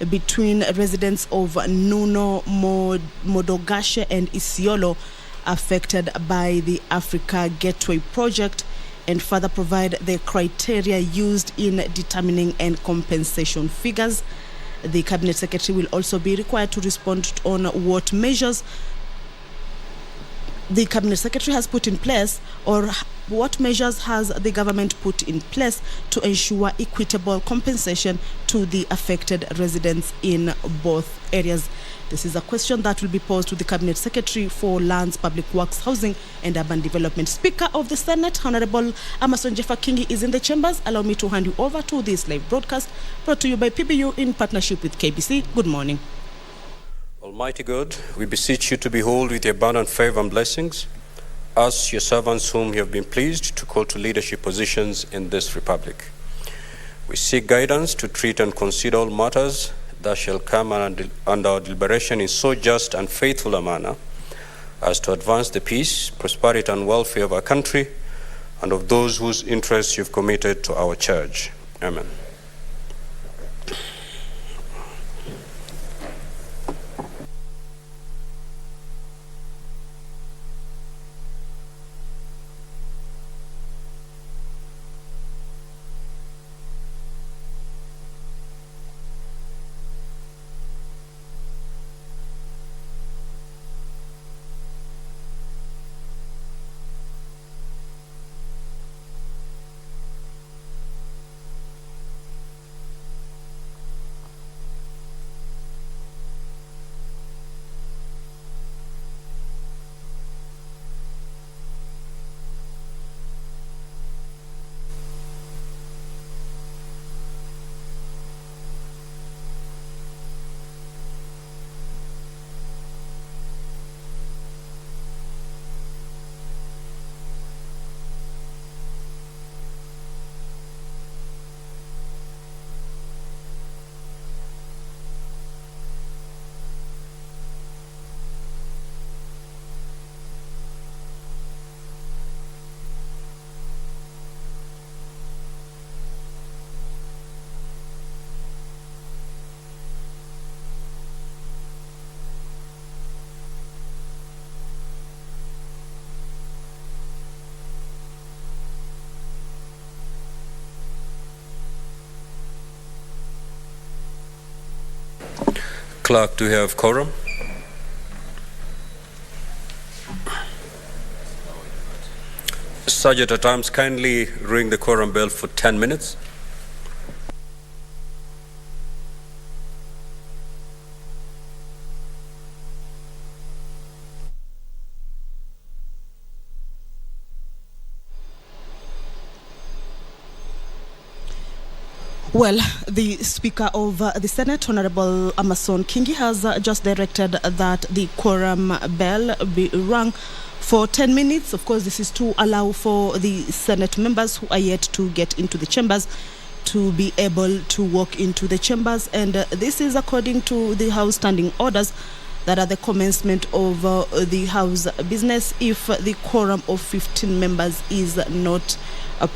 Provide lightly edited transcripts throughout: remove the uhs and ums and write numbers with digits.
between residents of Nuno, Modogashe and Isiolo affected by the Africa Gateway project, and further provide the criteria used in determining and compensation figures. The Cabinet Secretary will also be required to respond on what measures the Cabinet Secretary has put in place, or what measures has the government put in place to ensure equitable compensation to the affected residents in both areas. This is a question that will be posed to the Cabinet Secretary for Lands, Public Works, Housing and Urban Development. Speaker of the Senate, Honorable Amason Jeffa Kingi, is in the chambers. Allow me to hand you over to this live broadcast brought to you by PBU in partnership with KBC. Good morning. Almighty God, we beseech you to behold with your abundant favor and blessings us, your servants, whom you have been pleased to call to leadership positions in this republic. We seek guidance to treat and consider all matters that shall come under our deliberation in so just and faithful a manner as to advance the peace, prosperity, and welfare of our country and of those whose interests you've committed to our church. Amen. Clerk, do we have quorum? Sergeant at Arms, kindly ring the quorum bell for 10 minutes. Well, the Speaker of the Senate, Honorable Amason Kingi, has just directed that the quorum bell be rung for 10 minutes. Of course, this is to allow for the Senate members who are yet to get into the chambers to be able to walk into the chambers. And this is according to the House standing orders that at the commencement of the House business, if the quorum of 15 members is not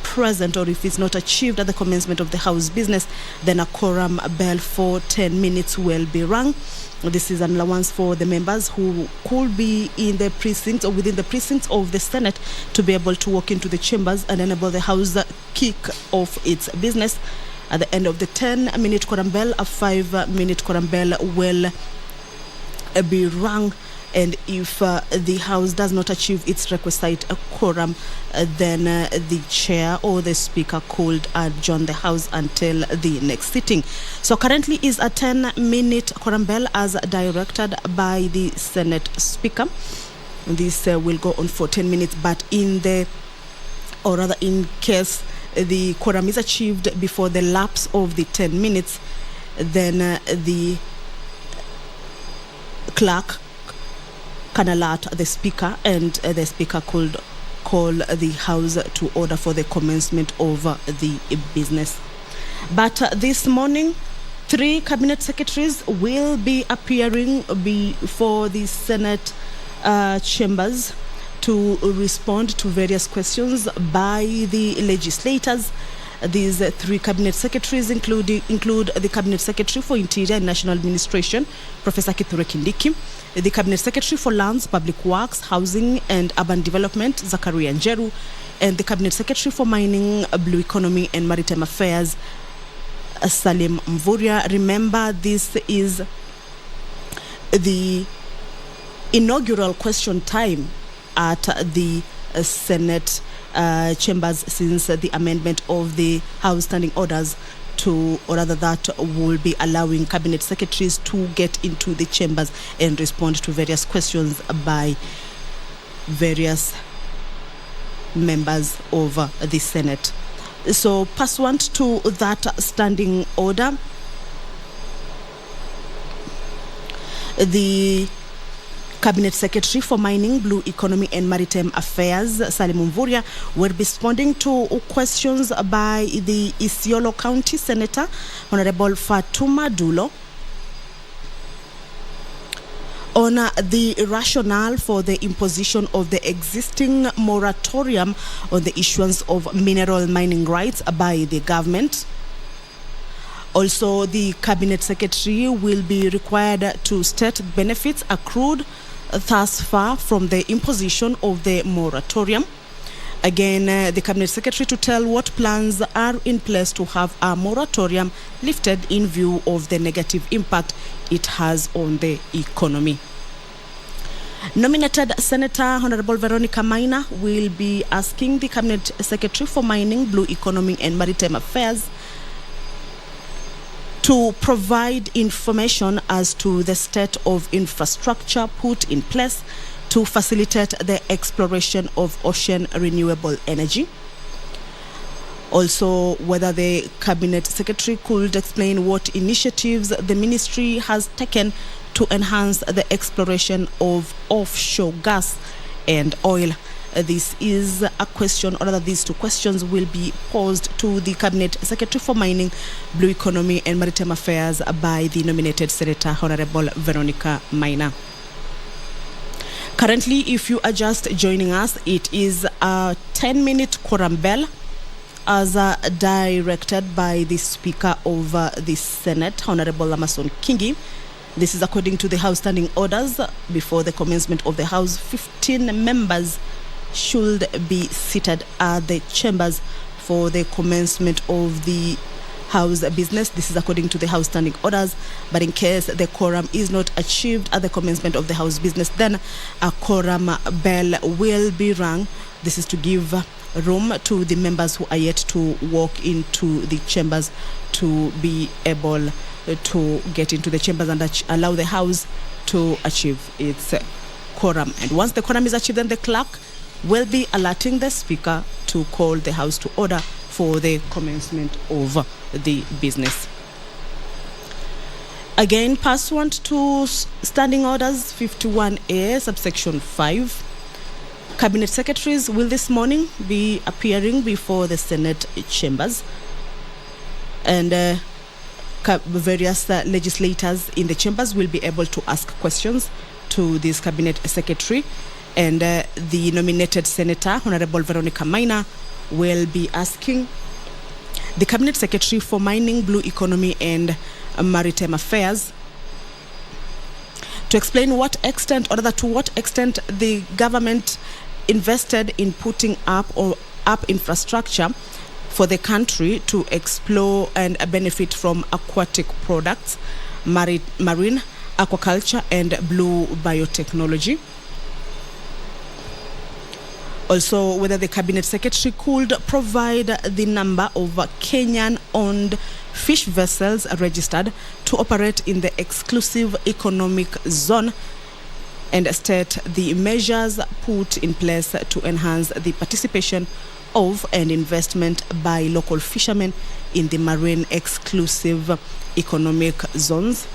present, or if it's not achieved at the commencement of the House business, then a quorum bell for 10 minutes will be rung. This is an allowance for the members who could be in the precincts or within the precincts of the Senate to be able to walk into the chambers and enable the House kick off its business. At the end of the 10-minute quorum bell, a 5-minute quorum bell will be rung, and if the House does not achieve its requisite quorum, then the chair or the speaker could adjourn the House until the next sitting. So currently is a 10-minute quorum bell as directed by the Senate Speaker. This will go on for 10 minutes, but in case the quorum is achieved before the lapse of the 10 minutes, then the clerk can alert the Speaker, and the Speaker could call the House to order for the commencement of the business. But this morning, 3 cabinet secretaries will be appearing before the Senate chambers to respond to various questions by the legislators. These three cabinet secretaries include the Cabinet Secretary for Interior and National Administration, Professor Kithure Kindiki, the Cabinet Secretary for Lands, Public Works, Housing and Urban Development, Zakaria Njeru, and the Cabinet Secretary for Mining, Blue Economy and Maritime Affairs, Salim Mvurya. Remember, this is the inaugural question time at the Senate chambers since the amendment of the House Standing Orders that will be allowing cabinet secretaries to get into the chambers and respond to various questions by various members of the Senate. So, pursuant to that standing order, the Cabinet Secretary for Mining, Blue Economy and Maritime Affairs, Salim Mvurya, will be responding to questions by the Isiolo County Senator, Honorable Fatuma Dulo, on the rationale for the imposition of the existing moratorium on the issuance of mineral mining rights by the government. Also, the Cabinet Secretary will be required to state benefits accrued thus far from the imposition of the moratorium. Again, the Cabinet Secretary to tell what plans are in place to have a moratorium lifted in view of the negative impact it has on the economy. Nominated Senator Honorable Veronica Maina will be asking the Cabinet Secretary for Mining, Blue Economy and Maritime Affairs to provide information as to the state of infrastructure put in place to facilitate the exploration of ocean renewable energy. Also, whether the Cabinet Secretary could explain what initiatives the ministry has taken to enhance the exploration of offshore gas and oil. This is a question, or rather these two questions will be posed to the Cabinet Secretary for Mining, Blue Economy and Maritime Affairs by the nominated Senator Honorable Veronica Maina. Currently, if you are just joining us, it is a 10-minute quorum bell as directed by the Speaker of the Senate, Honorable Amason Kingi. This is according to the House Standing Orders. Before the commencement of the House, 15 members should be seated at the chambers for the commencement of the House business. This is according to the House Standing Orders. But in case the quorum is not achieved at the commencement of the House business, then a quorum bell will be rung. This is to give room to the members who are yet to walk into the chambers to be able to get into the chambers and allow the House to achieve its quorum. And once the quorum is achieved, then the clerk will be alerting the Speaker to call the House to order for the commencement of the business. Again, pursuant to Standing Orders 51A, subsection 5, Cabinet Secretaries will this morning be appearing before the Senate chambers, and various legislators in the chambers will be able to ask questions to this Cabinet Secretary. And the nominated Senator, Honorable Veronica Maina, will be asking the Cabinet Secretary for Mining, Blue Economy and Maritime Affairs to explain what extent, or rather to what extent, the government invested in putting up infrastructure for the country to explore and benefit from aquatic products, marine aquaculture and blue biotechnology. Also, whether the Cabinet Secretary could provide the number of Kenyan-owned fish vessels registered to operate in the exclusive economic zone, and state the measures put in place to enhance the participation of and investment by local fishermen in the marine exclusive economic zones.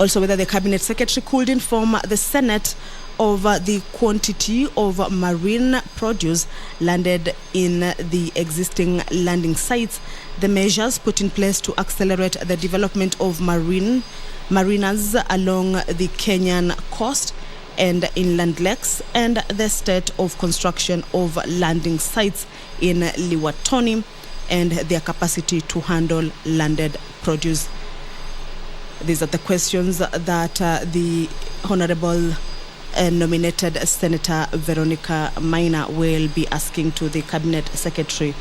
Also, whether the Cabinet Secretary could inform the Senate of the quantity of marine produce landed in the existing landing sites, the measures put in place to accelerate the development of marinas along the Kenyan coast, and inland lakes, and the state of construction of landing sites in Liwatoni and their capacity to handle landed produce. These are the questions that the Honorable nominated Senator Veronica Maina will be asking to the Cabinet Secretary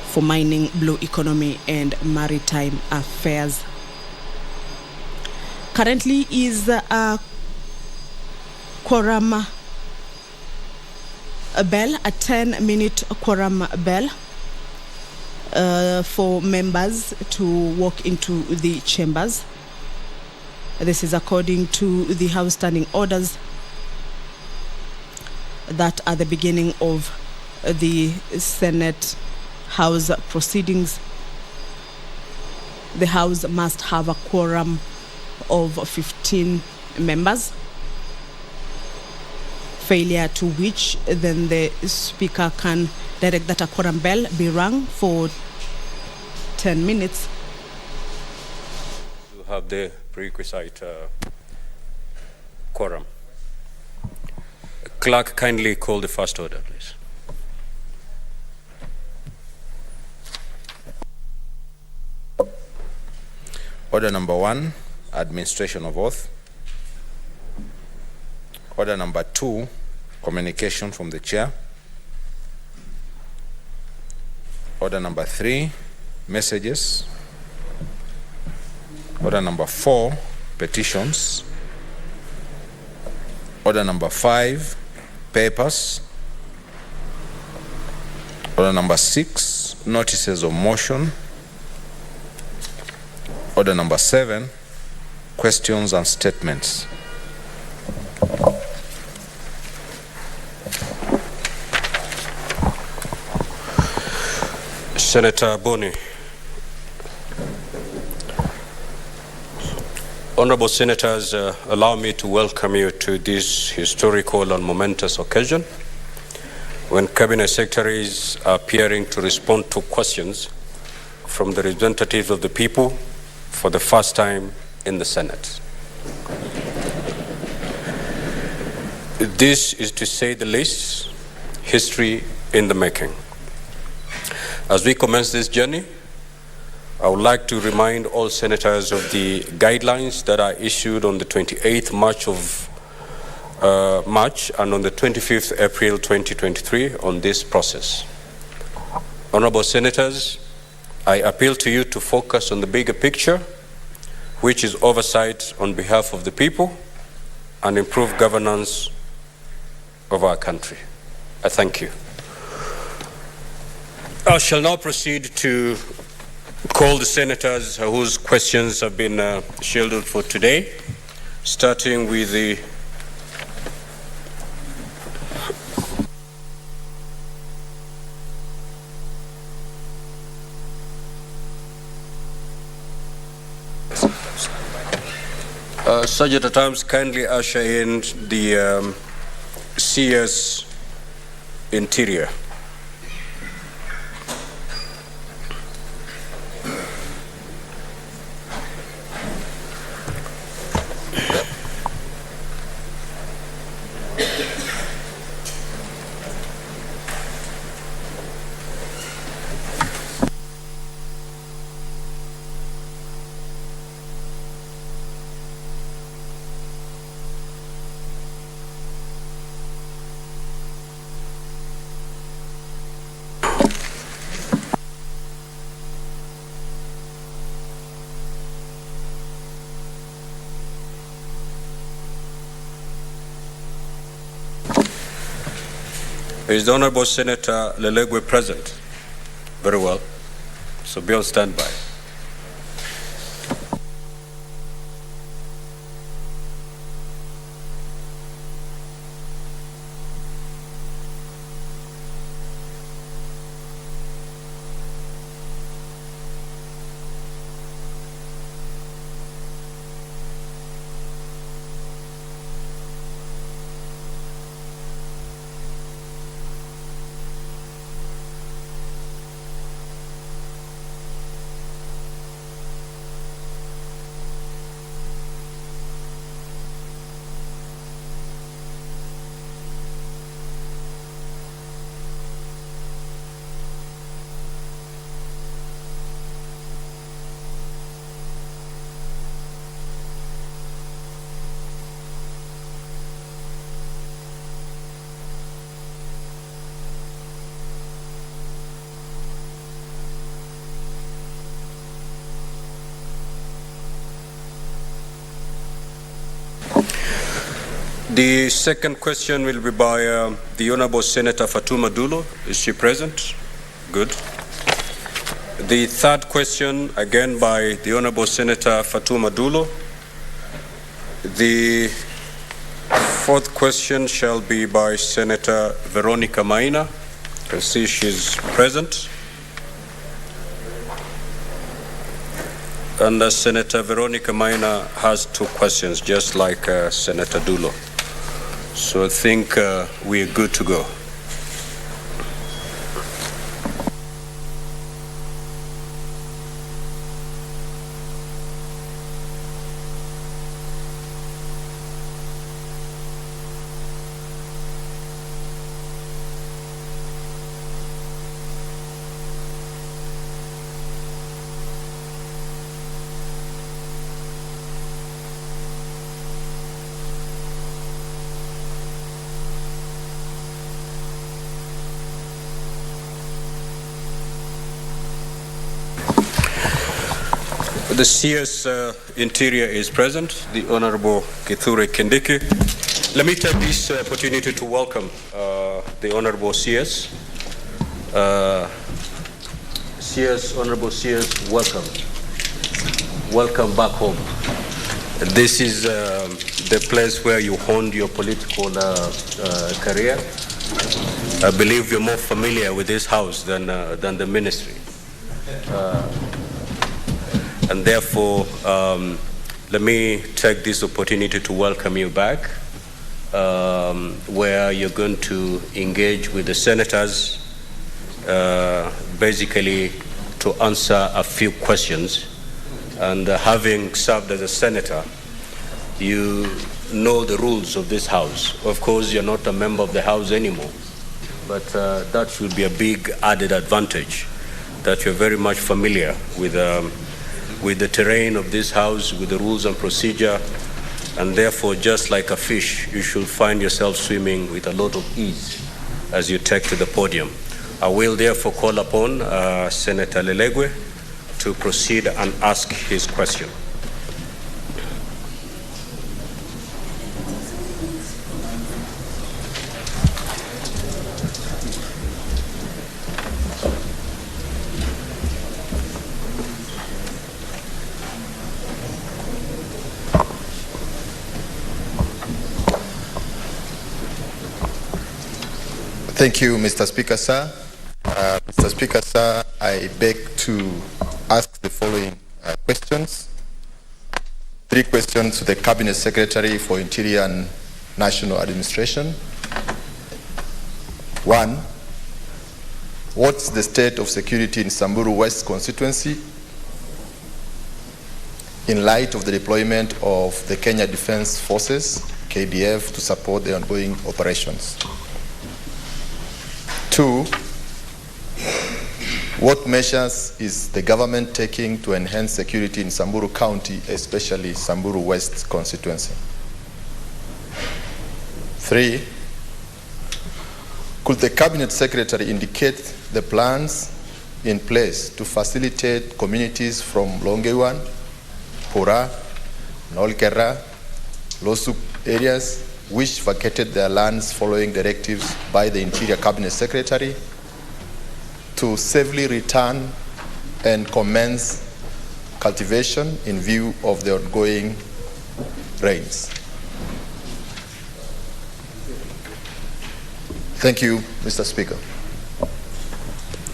for Mining, Blue Economy and Maritime Affairs. Currently is a quorum bell, a 10-minute quorum bell for members to walk into the chambers. This is according to the House Standing Orders that at the beginning of the Senate House proceedings, the House must have a quorum of 15 members, failure to which then the Speaker can direct that a quorum bell be rung for 10 minutes. You have the prerequisite quorum. Clerk, kindly call the first order, please. Order number 1, administration of oath. Order number 2, communication from the chair. Order number 3, messages. Order number 4, petitions. Order number 5, papers. Order number 6, notices of motion. Order number 7, questions and statements. Senator Boni. Honorable Senators, allow me to welcome you to this historical and momentous occasion when Cabinet Secretaries are appearing to respond to questions from the representatives of the people for the first time in the Senate. This is, to say the least, history in the making. As we commence this journey, I would like to remind all senators of the guidelines that are issued on the 28th March and on the 25th April 2023 on this process. Honorable Senators, I appeal to you to focus on the bigger picture, which is oversight on behalf of the people and improve governance of our country. I thank you. I shall now proceed to call the senators whose questions have been scheduled for today, starting with the Sergeant at Arms, kindly usher in the CS Interior. Is the Honorable Senator Lelegwe present? Very well. So be on standby. The second question will be by the Honorable Senator Fatuma Dulo. Is she present? Good. The third question, again by the Honorable Senator Fatuma Dulo. The fourth question shall be by Senator Veronica Maina. You can see she's present. And Senator Veronica Maina has two questions, just like Senator Dulo. So I think we are good to go. The CS Interior is present, the Honorable Kithure Kindiki. Let me take this opportunity to welcome the Honorable CS. Honorable CS, welcome. Welcome back home. This is the place where you honed your political career. I believe you're more familiar with this house than the ministry. And therefore, let me take this opportunity to welcome you back, where you're going to engage with the senators, basically to answer a few questions. And having served as a senator, you know the rules of this house. Of course, you're not a member of the house anymore, but that should be a big added advantage, that you're very much familiar with the terrain of this house, with the rules and procedure, and therefore, just like a fish, you should find yourself swimming with a lot of ease as you take to the podium. I will therefore call upon Senator Lelegwe to proceed and ask his question. Thank you, Mr. Speaker, sir. Mr. Speaker, sir, I beg to ask the following questions. 3 questions to the Cabinet Secretary for Interior and National Administration. 1, what's the state of security in Samburu West constituency in light of the deployment of the Kenya Defence Forces, KDF, to support the ongoing operations? 2, what measures is the government taking to enhance security in Samburu County, especially Samburu West constituency? 3, could the Cabinet Secretary indicate the plans in place to facilitate communities from Longewan, Pura, Nolkera, Losuk areas which vacated their lands following directives by the Interior Cabinet Secretary to safely return and commence cultivation in view of the ongoing rains? Thank you, Mr. Speaker.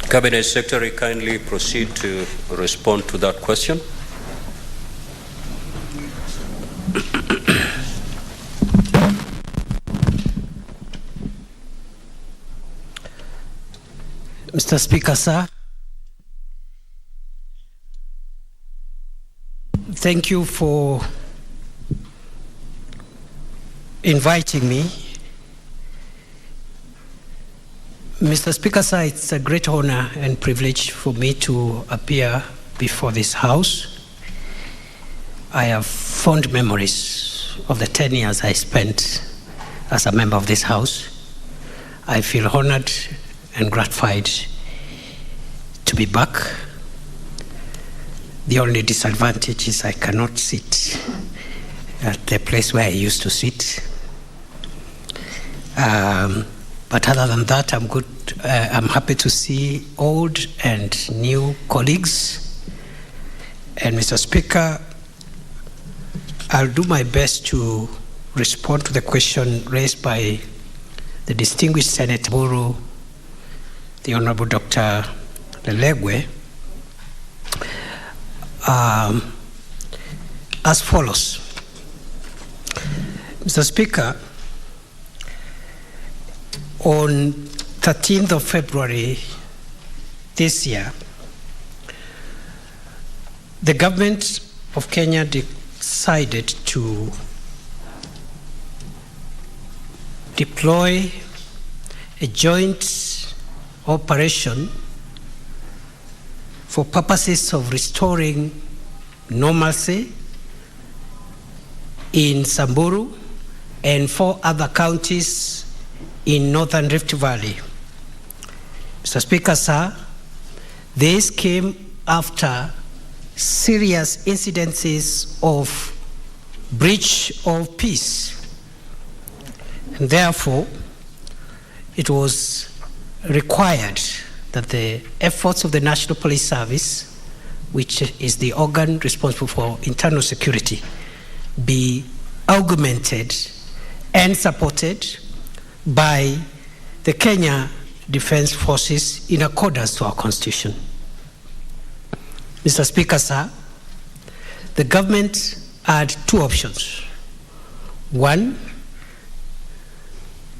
Cabinet Secretary, kindly proceed to respond to that question. Mr. Speaker, sir, thank you for inviting me. Mr. Speaker, sir, it's a great honor and privilege for me to appear before this House. I have fond memories of the 10 years I spent as a member of this House. I feel honored and gratified to be back. The only disadvantage is I cannot sit at the place where I used to sit. But other than that, I'm good. I'm happy to see old and new colleagues. And Mr. Speaker, I'll do my best to respond to the question raised by the distinguished Senator Buru, the Honorable Dr. Lelegwe, as follows. Mr. Speaker, on 13th of February this year, the government of Kenya decided to deploy a joint operation for purposes of restoring normalcy in Samburu and 4 other counties in Northern Rift Valley. Mr. Speaker, sir, this came after serious incidences of breach of peace. And therefore, it was required that the efforts of the National Police Service, which is the organ responsible for internal security, be augmented and supported by the Kenya Defense Forces in accordance to our Constitution. Mr. Speaker, sir, the government had 2 options. One,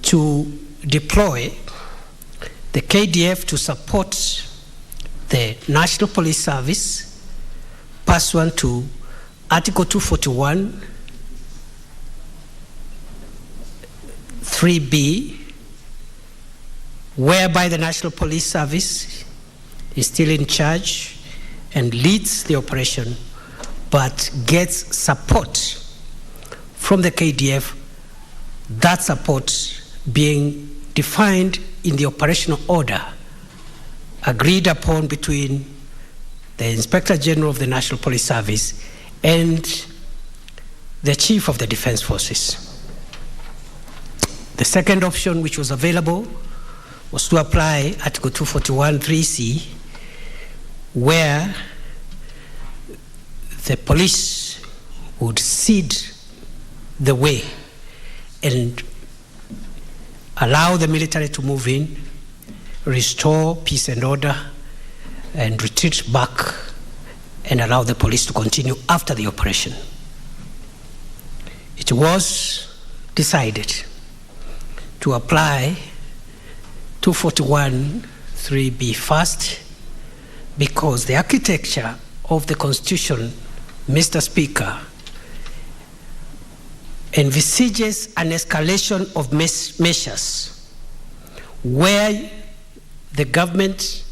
to deploy the KDF to support the National Police Service pursuant to Article 241 3B, whereby the National Police Service is still in charge and leads the operation, but gets support from the KDF, that support being defined in the operational order agreed upon between the Inspector General of the National Police Service and the Chief of the Defense Forces. The second option which was available was to apply Article 241 3C, where the police would cede the way and allow the military to move in, restore peace and order, and retreat back and allow the police to continue after the operation. It was decided to apply 241 3B first because the architecture of the Constitution, Mr. Speaker, envisages an escalation of measures where the government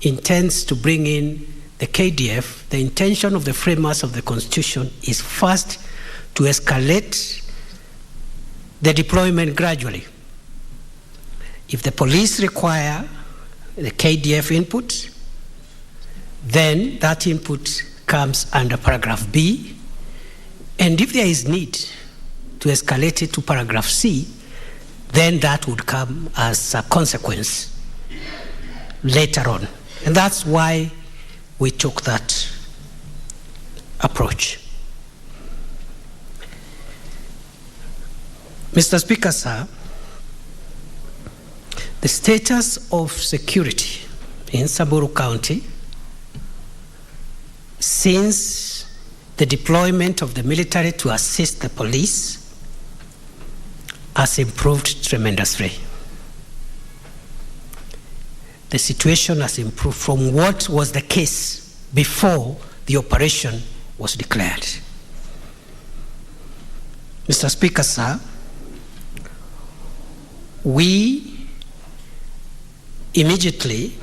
intends to bring in the KDF. The intention of the framers of the Constitution is first to escalate the deployment gradually. If the police require the KDF input, then that input comes under paragraph B. And if there is need to escalate it to paragraph C, then that would come as a consequence later on. And that's why we took that approach. Mr. Speaker, sir, the status of security in Samburu County since the deployment of the military to assist the police has improved tremendously. The situation has improved from what was the case before the operation was declared. Mr. Speaker, sir, we immediately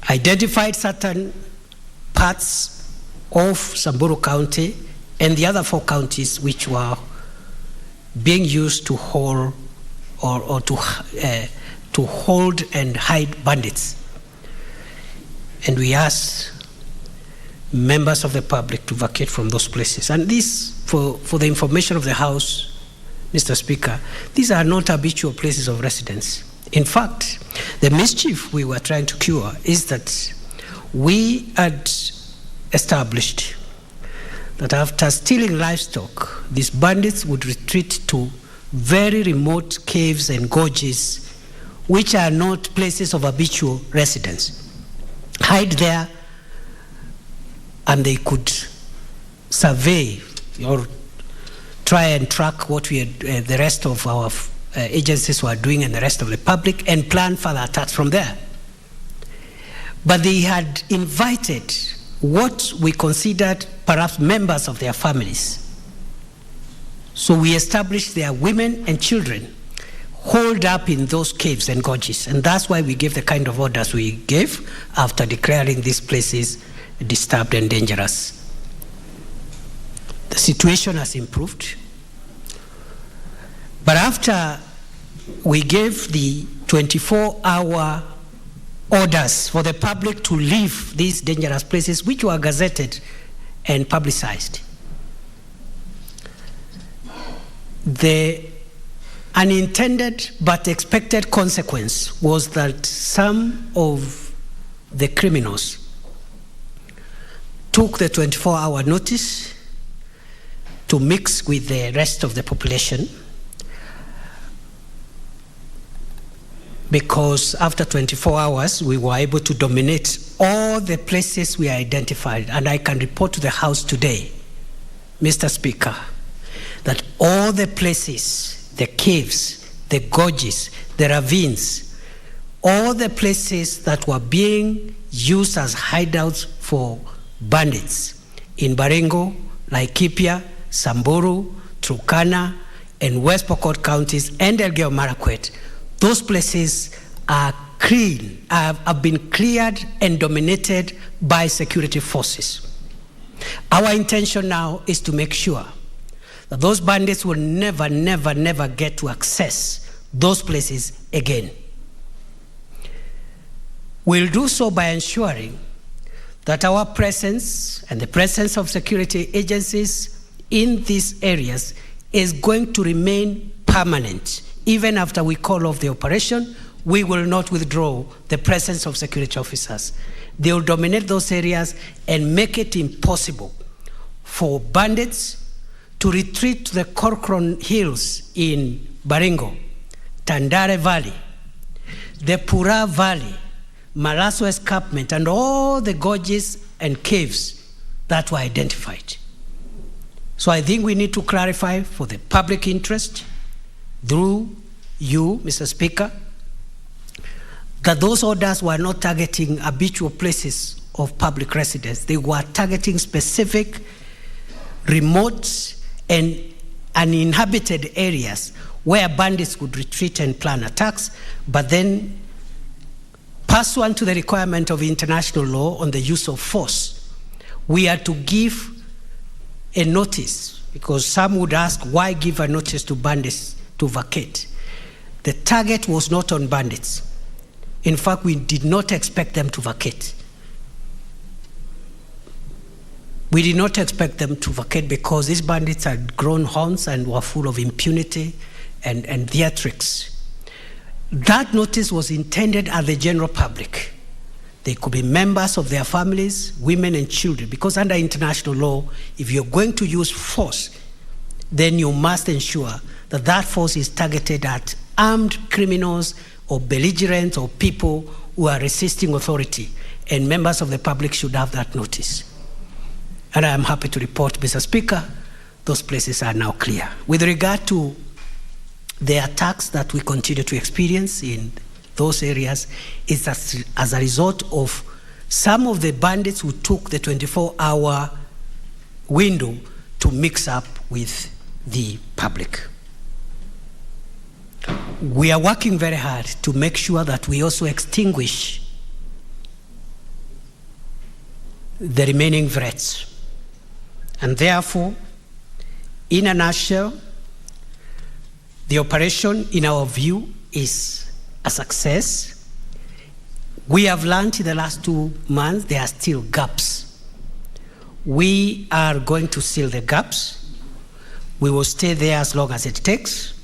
identified certain parts of Samburu County and the other 4 counties which were being used to hold to hold and hide bandits. And we asked members of the public to vacate from those places. And this, for the information of the House, Mr. Speaker, these are not habitual places of residence. In fact, the mischief we were trying to cure is that we had established that after stealing livestock, these bandits would retreat to very remote caves and gorges, which are not places of habitual residence. Hide there, and they could survey or try and track what we had, the rest of our agencies were doing and the rest of the public, and plan further attacks from there. But they had invited what we considered perhaps members of their families. So we established their women and children holed up in those caves and gorges. And that's why we gave the kind of orders we gave after declaring these places disturbed and dangerous. The situation has improved. But after we gave the 24-hour orders for the public to leave these dangerous places, which were gazetted and publicized, the unintended but expected consequence was that some of the criminals took the 24-hour notice to mix with the rest of the population, because after 24 hours, we were able to dominate all the places we identified. And I can report to the House today, Mr. Speaker, that all the places, the caves, the gorges, the ravines, all the places that were being used as hideouts for bandits in Baringo, Laikipia, Samburu, Turkana, and West Pokot counties, and Elgeyo Marakwet, those places are clean, have been cleared and dominated by security forces. Our intention now is to make sure that those bandits will never, never, never get to access those places again. We'll do so by ensuring that our presence and the presence of security agencies in these areas is going to remain permanent. Even after we call off the operation, we will not withdraw the presence of security officers. They will dominate those areas and make it impossible for bandits to retreat to the Corcoran Hills in Baringo, Tandare Valley, the Pura Valley, Malaso Escarpment, and all the gorges and caves that were identified. So I think we need to clarify for the public interest, through you, Mr. Speaker, that those orders were not targeting habitual places of public residence. They were targeting specific, remote, and uninhabited areas where bandits could retreat and plan attacks, but then, pursuant to the requirement of international law on the use of force, we are to give a notice, because some would ask, why give a notice to bandits to vacate? The target was not on bandits. In fact, we did not expect them to vacate. We did not expect them to vacate because these bandits had grown horns and were full of impunity and theatrics. That notice was intended at the general public. They could be members of their families, women and children, because under international law, if you're going to use force, then you must ensure that that force is targeted at armed criminals or belligerents or people who are resisting authority, and members of the public should have that notice. And I am happy to report, Mr. Speaker, those places are now clear. With regard to the attacks that we continue to experience in those areas, is as a result of some of the bandits who took the 24-hour window to mix up with the public. We are working very hard to make sure that we also extinguish the remaining threats. And therefore, in a nutshell, the operation, in our view, is a success. We have learned in the last 2 months there are still gaps. We are going to seal the gaps. We will stay there as long as it takes.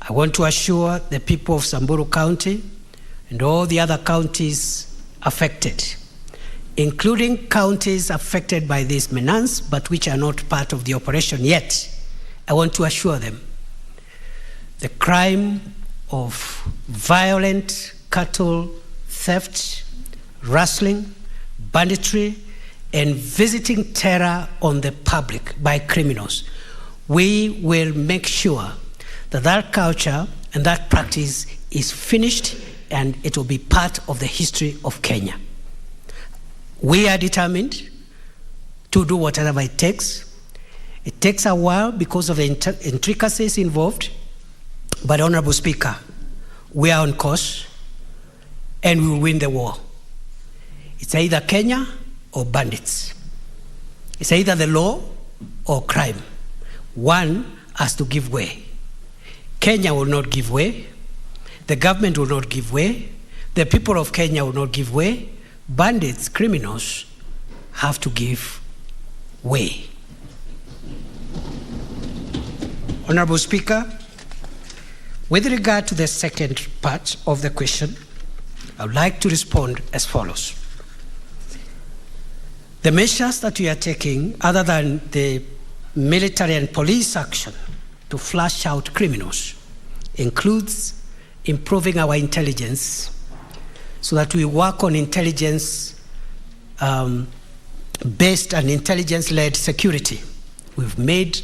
I want to assure the people of Samburu County and all the other counties affected, including counties affected by this menace, but which are not part of the operation yet. I want to assure them the crime of violent cattle theft, rustling, banditry, and visiting terror on the public by criminals. We will make sure that that culture and that practice is finished and it will be part of the history of Kenya. We are determined to do whatever it takes. It takes a while because of the intricacies involved, but Honorable Speaker, we are on course and we will win the war. It's either Kenya or bandits. It's either the law or crime. One has to give way. Kenya will not give way. The government will not give way. The people of Kenya will not give way. Bandits, criminals, have to give way. Honorable Speaker, with regard to the second part of the question, I would like to respond as follows. The measures that we are taking, other than the military and police action to flush out criminals, includes improving our intelligence so that we work on intelligence based and intelligence-led security. We've made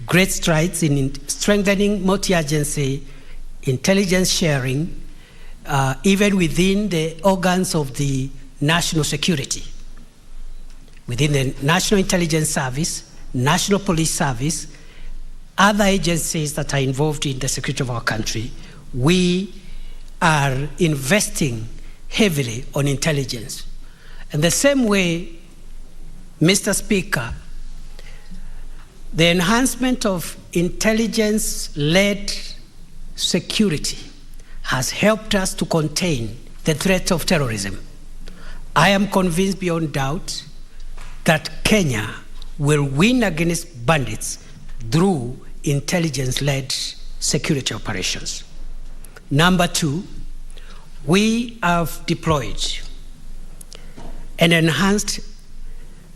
great strides in strengthening multi-agency intelligence sharing, even within the organs of the national security. Within the National Intelligence Service, National Police Service, other agencies that are involved in the security of our country, we are investing heavily on intelligence. And the same way, Mr. Speaker, the enhancement of intelligence-led security has helped us to contain the threat of terrorism. I am convinced beyond doubt that Kenya will win against bandits through intelligence-led security operations. Number two, we have deployed and enhanced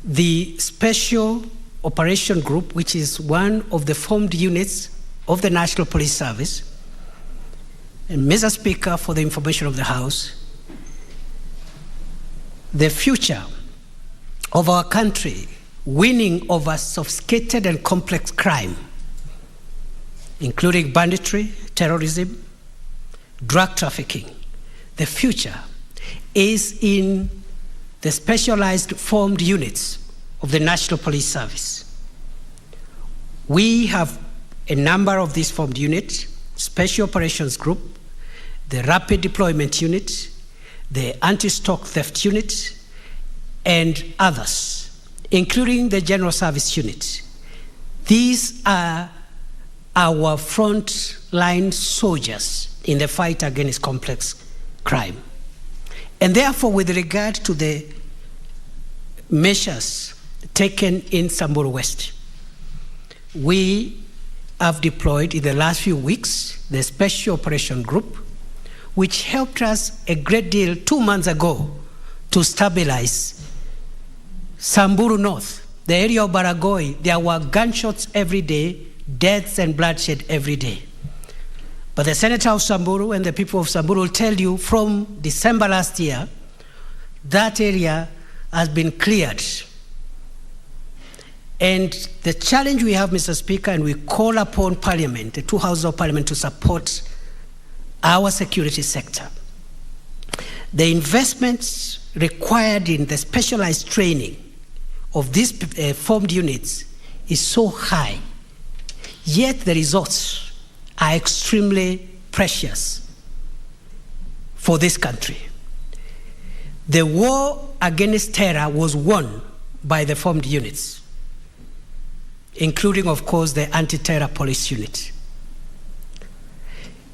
the Special Operation Group, which is one of the formed units of the National Police Service. And Mr. Speaker, for the information of the House, the future of our country winning over sophisticated and complex crime, including banditry, terrorism, drug trafficking, the future is in the specialized formed units of the National Police Service. We have a number of these formed units: Special Operations Group, the Rapid Deployment Unit, the Anti-Stock Theft Unit, and others, including the General Service Unit. These are our front-line soldiers in the fight against complex crime. And therefore, with regard to the measures taken in Samburu West, we have deployed in the last few weeks the Special Operation Group, which helped us a great deal 2 months ago to stabilize Samburu North, the area of Baragoi. There were gunshots every day, deaths and bloodshed every day. But the Senator of Samburu and the people of Samburu will tell you from December last year, that area has been cleared. And the challenge we have, Mr. Speaker, and we call upon Parliament, the two houses of Parliament, to support our security sector. The investments required in the specialized training of these formed units is so high, yet the results are extremely precious for this country. The war against terror was won by the formed units, including, of course, the anti-terror police unit.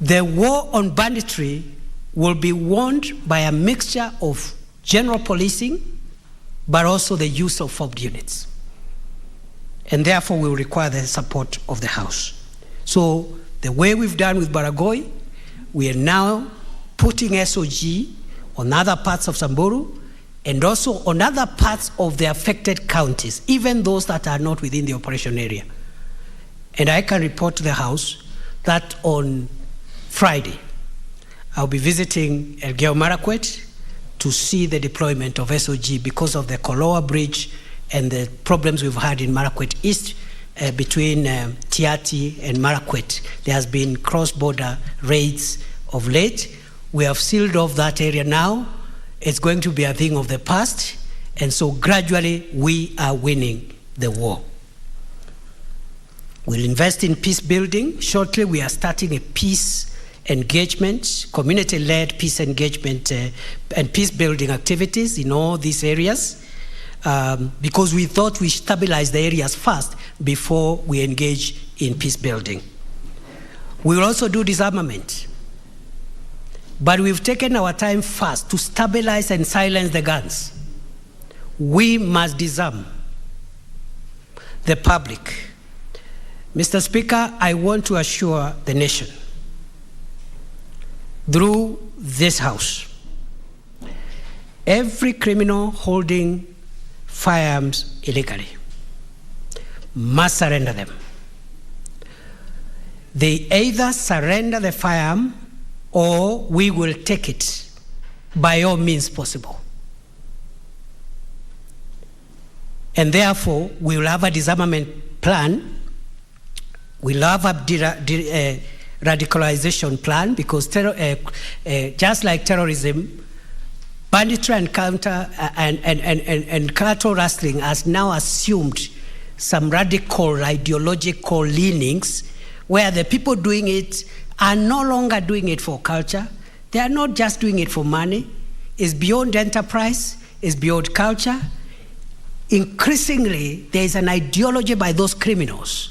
The war on banditry will be won by a mixture of general policing, but also the use of formed units. and therefore we will require the support of the House. So the way we've done with Baragoi, we are now putting SOG on other parts of Samburu and also on other parts of the affected counties, even those that are not within the operation area. And I can report to the House that on Friday, I'll be visiting Elgeyo Marakwet to see the deployment of SOG because of the Koloa Bridge and the problems we've had in Marakwet East between Tiati and Marakwet. There has been cross-border raids of late. We have sealed off that area now. It's going to be a thing of the past, and so gradually we are winning the war. We'll invest in peace building. Shortly we are starting a peace engagement, community-led peace engagement and peace building activities in all these areas because we thought we stabilize the areas first before we engage in peace building. We will also do disarmament. But we've taken our time first to stabilize and silence the guns. We must disarm the public. Mr. Speaker, I want to assure the nation through this House, every criminal holding firearms illegally must surrender them. They either surrender the firearm or we will take it by all means possible. And therefore, we will have a disarmament plan. We'll have a radicalization plan because just like terrorism, banditry and cultural wrestling has now assumed some radical ideological leanings where the people doing it are no longer doing it for culture. They are not just doing it for money. It's beyond enterprise, it's beyond culture. Increasingly, there is an ideology by those criminals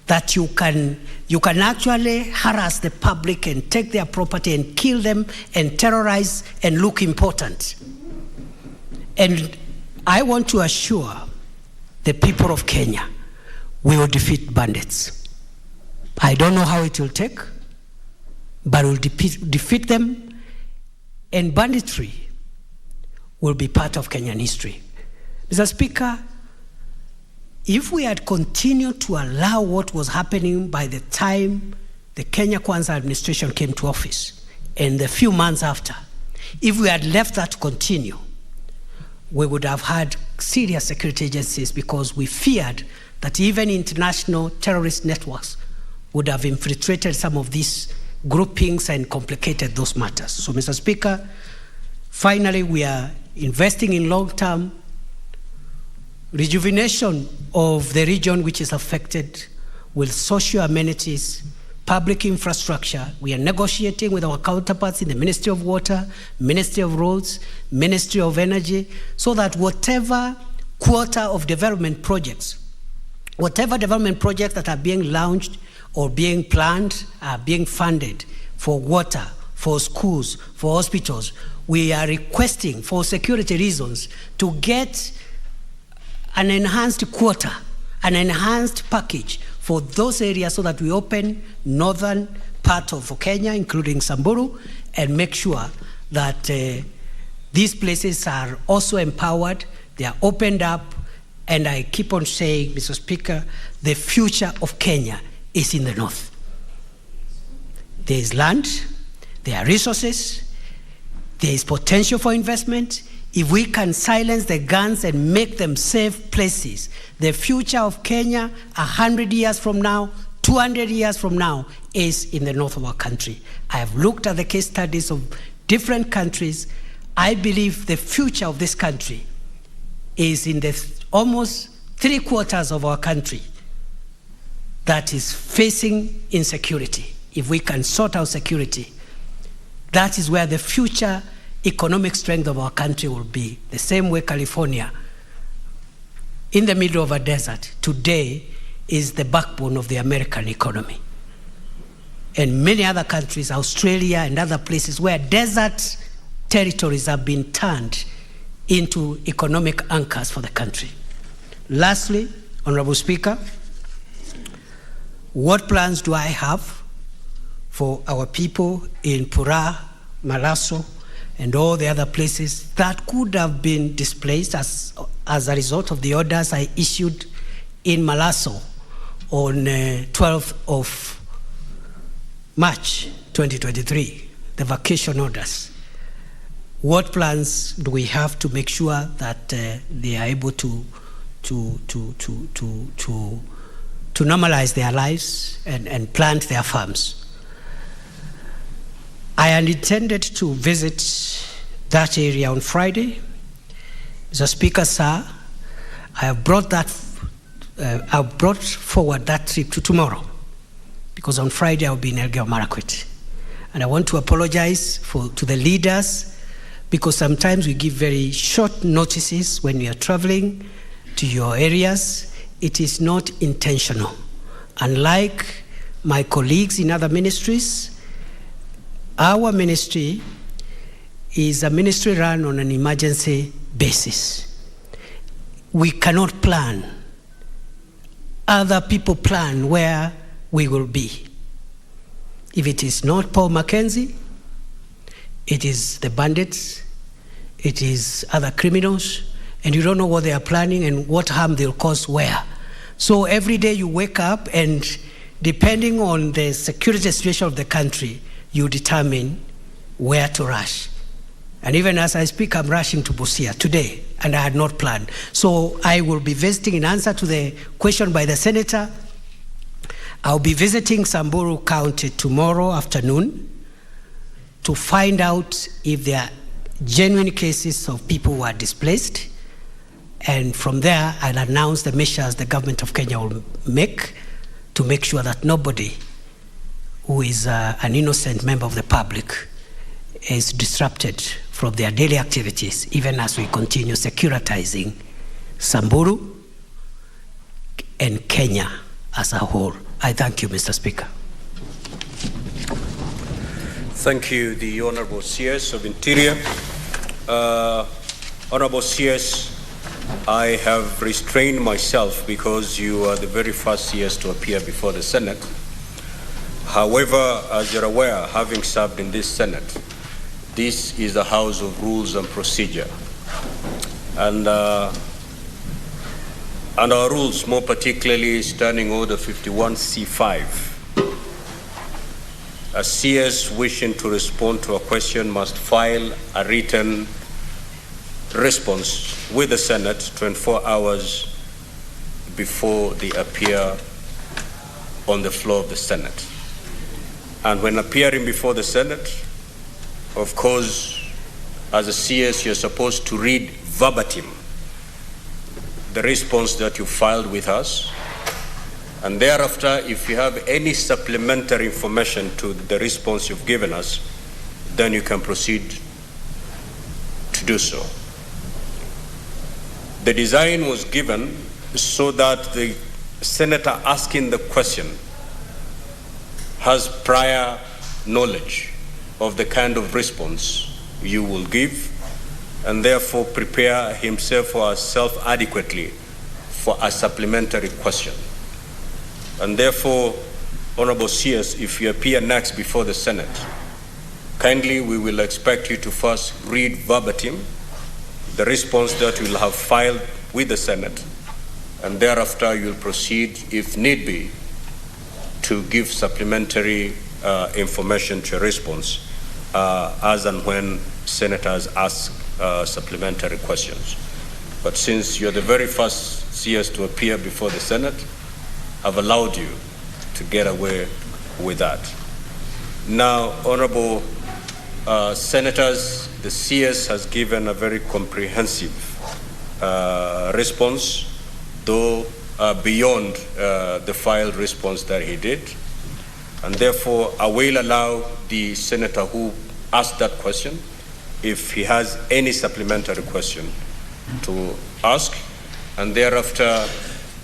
that you can actually harass the public and take their property and kill them and terrorize and look important. And I want to assure the people of Kenya, we will defeat bandits. I don't know how it will take, but we'll defeat them, and banditry will be part of Kenyan history. Mr. Speaker, if we had continued to allow what was happening by the time the Kenya Kwanza administration came to office and the few months after, if we had left that to continue, we would have had serious security agencies because we feared that even international terrorist networks would have infiltrated some of these groupings and complicated those matters. So, Mr. Speaker, finally, we are investing in long-term rejuvenation of the region which is affected with social amenities, public infrastructure. We are negotiating with our counterparts in the Ministry of Water, Ministry of Roads, Ministry of Energy, so that whatever quota of development projects, whatever development projects that are being launched or being planned are being funded for water, for schools, for hospitals. We are requesting for security reasons to get an enhanced quota, an enhanced package for those areas so that we open northern part of Kenya, including Samburu, and make sure that these places are also empowered, they are opened up, and I keep on saying, Mr. Speaker, the future of Kenya is in the north. There is land, there are resources, there is potential for investment. If we can silence the guns and make them safe places, the future of Kenya 100 years from now, 200 years from now is in the north of our country. I have looked at the case studies of different countries. I believe the future of this country is in the almost 3/4 of our country that is facing insecurity. If we can sort out security, that is where the future economic strength of our country will be. The same way California, in the middle of a desert, today is the backbone of the American economy. And many other countries, Australia and other places where desert territories have been turned into economic anchors for the country. Lastly, Honorable Speaker, what plans do I have for our people in Pura, Malaso, and all the other places that could have been displaced as a result of the orders I issued in Malaso on 12th of March 2023, the vacation orders? What plans do we have to make sure that they are able to normalize their lives and plant their farms? I had intended to visit that area on Friday. Mr. Speaker, sir, I have brought forward that trip to tomorrow, because on Friday I'll be in Elgeyo Marakwet. And I want to apologize to the leaders, because sometimes we give very short notices when we are traveling to your areas. It is not intentional. Unlike my colleagues in other ministries, our ministry is a ministry run on an emergency basis. We cannot plan. Other people plan where we will be. If it is not Paul Mackenzie, it is the bandits, it is other criminals, and you don't know what they are planning and what harm they'll cause where. So every day you wake up, and depending on the security situation of the country, you determine where to rush. And even as I speak, I'm rushing to Busia today, and I had not planned. So I will be visiting, in answer to the question by the senator, I'll be visiting Samburu County tomorrow afternoon to find out if there are genuine cases of people who are displaced. And from there, I'll announce the measures the government of Kenya will make to make sure that nobody who is an innocent member of the public is disrupted from their daily activities, even as we continue securitizing Samburu and Kenya as a whole. I thank you, Mr. Speaker. Thank you, the Honorable CS of Interior. Honorable CS, I have restrained myself because you are the very first CS to appear before the Senate. However, as you're aware, having served in this Senate, this is a house of rules and procedure. And our rules, more particularly Standing Order 51C5, a CS wishing to respond to a question must file a written response with the Senate 24 hours before they appear on the floor of the Senate. And when appearing before the Senate, of course, as a CS, you're supposed to read verbatim the response that you filed with us. And thereafter, if you have any supplementary information to the response you've given us, then you can proceed to do so. The design was given so that the senator asking the question has prior knowledge of the kind of response you will give, and therefore prepare himself or herself adequately for a supplementary question. And therefore, Honorable CS, if you appear next before the Senate, kindly we will expect you to first read verbatim the response that you will have filed with the Senate, and thereafter you'll proceed, if need be, to give supplementary information to your response as and when senators ask supplementary questions. But since you're the very first CS to appear before the Senate, I've allowed you to get away with that. Now, Honorable Senators, the CS has given a very comprehensive response, though beyond the filed response that he did. And therefore, I will allow the senator who asked that question, if he has any supplementary question, to ask. And thereafter,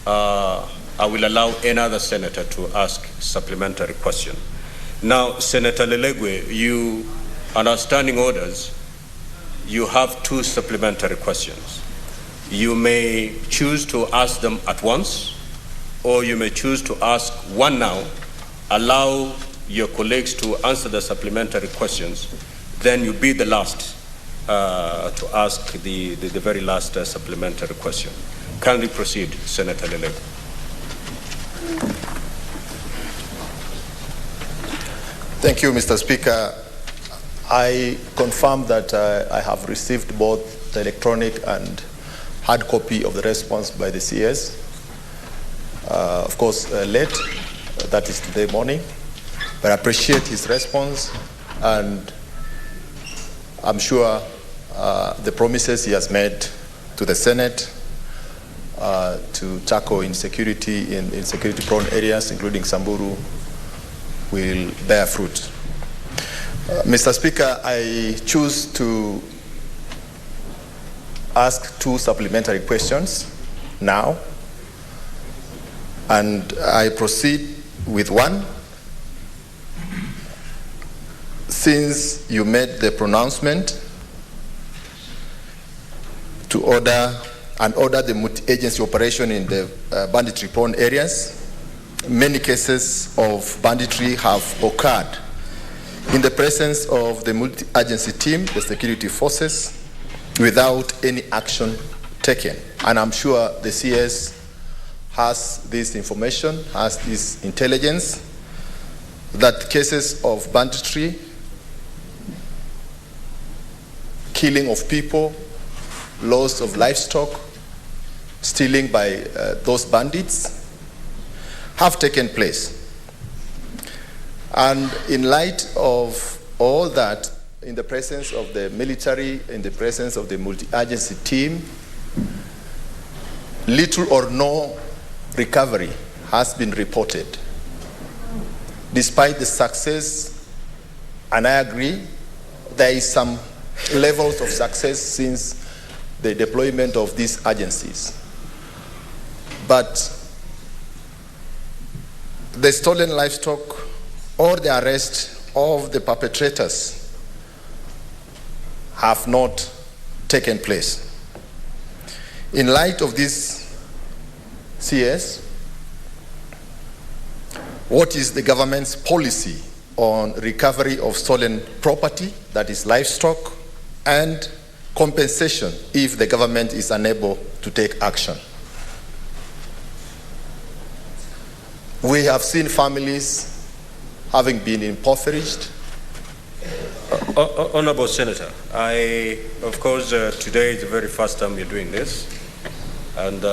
I will allow any other senator to ask supplementary question. Now, Senator Lelegwe, you, under standing orders, you have 2 supplementary questions. You may choose to ask them at once, or you may choose to ask one now, allow your colleagues to answer the supplementary questions, then you be the last to ask the very last supplementary question. Kindly proceed, Senator Lele. Thank you, Mr. Speaker. I confirm that I have received both the electronic and hard copy of the response by the CS. Of course, late, that is today morning, but I appreciate his response, and I'm sure the promises he has made to the Senate to tackle insecurity in security-prone areas, including Samburu, will bear fruit. Mr. Speaker, I choose to ask 2 supplementary questions now, and I proceed with one. Since you made the pronouncement to order the multi-agency operation in the banditry-prone areas, many cases of banditry have occurred in the presence of the multi-agency team, the security forces, without any action taken. And I'm sure the CS has this information, has this intelligence, that cases of banditry, killing of people, loss of livestock, stealing by those bandits have taken place. And in light of all that, in the presence of the military, in the presence of the multi-agency team, little or no recovery has been reported. Despite the success, and I agree, there is some levels of success since the deployment of these agencies. But the stolen livestock or the arrest of the perpetrators have not taken place. In light of this, CS, what is the government's policy on recovery of stolen property, that is livestock, and compensation if the government is unable to take action? We have seen families having been impoverished. Honorable Senator, of course, today is the very first time you're doing this, and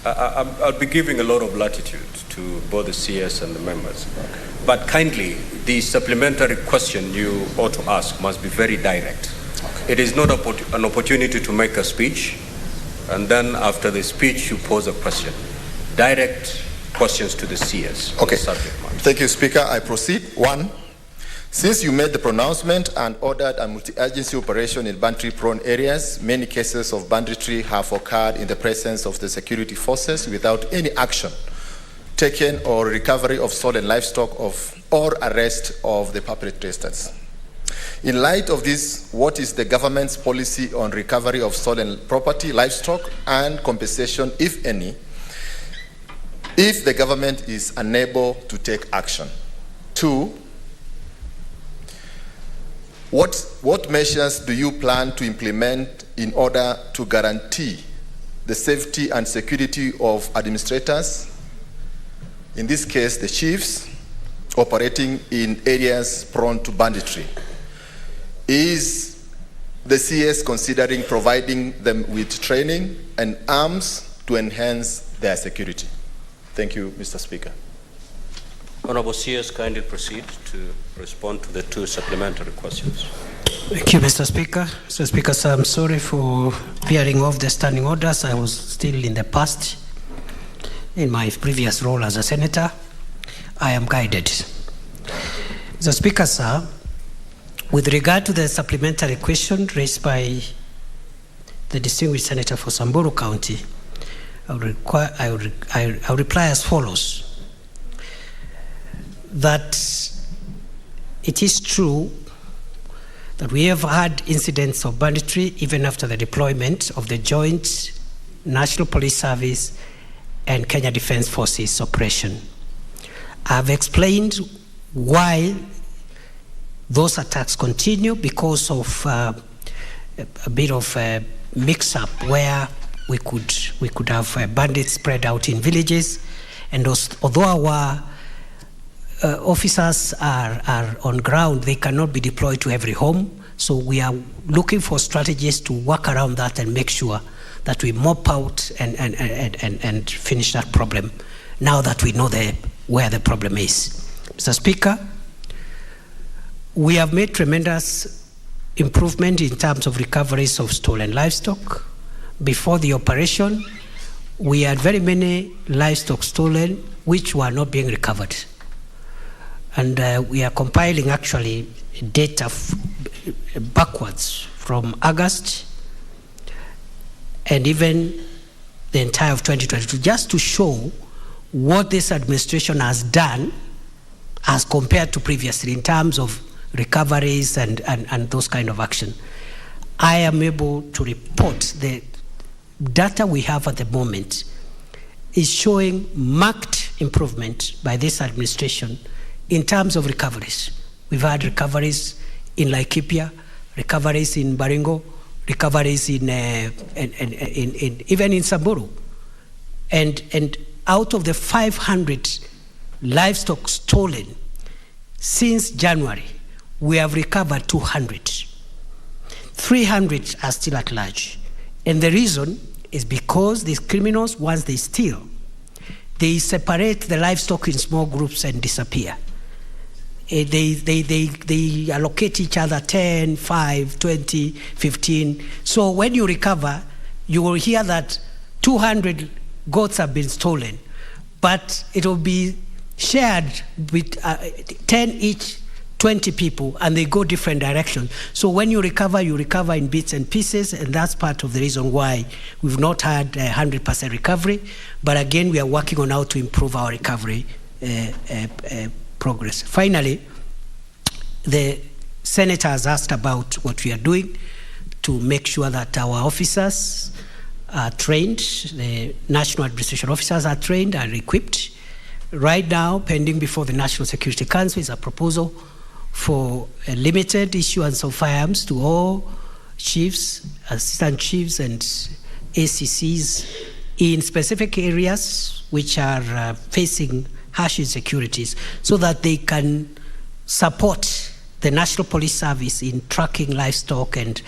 I'll be giving a lot of latitude to both the CS and the members. Okay. But kindly, the supplementary question you ought to ask must be very direct. Okay. It is not an opportunity to make a speech, and then after the speech you pose a question. Direct questions to the CS on the subject matter. Thank you, Speaker. I proceed. 1. Since you made the pronouncement and ordered a multi-agency operation in banditry-prone areas, many cases of banditry have occurred in the presence of the security forces without any action taken or recovery of stolen livestock or arrest of the perpetrators. In light of this, what is the government's policy on recovery of stolen property, livestock, and compensation, if any, if the government is unable to take action? 2, what measures do you plan to implement in order to guarantee the safety and security of administrators, in this case the chiefs, operating in areas prone to banditry? Is the CS considering providing them with training and arms to enhance their security? Thank you, Mr. Speaker. Honorable CS, kindly proceed to respond to the 2 supplementary questions. Thank you, Mr. Speaker. Mr. Speaker, sir, I'm sorry for veering off the standing orders. I was still in the past. In my previous role as a senator, I am guided. Mr. Speaker, sir, with regard to the supplementary question raised by the distinguished senator for Samburu County, I'll reply as follows. That it is true that we have had incidents of banditry even after the deployment of the joint National Police Service and Kenya Defence Forces operation. I've explained why those attacks continue because of a bit of a mix-up where we could have bandits spread out in villages, and although our officers are on ground, they cannot be deployed to every home. So we are looking for strategies to work around that and make sure that we mop out and finish that problem now that we know where the problem is. Mr. Speaker, we have made tremendous improvement in terms of recoveries of stolen livestock. Before the operation, we had very many livestock stolen which were not being recovered. And we are compiling actually data backwards from August and even the entire of 2022, just to show what this administration has done as compared to previously in terms of recoveries and those kind of action. I am able to report the data we have at the moment is showing marked improvement by this administration in terms of recoveries. We've had recoveries in Laikipia, recoveries in Baringo, recoveries in even in Samburu. And out of the 500 livestock stolen since January, we have recovered 200. 300 are still at large. And the reason is because these criminals, once they steal, they separate the livestock in small groups and disappear. They allocate each other 10, 5, 20, 15. So when you recover, you will hear that 200 goats have been stolen, but it will be shared with 10 each, 20 people, and they go different directions. So when you recover in bits and pieces, and that's part of the reason why we've not had 100% recovery. But again, we are working on how to improve our recovery progress. Finally, the Senator has asked about what we are doing to make sure that our officers are trained, the national administration officers are trained and equipped. Right now, pending before the National Security Council is a proposal for a limited issuance of firearms to all chiefs, assistant chiefs, and ACCs in specific areas which are facing harsh insecurities, so that they can support the National Police Service in tracking livestock and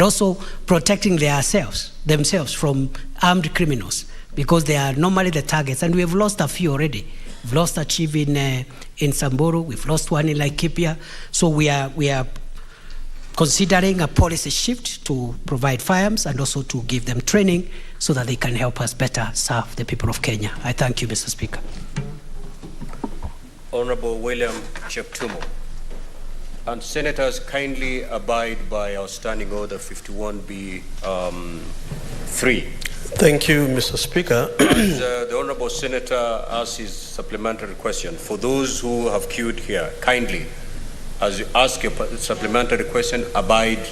also protecting themselves from armed criminals, because they are normally the targets. And we have lost a few already. We've lost a chief in Samburu, we've lost one in Laikipia. So we are considering a policy shift to provide firearms and also to give them training so that they can help us better serve the people of Kenya. I thank you, Mr. Speaker. Honorable William Cheptumo. And Senators, kindly abide by our Standing Order 51B 3. Thank you, Mr. Speaker. As the Honorable Senator asks his supplementary question, for those who have queued here, kindly, as you ask your supplementary question, abide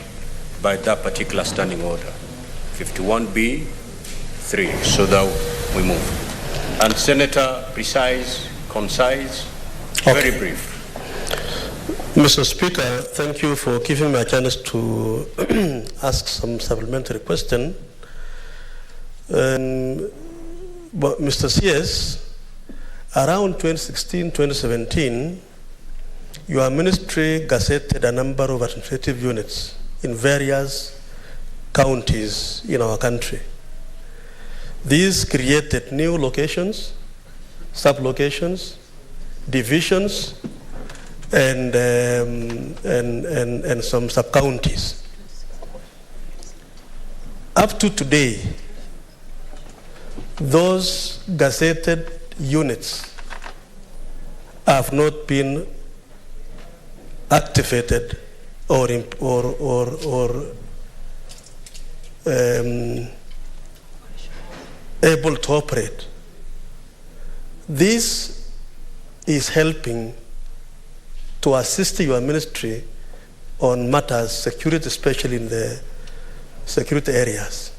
by that particular Standing Order 51B 3, so that we move. And Senator, precise, concise, very brief. Mr. Speaker, thank you for giving me a chance to ask some supplementary question. But Mr. CS, around 2016, 2017, your ministry gazetted a number of administrative units in various counties in our country. These created new locations, sub-locations, divisions, and some sub-counties. Up to today, those gazetted units have not been activated or able to operate. This is helping to assist your ministry on matters security, especially in the security areas.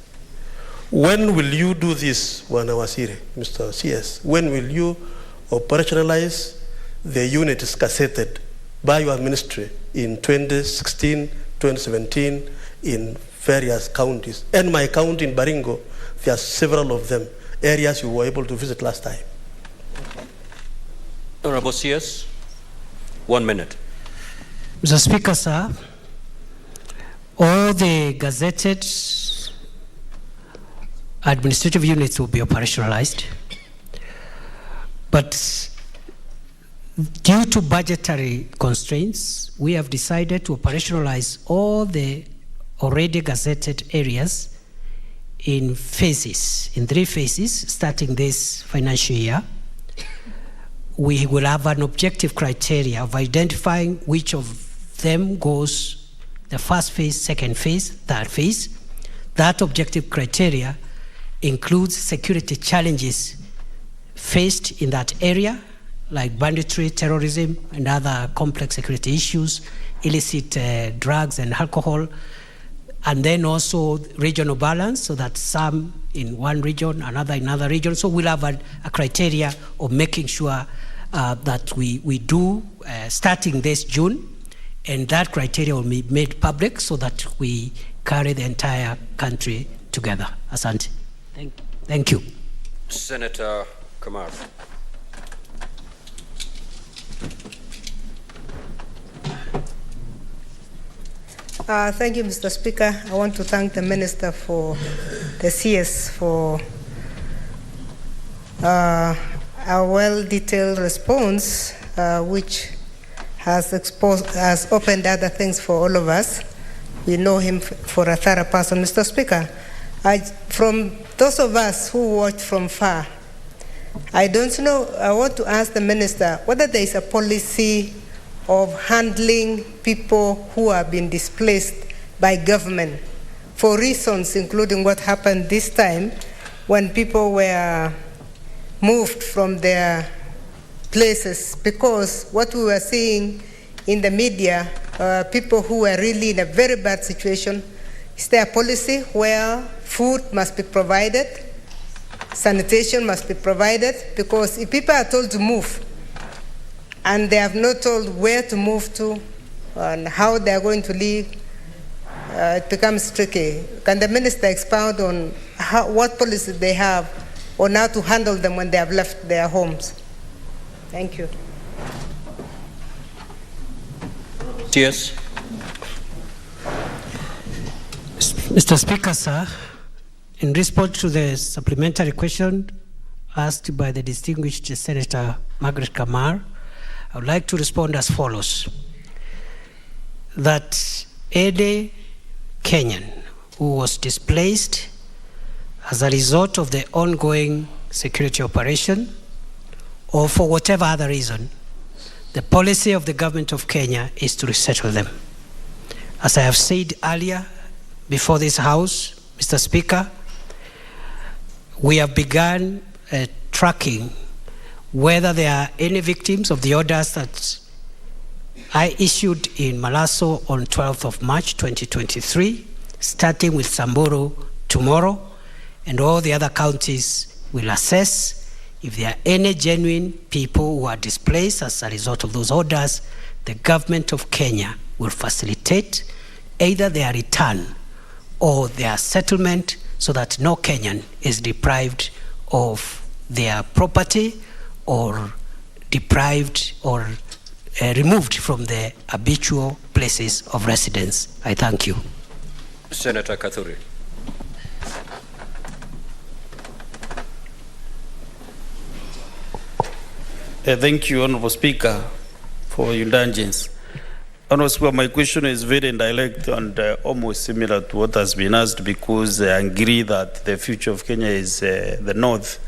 When will you do this, Bwana Waziri, Mr. CS? When will you operationalize the units gazetted by your ministry in 2016, 2017 in various counties? And my county in Baringo, there are several of them, areas you were able to visit last time. Honorable CS, 1 minute. Mr. Speaker, sir, all the gazetted administrative units will be operationalized, but due to budgetary constraints, we have decided to operationalize all the already gazetted areas in phases, in 3 phases, starting this financial year. We will have an objective criteria of identifying which of them goes the first phase, second phase, third phase. That objective criteria includes security challenges faced in that area, like banditry, terrorism, and other complex security issues, illicit drugs and alcohol, and then also regional balance, so that some in one region, another in another region. So we'll have a criteria of making sure that we do, starting this June, and that criteria will be made public so that we carry the entire country together. Asante. Thank you. Senator Kamar. Thank you, Mr. Speaker. I want to thank the Minister for the CS for a well-detailed response, which has opened other things for all of us. We know him for a thorough person. Mr. Speaker, from those of us who watch from far, I don't know, I want to ask the Minister whether there is a policy of handling people who have been displaced by government for reasons including what happened this time when people were moved from their places, because what we were seeing in the media, people who were really in a very bad situation. Is there a policy where food must be provided, sanitation must be provided? Because if people are told to move and they have not told where to move to and how they are going to live, it becomes tricky. Can the Minister expound on what policy they have on how to handle them when they have left their homes? Thank you. Yes. Mr. Speaker, sir, in response to the supplementary question asked by the distinguished Senator Margaret Kamar, I would like to respond as follows. That any Kenyan who was displaced as a result of the ongoing security operation or for whatever other reason, the policy of the government of Kenya is to resettle them. As I have said earlier before this House, Mr. Speaker, we have begun tracking whether there are any victims of the orders that I issued in Malaso on 12th of March 2023, starting with Samburu tomorrow, and all the other counties will assess if there are any genuine people who are displaced as a result of those orders. The government of Kenya will facilitate either their return or their settlement so that no Kenyan is deprived of their property or deprived or removed from their habitual places of residence. I thank you. Senator Kathuri. Thank you, Honorable Speaker, for your indulgence. Honorable Speaker, my question is very indirect and almost similar to what has been asked, because I agree that the future of Kenya is the north,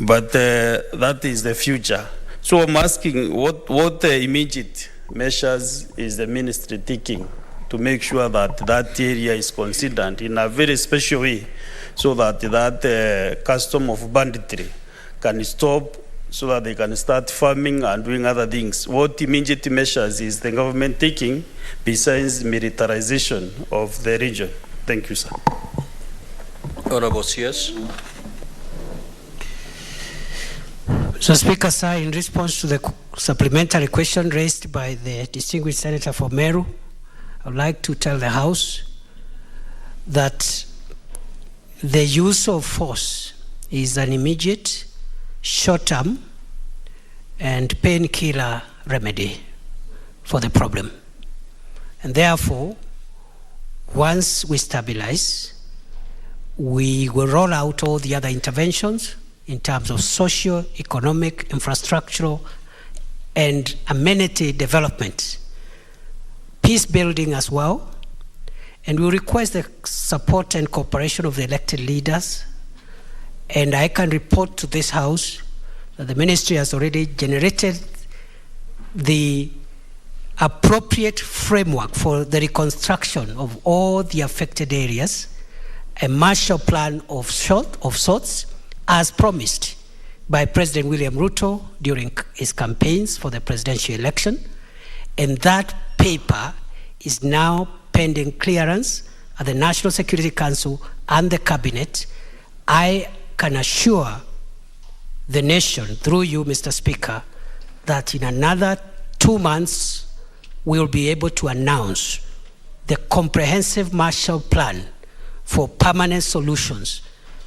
but that is the future. So I'm asking, what immediate measures is the ministry taking to make sure that that area is considered in a very special way, so that that custom of banditry can stop, so that they can start farming and doing other things? What immediate measures is the government taking besides militarization of the region? Thank you, sir. Honorable CS. Mr. Speaker, sir, in response to the supplementary question raised by the distinguished Senator for Meru, I would like to tell the House that the use of force is an immediate, short-term, and painkiller remedy for the problem. And therefore, once we stabilize, we will roll out all the other interventions in terms of socio-economic, infrastructural, and amenity development, peace building as well. And we request the support and cooperation of the elected leaders. And I can report to this House that the ministry has already generated the appropriate framework for the reconstruction of all the affected areas, a Marshall Plan of sorts, as promised by President William Ruto during his campaigns for the presidential election. And that paper is now pending clearance at the National Security Council and the Cabinet. I can assure the nation, through you, Mr. Speaker, that in another 2 months, we'll be able to announce the comprehensive Marshall Plan for permanent solutions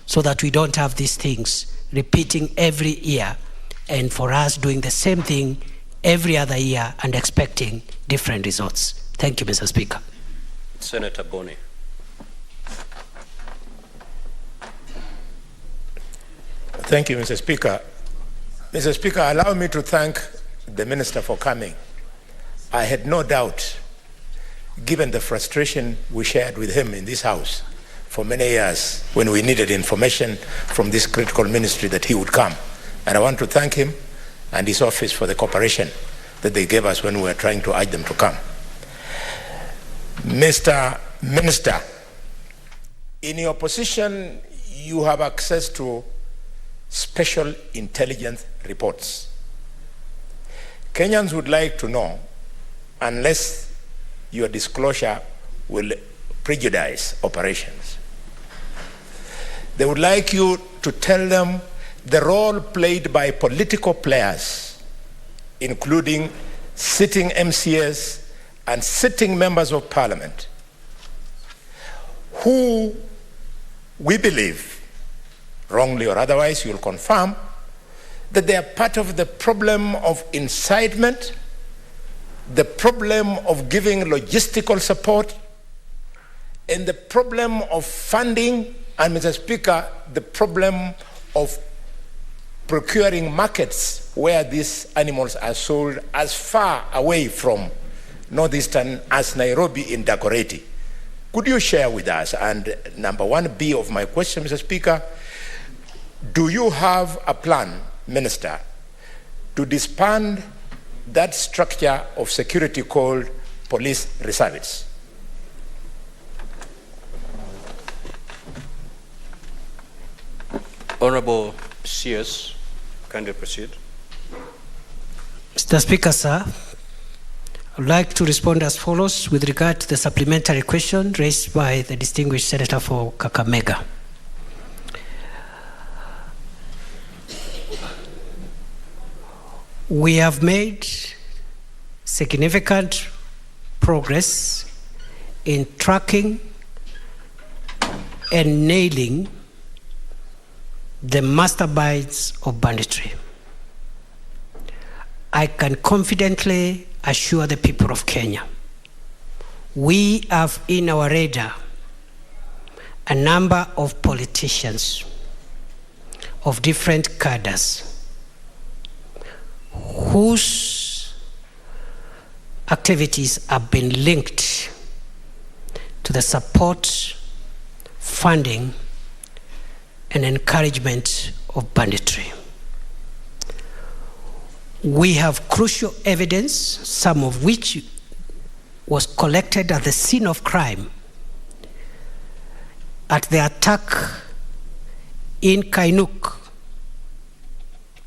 so that we don't have these things repeating every year and for us doing the same thing every other year and expecting different results. Thank you, Mr. Speaker. Senator Boni. Thank you, Mr. Speaker. Mr. Speaker, allow me to thank the Minister for coming. I had no doubt, given the frustration we shared with him in this House for many years when we needed information from this critical ministry, that he would come. And I want to thank him and his office for the cooperation that they gave us when we were trying to urge them to come. Mr. Minister, in your position, you have access to special intelligence reports. Kenyans would like to know, unless your disclosure will prejudice operations, they would like you to tell them the role played by political players, including sitting MCAs and sitting members of parliament, who we believe, wrongly or otherwise, you'll confirm, that they are part of the problem of incitement, the problem of giving logistical support, and the problem of funding, and Mr. Speaker, the problem of procuring markets where these animals are sold as far away from northeastern as Nairobi in Dagoretti. Could you share with us? And number 1B of my question, Mr. Speaker, do you have a plan, Minister, to disband that structure of security called police reservists? Honorable CS, kindly proceed. Mr. Speaker, sir, I would like to respond as follows with regard to the supplementary question raised by the distinguished Senator for Kakamega. We have made significant progress in tracking and nailing the masterminds of banditry. I can confidently assure the people of Kenya, we have in our radar a number of politicians of different cadres whose activities have been linked to the support, funding, and encouragement of banditry. We have crucial evidence, some of which was collected at the scene of crime at the attack in Kainuk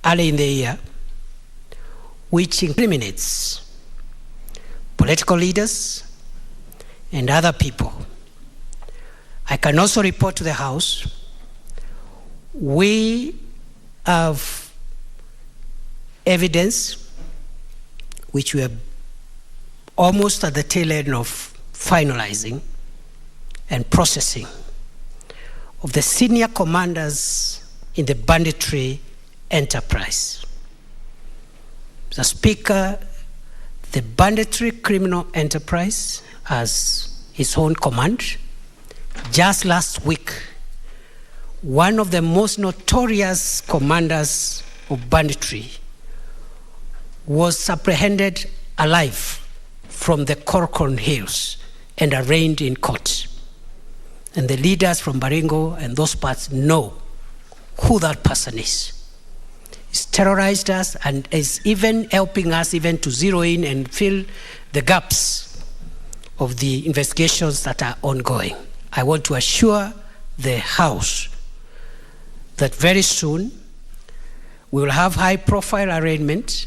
early in the year, which incriminates political leaders and other people. I can also report to the House We have evidence which we are almost at the tail end of finalizing and processing of the senior commanders in the banditry enterprise. Mr. Speaker, the banditry criminal enterprise has its own command. Just last week, one of the most notorious commanders of banditry was apprehended alive from the Corcoran Hills and arraigned in court. And the leaders from Baringo and those parts know who that person is. He's terrorized us and is even helping us even to zero in and fill the gaps of the investigations that are ongoing. I want to assure the House that very soon we will have high-profile arraignment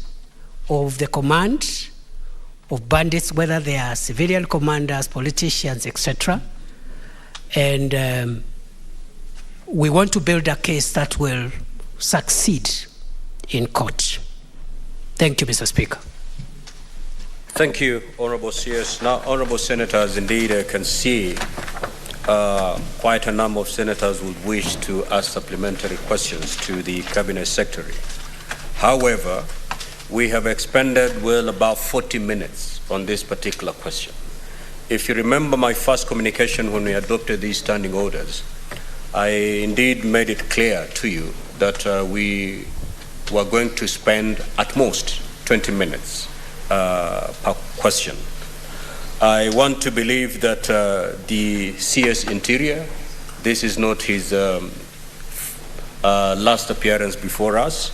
of the command of bandits, whether they are civilian commanders, politicians, etc. And we want to build a case that will succeed in court. Thank you, Mr. Speaker. Thank you, Honorable CS. Now, Honorable Senators, indeed, I can see quite a number of senators would wish to ask supplementary questions to the Cabinet Secretary. However, we have expended well about 40 minutes on this particular question. If you remember my first communication when we adopted these standing orders, I indeed made it clear to you that we were going to spend at most 20 minutes per question. I want to believe that the CS Interior, this is not his last appearance before us,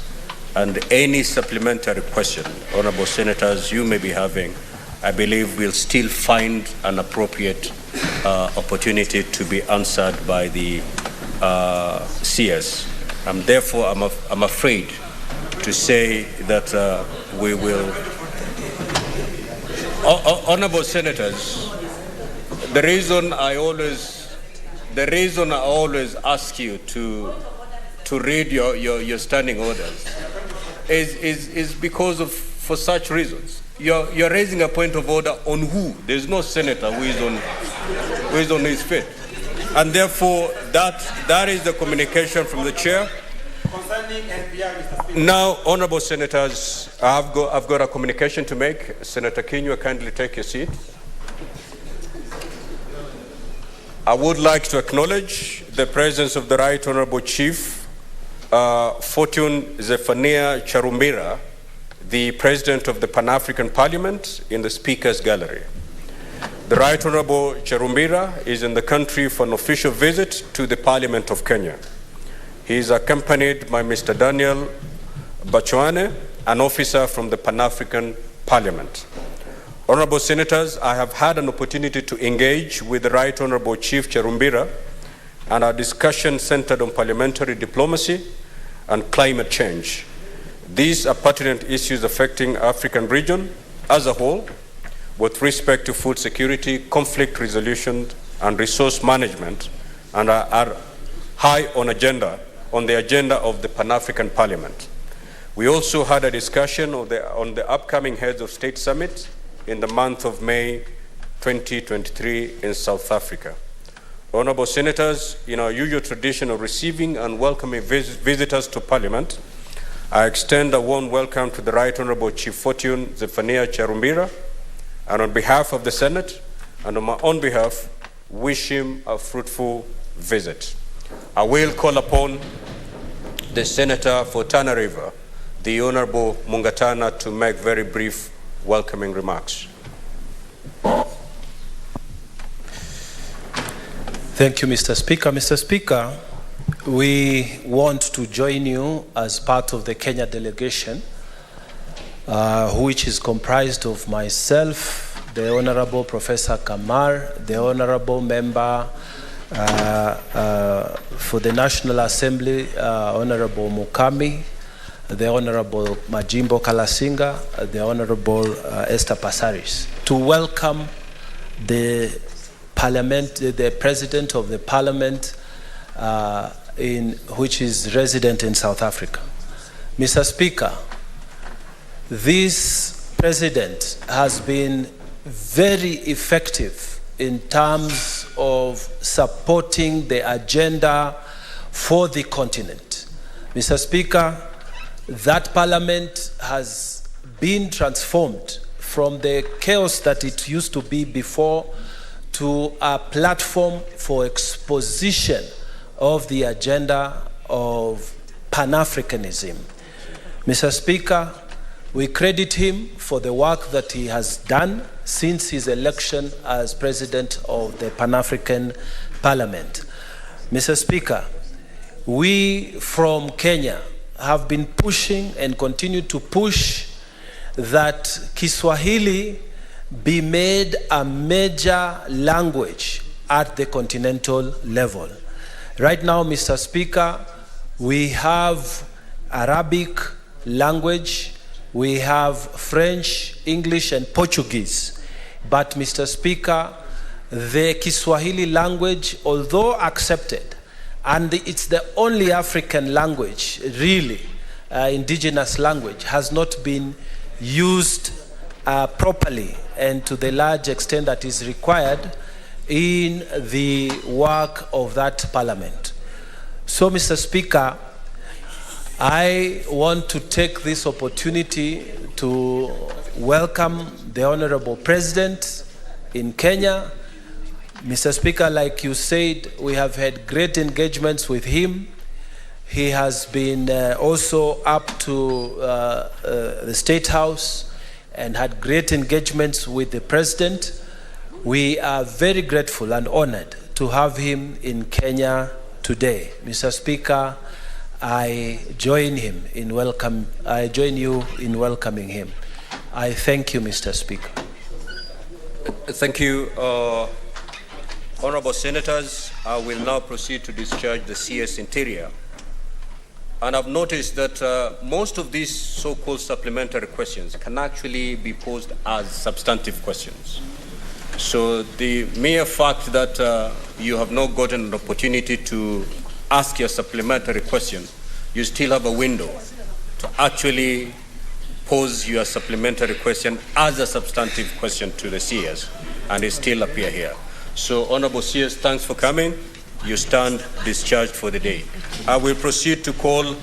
and any supplementary question, Honorable Senators, you may be having, I believe we'll still find an appropriate opportunity to be answered by the CS. Therefore, I'm afraid to say that we will. Honorable Senators, the reason I always ask you to read your standing orders is because of, for such reasons. You're raising a point of order on who? There's no senator who is on his feet. And therefore, that is the communication from the chair. Now, Honorable Senators, I've got a communication to make. Senator Kinyua, kindly take your seat. I would like to acknowledge the presence of the Right Honorable Chief Fortune Zephaniah Charumbira, the President of the Pan-African Parliament, in the Speaker's Gallery. The Right Honorable Charumbira is in the country for an official visit to the Parliament of Kenya. He is accompanied by Mr. Daniel Bachoane, an officer from the Pan-African Parliament. Honorable Senators, I have had an opportunity to engage with the Right Honorable Chief Charumbira, and our discussion centered on parliamentary diplomacy and climate change. These are pertinent issues affecting African region as a whole, with respect to food security, conflict resolution, and resource management, and are high on the agenda of the Pan-African Parliament. We also had a discussion on the upcoming Heads of State Summit in the month of May 2023 in South Africa. Honorable Senators, in our usual tradition of receiving and welcoming visitors to Parliament, I extend a warm welcome to the Right Honorable Chief Fortune Zephaniah Charumbira, and on behalf of the Senate and on my own behalf, wish him a fruitful visit. I will call upon the Senator for Tana River, the Honorable Mungatana, to make very brief welcoming remarks. Thank you, Mr. Speaker. Mr. Speaker, we want to join you as part of the Kenya delegation, which is comprised of myself, the Honorable Professor Kamar, the Honorable Member for the National Assembly, Honorable Mukami, the Honorable Majimbo Kalasinga, the Honorable Esther Passaris, to welcome the President of the Parliament which is resident in South Africa. Mr. Speaker, this president has been very effective in terms of supporting the agenda for the continent. Mr. Speaker, that parliament has been transformed from the chaos that it used to be before to a platform for exposition of the agenda of Pan-Africanism. Mr. Speaker, we credit him for the work that he has done since his election as president of the Pan-African Parliament. Mr. Speaker, we from Kenya have been pushing and continue to push that Kiswahili be made a major language at the continental level. Right now, Mr. Speaker, we have Arabic language, we have French, English, and Portuguese. But, Mr. Speaker, the Kiswahili language, although accepted, and it's the only African language, really, indigenous language, has not been used properly and to the large extent that is required in the work of that parliament. So, Mr. Speaker, I want to take this opportunity to welcome the Honorable President in Kenya. Mr. Speaker, like you said, we have had great engagements with him. He has been also up to the State House and had great engagements with the President. We are very grateful and honored to have him in Kenya today. Mr. Speaker, I join you in welcoming him. I thank you, Mr. Speaker. Thank you, Honorable Senators. I will now proceed to discharge the CS Interior. And I've noticed that most of these so-called supplementary questions can actually be posed as substantive questions. So the mere fact that you have not gotten an opportunity to ask your supplementary question, you still have a window to actually pose your supplementary question as a substantive question to the CS, and it still appear here. So, Honorable CS, thanks for coming. You stand discharged for the day. I will proceed to call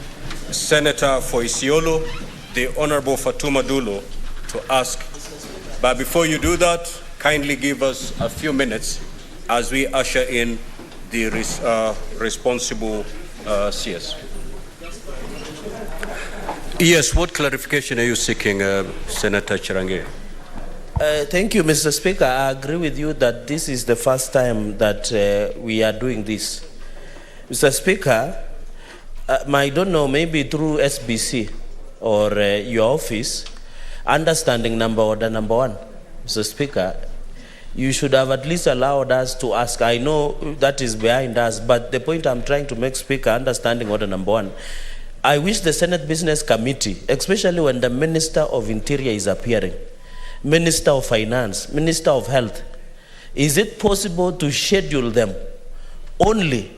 Senator for Isiolo, the Honorable Fatuma Dulo, to ask. But before you do that, kindly give us a few minutes as we usher in the responsible CS. Yes, what clarification are you seeking, Senator Chirange? Thank you, Mr. Speaker. I agree with you that this is the first time that we are doing this. Mr. Speaker, I don't know, maybe through SBC or your office, understanding order number one, Mr. Speaker, you should have at least allowed us to ask. I know that is behind us, but the point I'm trying to make, Speaker, understanding order number one, I wish the Senate Business Committee, especially when the Minister of Interior is appearing, Minister of Finance, Minister of Health, is it possible to schedule them only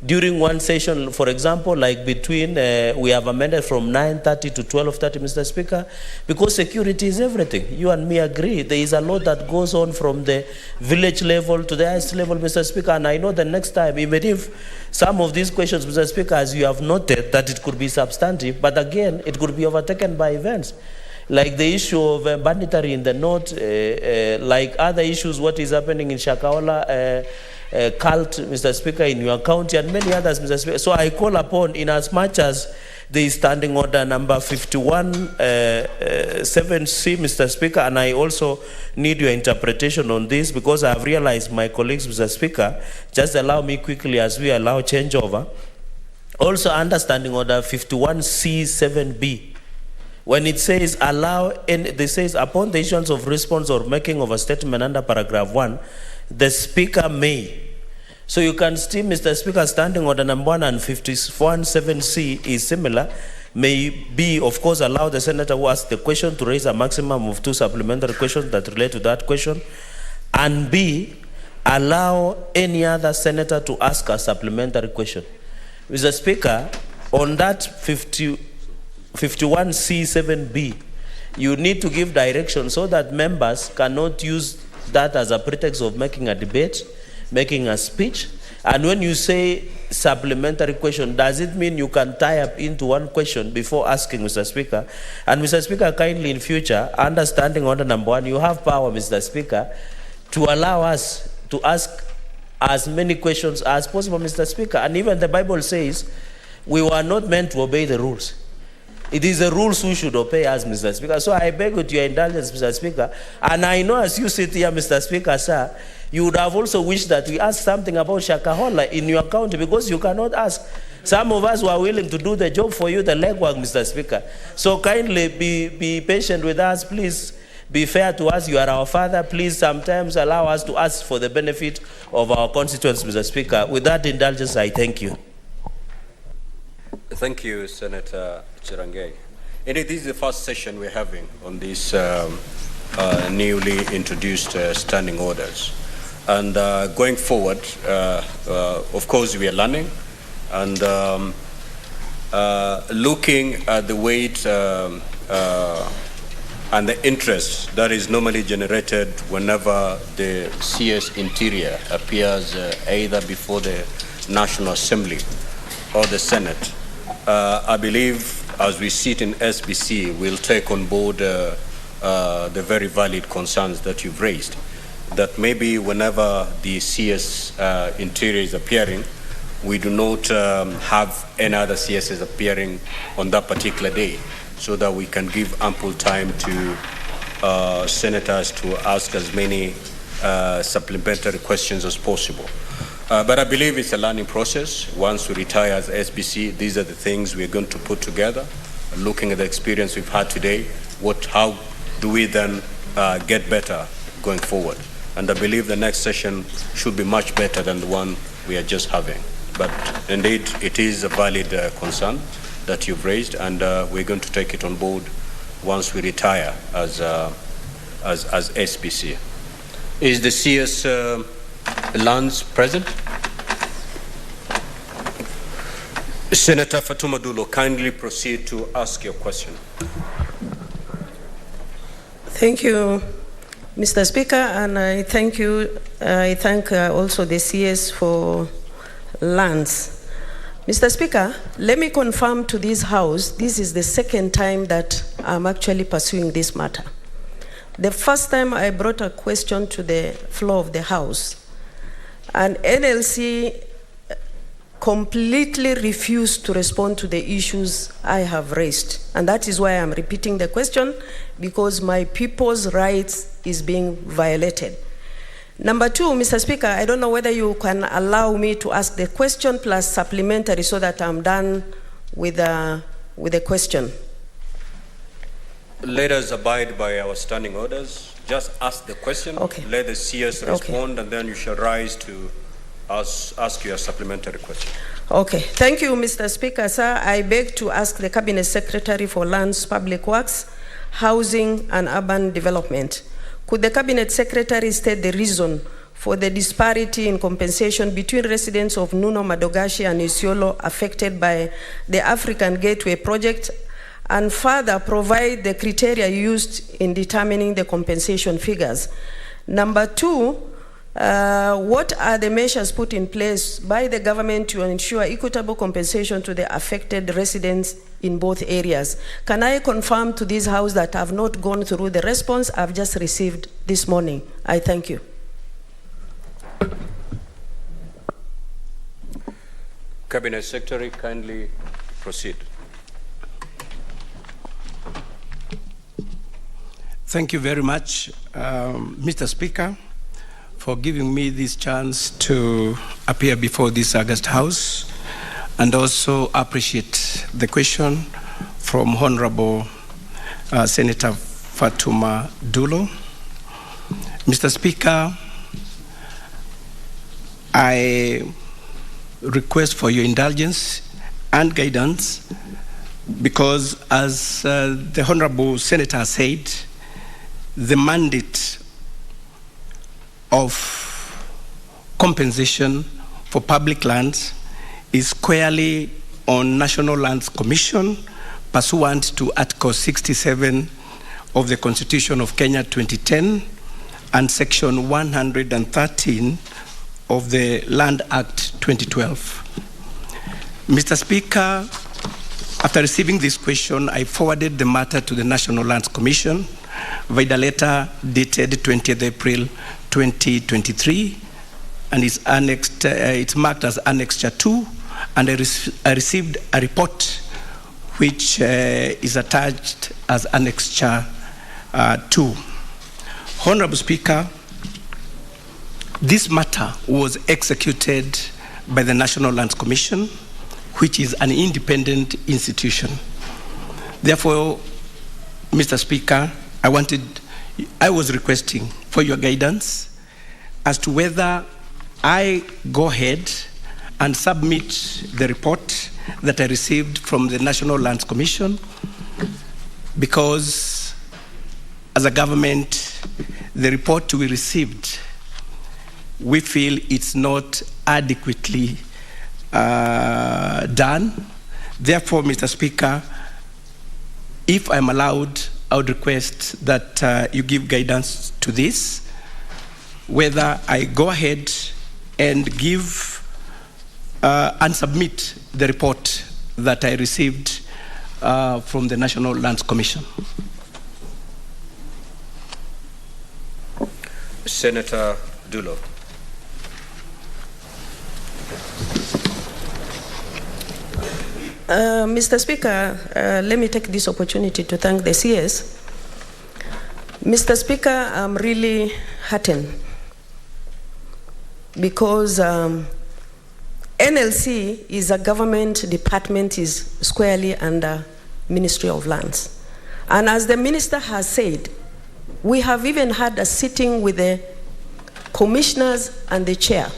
during one session? For example, like between, we have amended from 9:30 to 12:30, Mr. Speaker, because security is everything. You and me agree. There is a lot that goes on from the village level to the highest level, Mr. Speaker, and I know the next time, even if some of these questions, Mr. Speaker, as you have noted, that it could be substantive, but again, it could be overtaken by events. Like the issue of banditry in the north, like other issues, what is happening in Shakahola, cult, Mr. Speaker, in your county, and many others, Mr. Speaker. So I call upon, in as much as there is standing order number 51(7)C, Mr. Speaker, and I also need your interpretation on this because I have realized my colleagues, Mr. Speaker, just allow me quickly as we allow changeover. Also understanding order 51(C)(7)B. When it says allow, and it says upon the issuance of response or making of a statement under paragraph 1, the Speaker may. So you can see, Mr. Speaker, standing order number 1 and 51(7)C is similar. May be, of course, allow the senator who asks the question to raise a maximum of 2 supplementary questions that relate to that question. And B, allow any other senator to ask a supplementary question. Mr. Speaker, on that 51C7B, you need to give direction so that members cannot use that as a pretext of making a debate, making a speech. And when you say supplementary question, does it mean you can tie up into one question before asking, Mr. Speaker? And Mr. Speaker, kindly in future, understanding order number 1, you have power, Mr. Speaker, to allow us to ask as many questions as possible, Mr. Speaker. And even the Bible says we were not meant to obey the rules. It is the rules who should obey us, Mr. Speaker. So I beg with your indulgence, Mr. Speaker. And I know as you sit here, Mr. Speaker, sir, you would have also wished that we ask something about Shakahola in your county, because you cannot ask. Some of us were willing to do the job for you, the legwork, Mr. Speaker. So kindly be patient with us, please. Be fair to us. You are our father. Please sometimes allow us to ask for the benefit of our constituents, Mr. Speaker. With that indulgence, I thank you. Thank you, Senator Chirangei. Indeed, this is the first session we're having on these newly introduced standing orders. And going forward, of course, we are learning and looking at the weight and the interest that is normally generated whenever the CS Interior appears either before the National Assembly or the Senate. I believe as we sit in SBC, we'll take on board the very valid concerns that you've raised, that maybe whenever the CS Interior is appearing, we do not have any other CSs appearing on that particular day, so that we can give ample time to senators to ask as many supplementary questions as possible. But I believe it's a learning process. Once we retire as SBC, these are the things we're going to put together, looking at the experience we've had today, how do we then get better going forward? And I believe the next session should be much better than the one we are just having. But indeed, it is a valid concern that you've raised, and we're going to take it on board once we retire as SBC. Is the CS Lands present? Senator Fatuma Dulo, kindly proceed to ask your question. Thank you, Mr. Speaker, and I thank also the CS for Lands. Mr. Speaker, let me confirm to this House, this is the second time that I'm actually pursuing this matter. The first time I brought a question to the floor of the House, and NLC completely refused to respond to the issues I have raised. And that is why I'm repeating the question, because my people's rights is being violated. Number two, Mr. Speaker, I don't know whether you can allow me to ask the question plus supplementary so that I'm done with the question. Let us abide by our standing orders. Just ask the question, okay. Let the CS respond, okay. And then you shall rise to ask your supplementary question. Okay, thank you, Mr. Speaker. Sir, I beg to ask the Cabinet Secretary for Lands, Public Works, Housing and Urban Development. Could the Cabinet Secretary state the reason for the disparity in compensation between residents of Nuno, Madogashi and Isiolo affected by the African Gateway project, and further provide the criteria used in determining the compensation figures? Number two, what are the measures put in place by the government to ensure equitable compensation to the affected residents in both areas? Can I confirm to this House that I have not gone through the response I've just received this morning? I thank you. Cabinet Secretary, kindly proceed. Thank you very much, Mr. Speaker, for giving me this chance to appear before this August House, and also appreciate the question from Honorable Senator Fatuma Dulo. Mr. Speaker, I request for your indulgence and guidance, because as the Honorable Senator said, the mandate of compensation for public lands is squarely on National Lands Commission pursuant to Article 67 of the Constitution of Kenya 2010 and Section 113 of the Land Act 2012. Mr. Speaker, after receiving this question, I forwarded the matter to the National Lands Commission via a letter dated 20th April 2023, and it's annexed, it's marked as Annexure 2, and I received a report which is attached as Annexure 2. Honorable Speaker, this matter was executed by the National Lands Commission, which is an independent institution. Therefore, Mr. Speaker, I was requesting for your guidance as to whether I go ahead and submit the report that I received from the National Lands Commission, because as a government, the report we received, we feel it's not adequately done. Therefore, Mr. Speaker, if I'm allowed, I would request that you give guidance to this, whether I go ahead and give and submit the report that I received from the National Lands Commission. Senator Dulo. Mr. Speaker, let me take this opportunity to thank the CS. Mr. Speaker, I'm really heartened because NLC is a government department, is squarely under Ministry of Lands. And as the Minister has said, we have even had a sitting with the commissioners and the chair.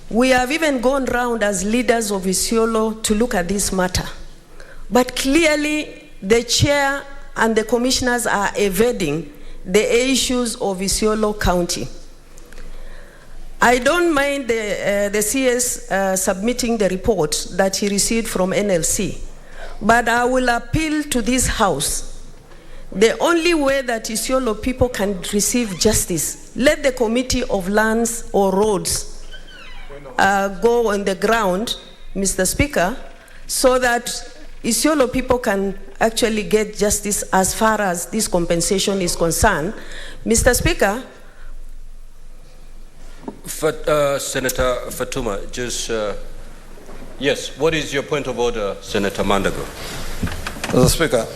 We have even gone round as leaders of Isiolo to look at this matter. But clearly, the chair and the commissioners are evading the issues of Isiolo County. I don't mind the CS submitting the report that he received from NLC, but I will appeal to this House. The only way that Isiolo people can receive justice, let the Committee of Lands or Roads go on the ground, Mr. Speaker, so that Isiolo people can actually get justice as far as this compensation is concerned. Mr. Speaker. Senator Fatuma, just, yes, what is your point of order, Senator Mandago? Mr. Speaker,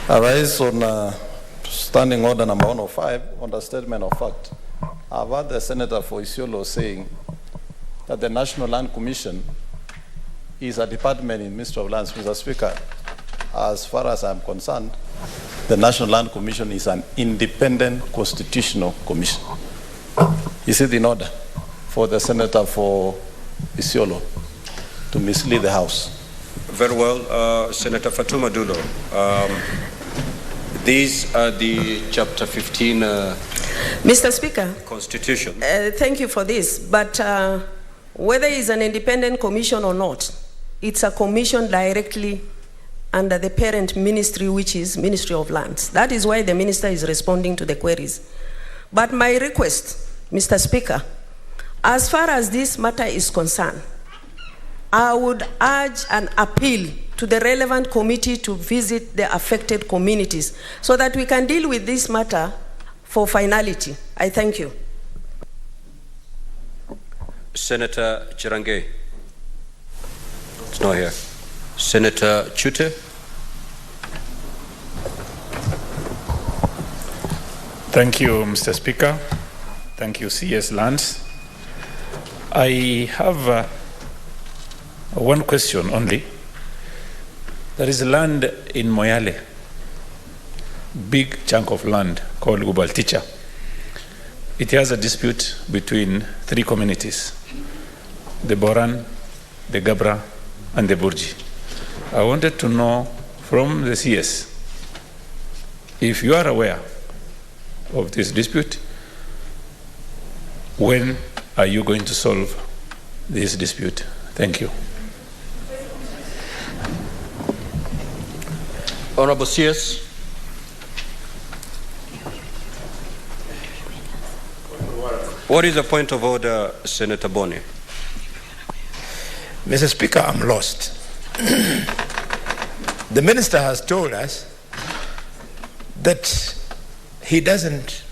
I rise on standing order number 105 on the statement of fact. I've heard the Senator for Isiolo saying that the National Land Commission is a department in Ministry of Lands. Mr. Speaker, as far as I'm concerned, the National Land Commission is an independent constitutional commission. Is it in order for the Senator for Isiolo to mislead the House? Very well, Senator Fatuma Dulo. These are the Chapter 15 Mr. Speaker, Constitution. Thank you for this, but whether it's an independent commission or not, it's a commission directly under the parent ministry, which is Ministry of Lands. That is why the minister is responding to the queries. But my request, Mr. Speaker, as far as this matter is concerned, I would urge an appeal to the relevant committee to visit the affected communities so that we can deal with this matter for finality. I thank you. Senator Chirange. It's not here. Senator Chute. Thank you, Mr. Speaker. Thank you, CS Lands. I have one question only. There is land in Moyale, big chunk of land called Gubalticha. It has a dispute between three communities, the Boran, the Gabra, and the Burji. I wanted to know from the CS if you are aware of this dispute, when are you going to solve this dispute. Thank you. Honorable CS. What is the point of order, Senator Boni? Mr. Speaker, I'm lost. The minister has told us that he doesn't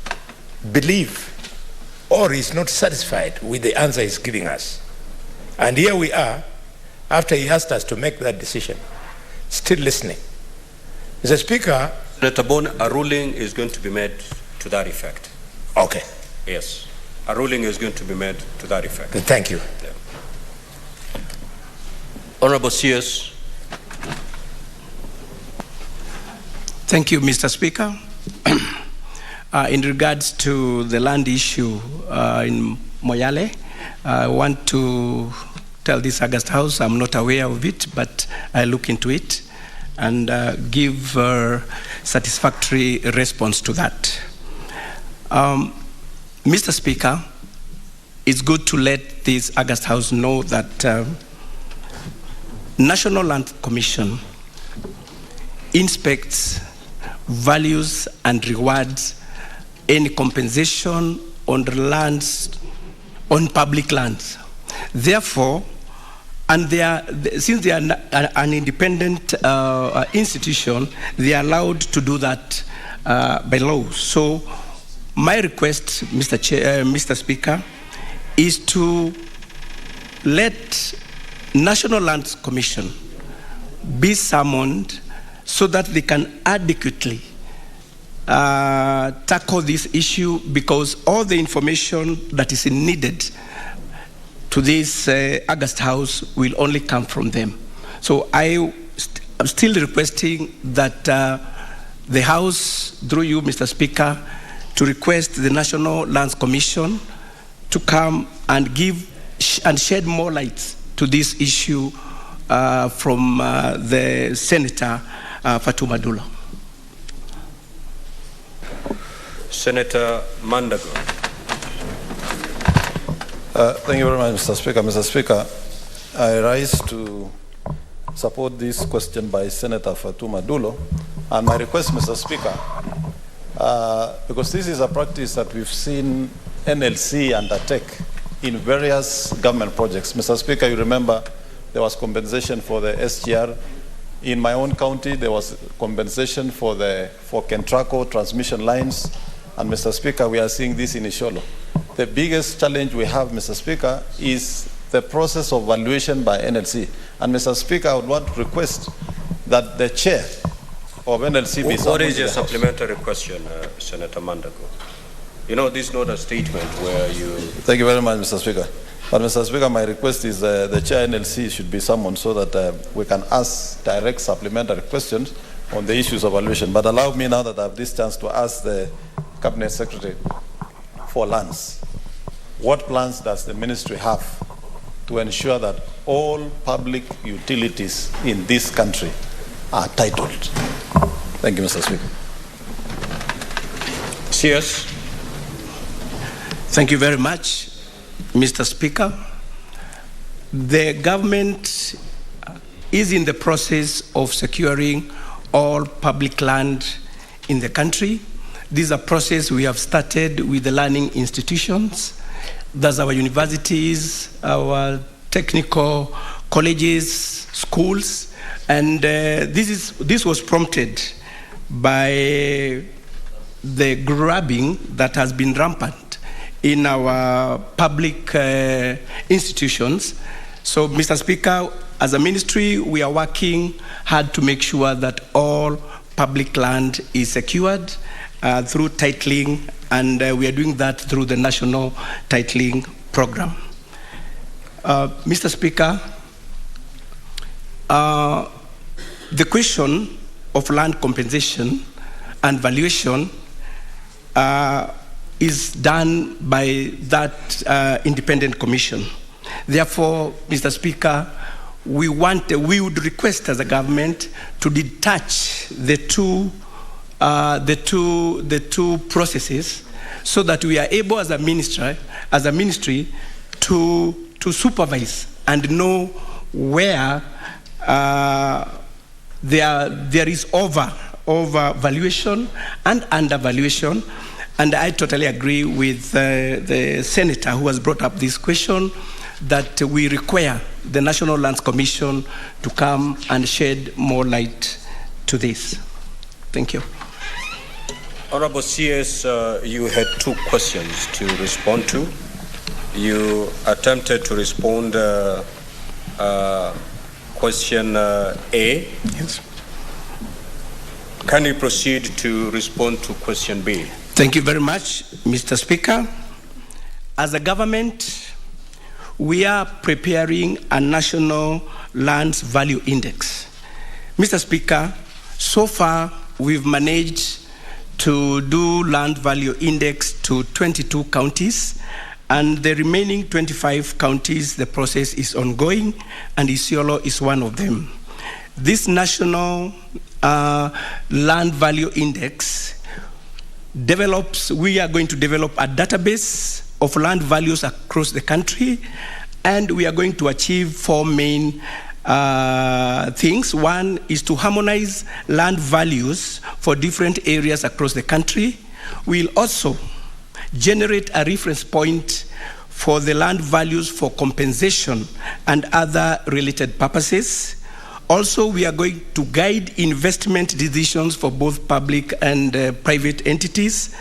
believe or is not satisfied with the answer he's giving us. And here we are, after he asked us to make that decision, still listening. Mr. Speaker. Senator Boni, a ruling is going to be made to that effect. Okay. Yes. A ruling is going to be made to that effect. Thank you. Yeah. Honorable CS. Thank you, Mr. Speaker. In regards to the land issue in Moyale, I want to tell this August House I'm not aware of it, but I look into it and give satisfactory response to that. Mr. Speaker, it's good to let this August House know that National Land Commission inspects, values, and rewards any compensation on the lands, on public lands. Therefore, and since they are an independent institution, they are allowed to do that by law. So, my request, Mr. Speaker, is to let National Lands Commission be summoned so that they can adequately tackle this issue, because all the information that is needed to this August House will only come from them. So I'm still requesting that the House, through you, Mr. Speaker, to request the National Lands Commission to come and give and shed more light to this issue from the Senator Fatuma Dulo. Senator Mandago. Thank you very much, Mr. Speaker. Mr. Speaker, I rise to support this question by Senator Fatuma Dulo. And my request, Mr. Speaker, because this is a practice that we've seen NLC undertake in various government projects. Mr. Speaker, you remember there was compensation for the SGR. In my own county, there was compensation for Kentraco transmission lines. And Mr. Speaker, we are seeing this in Isholo. The biggest challenge we have, Mr. Speaker, is the process of valuation by NLC. And Mr. Speaker, I would want to request that the chair of NLC be summoned. What is your supplementary question, Senator Mandago? You know, this is not a statement where you... Thank you very much, Mr. Speaker. But Mr. Speaker, my request is the chair NLC should be summoned so that we can ask direct supplementary questions on the issues of valuation. But allow me now that I have this chance to ask the Cabinet Secretary for lands. What plans does the ministry have to ensure that all public utilities in this country are titled? Thank you, Mr. Speaker. CS. Thank you very much, Mr. Speaker. The government is in the process of securing all public land in the country. This is a process we have started with the learning institutions. That's our universities, our technical colleges, schools, and this was prompted by the grabbing that has been rampant in our public institutions. So, Mr. Speaker, as a ministry, we are working hard to make sure that all public land is secured through titling, and we are doing that through the National Titling Program. Mr. Speaker, the question of land compensation and valuation is done by that independent commission. Therefore, Mr. Speaker, we would request as a government to detach the two processes, so that we are able as a ministry to to supervise and know where there is overvaluation and undervaluation. And I totally agree with the senator who has brought up this question, that we require the National Lands Commission to come and shed more light to this. Thank you. Honorable CS, you had 2 questions to respond to. You attempted to respond question A. Yes. Can you proceed to respond to question B? Thank you very much, Mr. Speaker. As a government, we are preparing a national lands value index. Mr. Speaker, so far we've managed to do land value index to 22 counties, and the remaining 25 counties, the process is ongoing, and Isiolo is one of them. This national land value index we are going to develop a database of land values across the country, and we are going to achieve 4 main things. One is to harmonize land values for different areas across the country. We'll also generate a reference point for the land values for compensation and other related purposes. Also, we are going to guide investment decisions for both public and private entities.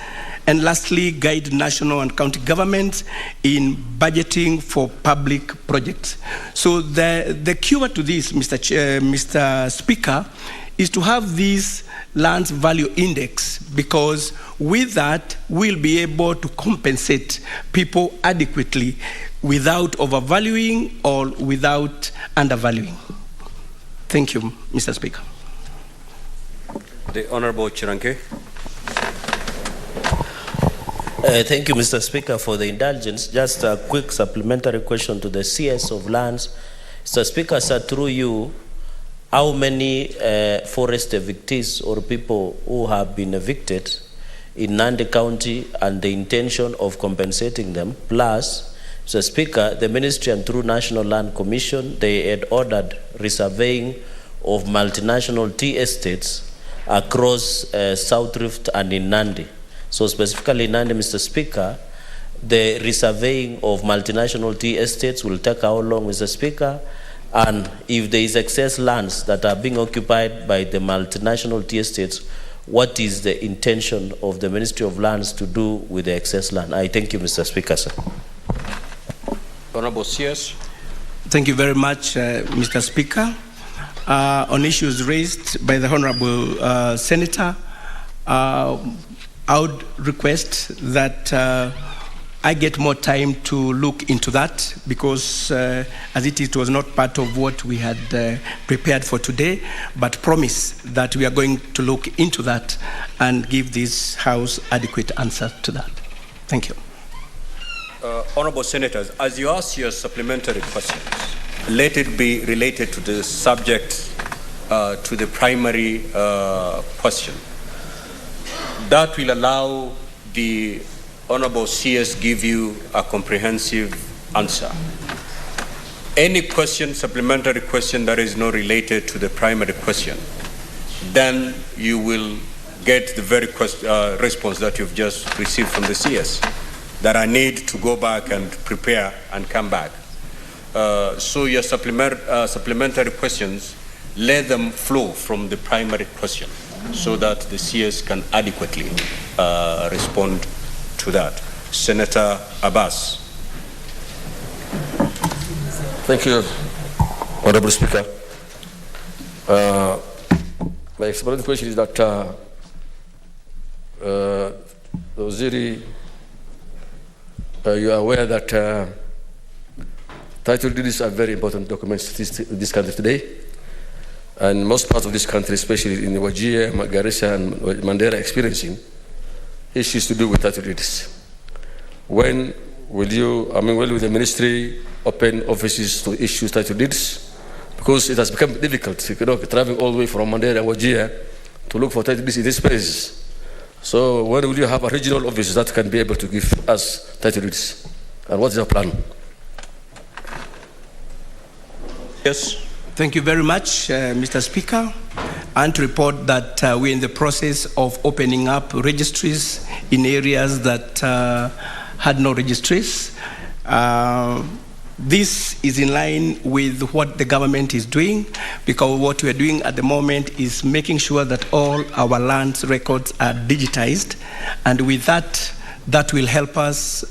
And lastly, guide national and county governments in budgeting for public projects. So the cure to this, Mr. Speaker, is to have this lands value index, because with that, we'll be able to compensate people adequately without overvaluing or without undervaluing. Thank you, Mr. Speaker. The Honorable Chiranke. Thank you, Mr. Speaker, for the indulgence. Just a quick supplementary question to the CS of Lands. Mr. Speaker, sir, through you, how many forest evictees or people who have been evicted in Nandi County and the intention of compensating them? Plus, Mr. Speaker, the Ministry and through National Land Commission, they had ordered resurveying of multinational tea estates across South Rift and in Nandi. So specifically in Nandi, Mr. Speaker, the resurveying of multinational tea estates will take how long, Mr. Speaker? And if there is excess lands that are being occupied by the multinational tea estates, what is the intention of the Ministry of Lands to do with the excess land? I thank you, Mr. Speaker, sir. Honorable CS. Thank you very much, Mr. Speaker. On issues raised by the Honorable Senator, I would request that I get more time to look into that, because as it was not part of what we had prepared for today, but promise that we are going to look into that and give this House adequate answer to that. Thank you. Honorable Senators, as you ask your supplementary questions, let it be related to the subject, to the primary question. That will allow the Honorable CS give you a comprehensive answer. Any question, supplementary question that is not related to the primary question, then you will get the very response that you've just received from the CS, that I need to go back and prepare and come back. So your supplementary questions, let them flow from the primary question so that the CS can adequately respond to that. Senator Abbas. Thank you, Honorable Speaker. My supplementary question is that Waziri, you are aware that title deeds are very important documents in this country today, and most parts of this country, especially in Wajir, Garissa, and Mandera, experiencing issues to do with title deeds. When will the ministry open offices to issue title deeds? Because it has become difficult, traveling all the way from Mandera and Wajir to look for title deeds in this place. So when will you have a regional office that can be able to give us title deeds? And what is your plan? Yes. Thank you very much, Mr. Speaker. And to report that we're in the process of opening up registries in areas that had no registries. This is in line with what the government is doing, because what we are doing at the moment is making sure that all our land records are digitized, and with that will help us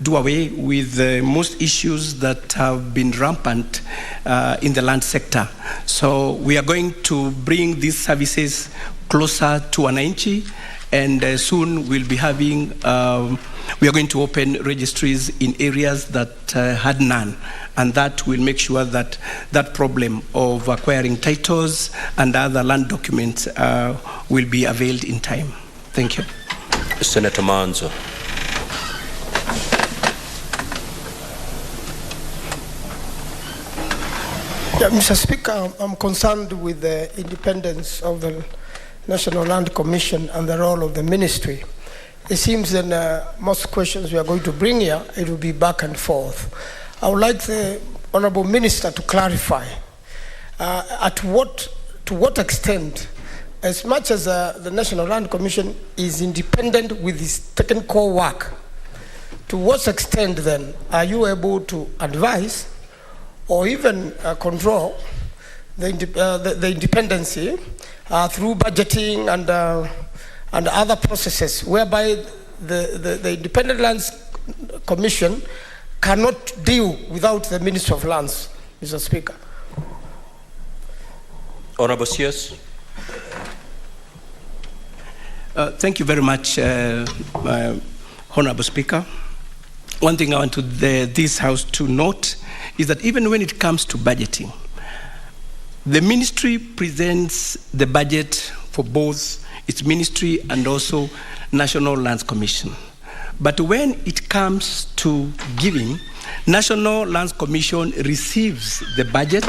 do away with most issues that have been rampant in the land sector. So we are going to bring these services closer to wananchi, and soon we'll be having, we are going to open registries in areas that had none, and that will make sure that that problem of acquiring titles and other land documents will be availed in time. Thank you. Senator Manzo. Yeah, Mr. Speaker, I'm concerned with the independence of the National Land Commission and the role of the ministry. It seems that most questions we are going to bring here, it will be back and forth. I would like the Honourable Minister to clarify to what extent, as much as the National Land Commission is independent with its technical work, to what extent then are you able to advise or even control the independency through budgeting and other processes, whereby the Independent Lands Commission cannot deal without the Minister of Lands, Mr. Speaker? Honourable CS. Thank you very much, Honourable Speaker. One thing I want this House to note is that even when it comes to budgeting, the ministry presents the budget for both its ministry and also National Lands Commission. But when it comes to giving, National Lands Commission receives the budget,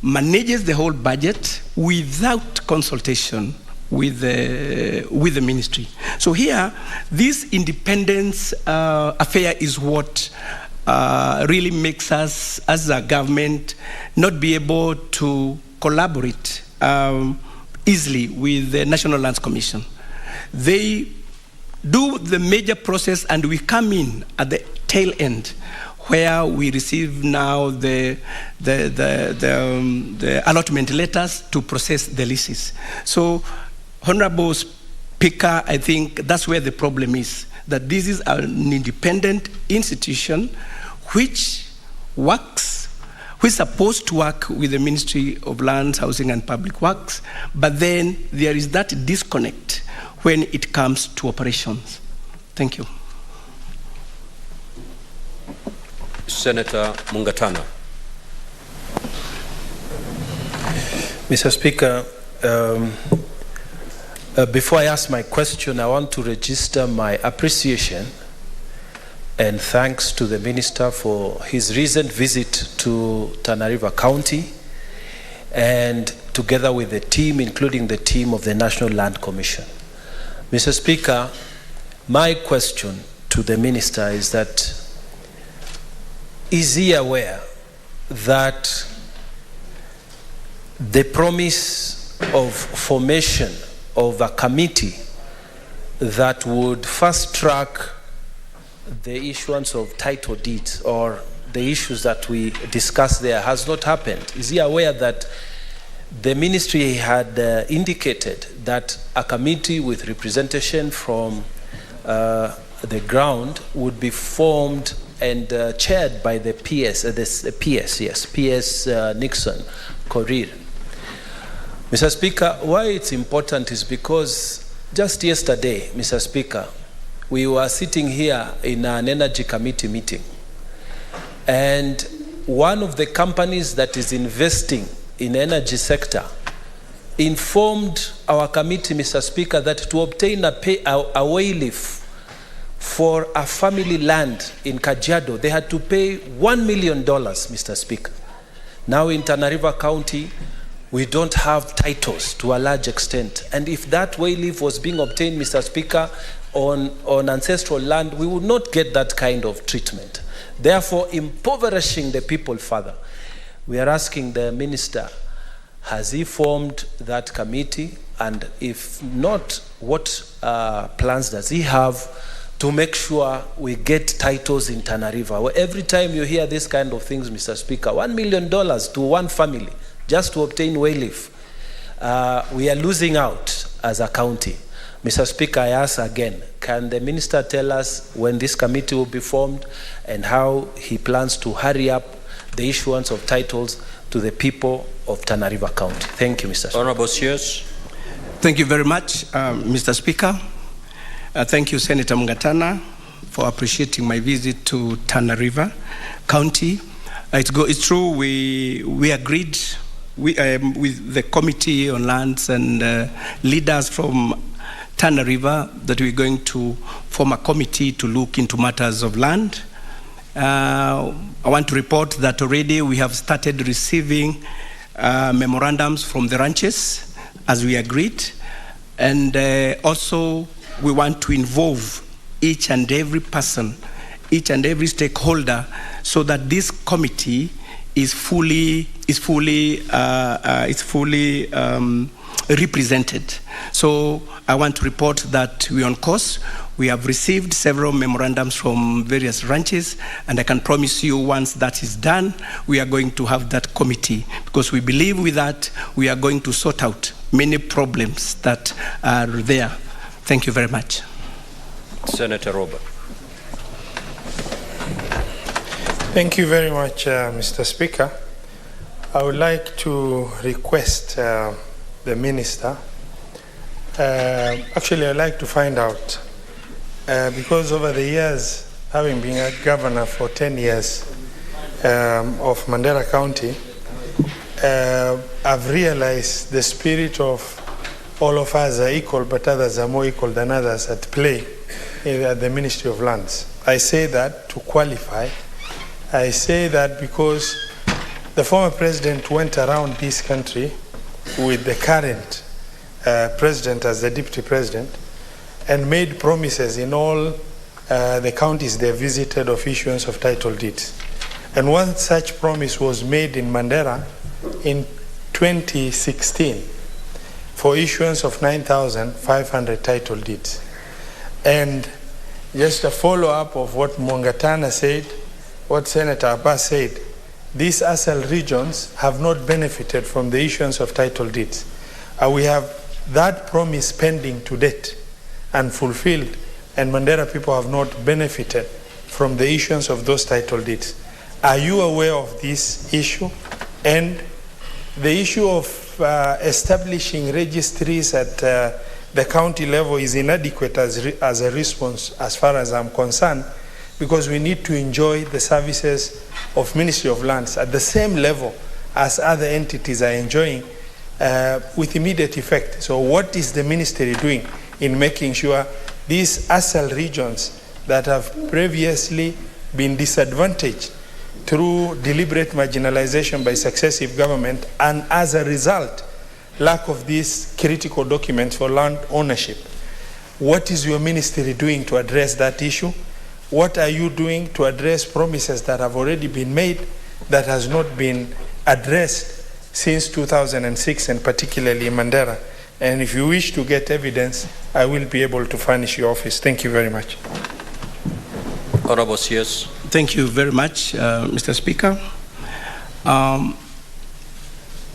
manages the whole budget without consultation with the ministry. So here, this independence affair is what really makes us, as a government, not be able to collaborate easily with the National Lands Commission. They do the major process, and we come in at the tail end, where we receive now the allotment letters to process the leases. So, Honourable Speaker, I think that's where the problem is, that this is an independent institution which is supposed to work with the Ministry of Lands, Housing and Public Works, but then there is that disconnect when it comes to operations. Thank you. Senator Mungatana. Mr. Speaker, before I ask my question, I want to register my appreciation and thanks to the Minister for his recent visit to Tana River County, and together with the team, including the team of the National Land Commission. Mr. Speaker, my question to the Minister is that, is he aware that the promise of formation of a committee that would fast track the issuance of title deeds or the issues that we discussed there has not happened? Is he aware that the ministry had indicated that a committee with representation from the ground would be formed and chaired by the PS Nixon Korir? Mr. Speaker, why it's important is because just yesterday, Mr. Speaker, we were sitting here in an energy committee meeting, and one of the companies that is investing in the energy sector informed our committee, Mr. Speaker, that to obtain a wayleaf for a family land in Kajiado, they had to pay $1 million, Mr. Speaker. Now in Tana River County, we don't have titles to a large extent. And if that wayleaf was being obtained, Mr. Speaker, on ancestral land, we would not get that kind of treatment, therefore impoverishing the people further. We are asking the minister, has he formed that committee? And if not, what plans does he have to make sure we get titles in Tana River? Well, every time you hear this kind of things, Mr. Speaker, $1 million to one family just to obtain wayleaf, we are losing out as a county. Mr. Speaker, I ask again, can the minister tell us when this committee will be formed and how he plans to hurry up the issuance of titles to the people of Tana River County? Thank you, Mr. Speaker. Honorable Sears. Thank you very much, Mr. Speaker. Thank you, Senator Mungatana, for appreciating my visit to Tana River County. It's true, we agreed with the Committee on Lands and leaders from Tana River that we're going to form a committee to look into matters of land. I want to report that already we have started receiving memorandums from the ranches, as we agreed, and also we want to involve each and every person, each and every stakeholder, so that this committee is fully represented. So I want to report that we're on course. We have received several memorandums from various ranches, and I can promise you once that is done, we are going to have that committee, because we believe with that we are going to sort out many problems that are there. Thank you very much. Senator Robert. Thank you very much, Mr. Speaker. I would like to request the minister. Actually, I'd like to find out, because over the years, having been a governor for 10 years of Mandera County, I've realized the spirit of all of us are equal, but others are more equal than others at play at the Ministry of Lands. I say that to qualify. I say that because the former president went around this country with the current president as the deputy president and made promises in all the counties they visited of issuance of title deeds. And one such promise was made in Mandera in 2016 for issuance of 9,500 title deeds. And just a follow-up of what Mungatana said, what Senator Abbas said, these ASAL regions have not benefited from the issuance of title deeds. We have that promise pending to date and fulfilled, and Mandera people have not benefited from the issuance of those title deeds. Are you aware of this issue? And the issue of establishing registries at the county level is inadequate as a response, as far as I'm concerned, because we need to enjoy the services of Ministry of Lands at the same level as other entities are enjoying with immediate effect. So what is the ministry doing in making sure these ASAL regions that have previously been disadvantaged through deliberate marginalization by successive government, and as a result, lack of these critical documents for land ownership? What is your ministry doing to address that issue? What are you doing to address promises that have already been made that has not been addressed since 2006, and particularly in Mandera? And if you wish to get evidence, I will be able to furnish your office. Thank you very much. Honorable Sears. Thank you very much, Mr. Speaker.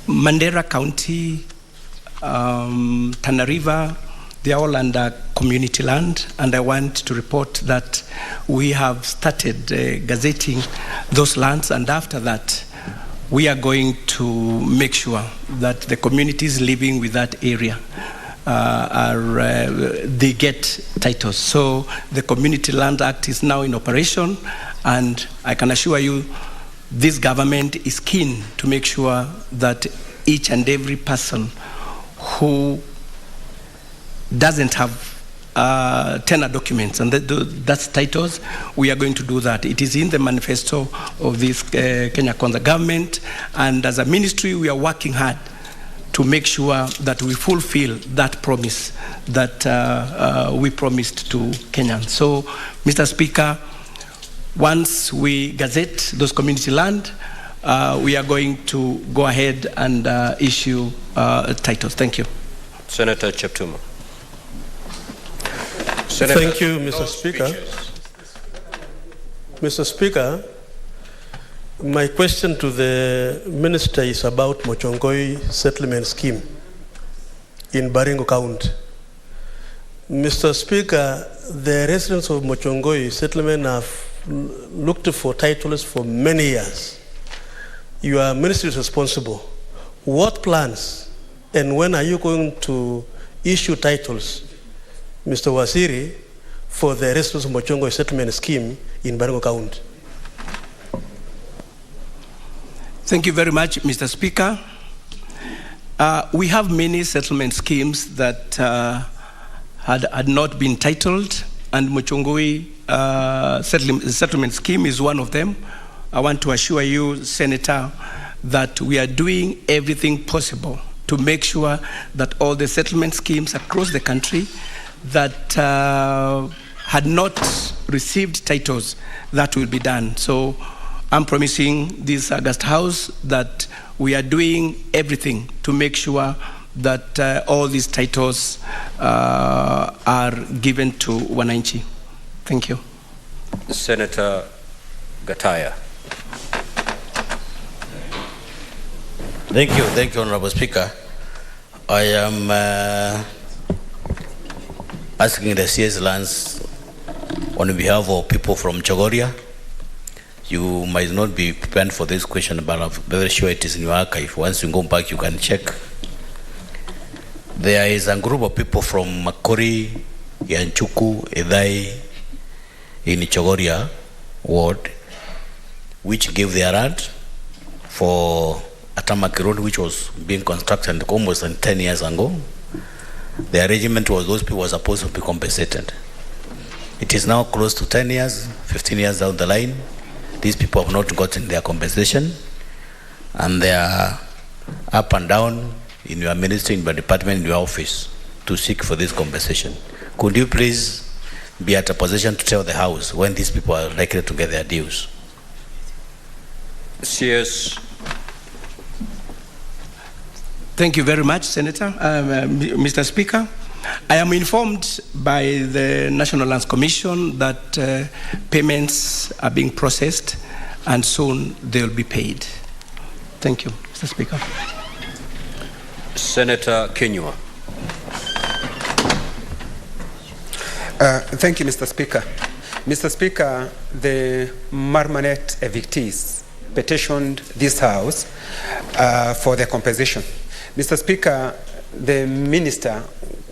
Mandera County, Tana River, they are all under community land, and I want to report that we have started gazetting those lands, and after that, we are going to make sure that the communities living with that area they get titles. So the Community Land Act is now in operation, and I can assure you this government is keen to make sure that each and every person who doesn't have tenure documents, and that's titles, we are going to do that. It is in the manifesto of this Kenya Kwanza government, and as a ministry we are working hard to make sure that we fulfill that promise that we promised to Kenyans. So, Mr. Speaker, once we gazette those community land, we are going to go ahead and issue titles. Thank you. Senator Cheptuma. Thank you, Mr. Speaker. Mr. Speaker, my question to the Minister is about Mochongoi settlement scheme in Baringo County. Mr. Speaker, the residents of Mochongoi settlement have looked for titles for many years. Your ministry is responsible. What plans and when are you going to issue titles, Mr. Waziri, for the residents of Mochongoi settlement scheme in Baringo County? Thank you very much, Mr. Speaker. We have many settlement schemes that had not been titled, and Mochongoi settlement scheme is one of them. I want to assure you, Senator, that we are doing everything possible to make sure that all the settlement schemes across the country that had not received titles, that will be done. So I'm promising this August House that we are doing everything to make sure that all these titles are given to wananchi. Thank you. Senator Gataya. Thank you, Honorable Speaker. I am asking the CS lands on behalf of people from Chogoria. You might not be prepared for this question, but I'm very sure it is in your archive. Once you go back, you can check. There is a group of people from Makori, Yanchuku, Edai, in Chogoria ward, which gave their land for Atamaki Road, which was being constructed almost 10 years ago. The arrangement was those people were supposed to be compensated. It is now close to 10 years, 15 years down the line. These people have not gotten their compensation, and they are up and down in your ministry, in your department, in your office to seek for this compensation. Could you please be at a position to tell the House when these people are likely to get their dues? CS. Thank you very much, Senator. Mr. Speaker, I am informed by the National Lands Commission that payments are being processed and soon they will be paid. Thank you, Mr. Speaker. Senator Kenyua. Thank you, Mr. Speaker. Mr. Speaker, the Marmanet evictees petitioned this House for their compensation. Mr. Speaker, the Minister,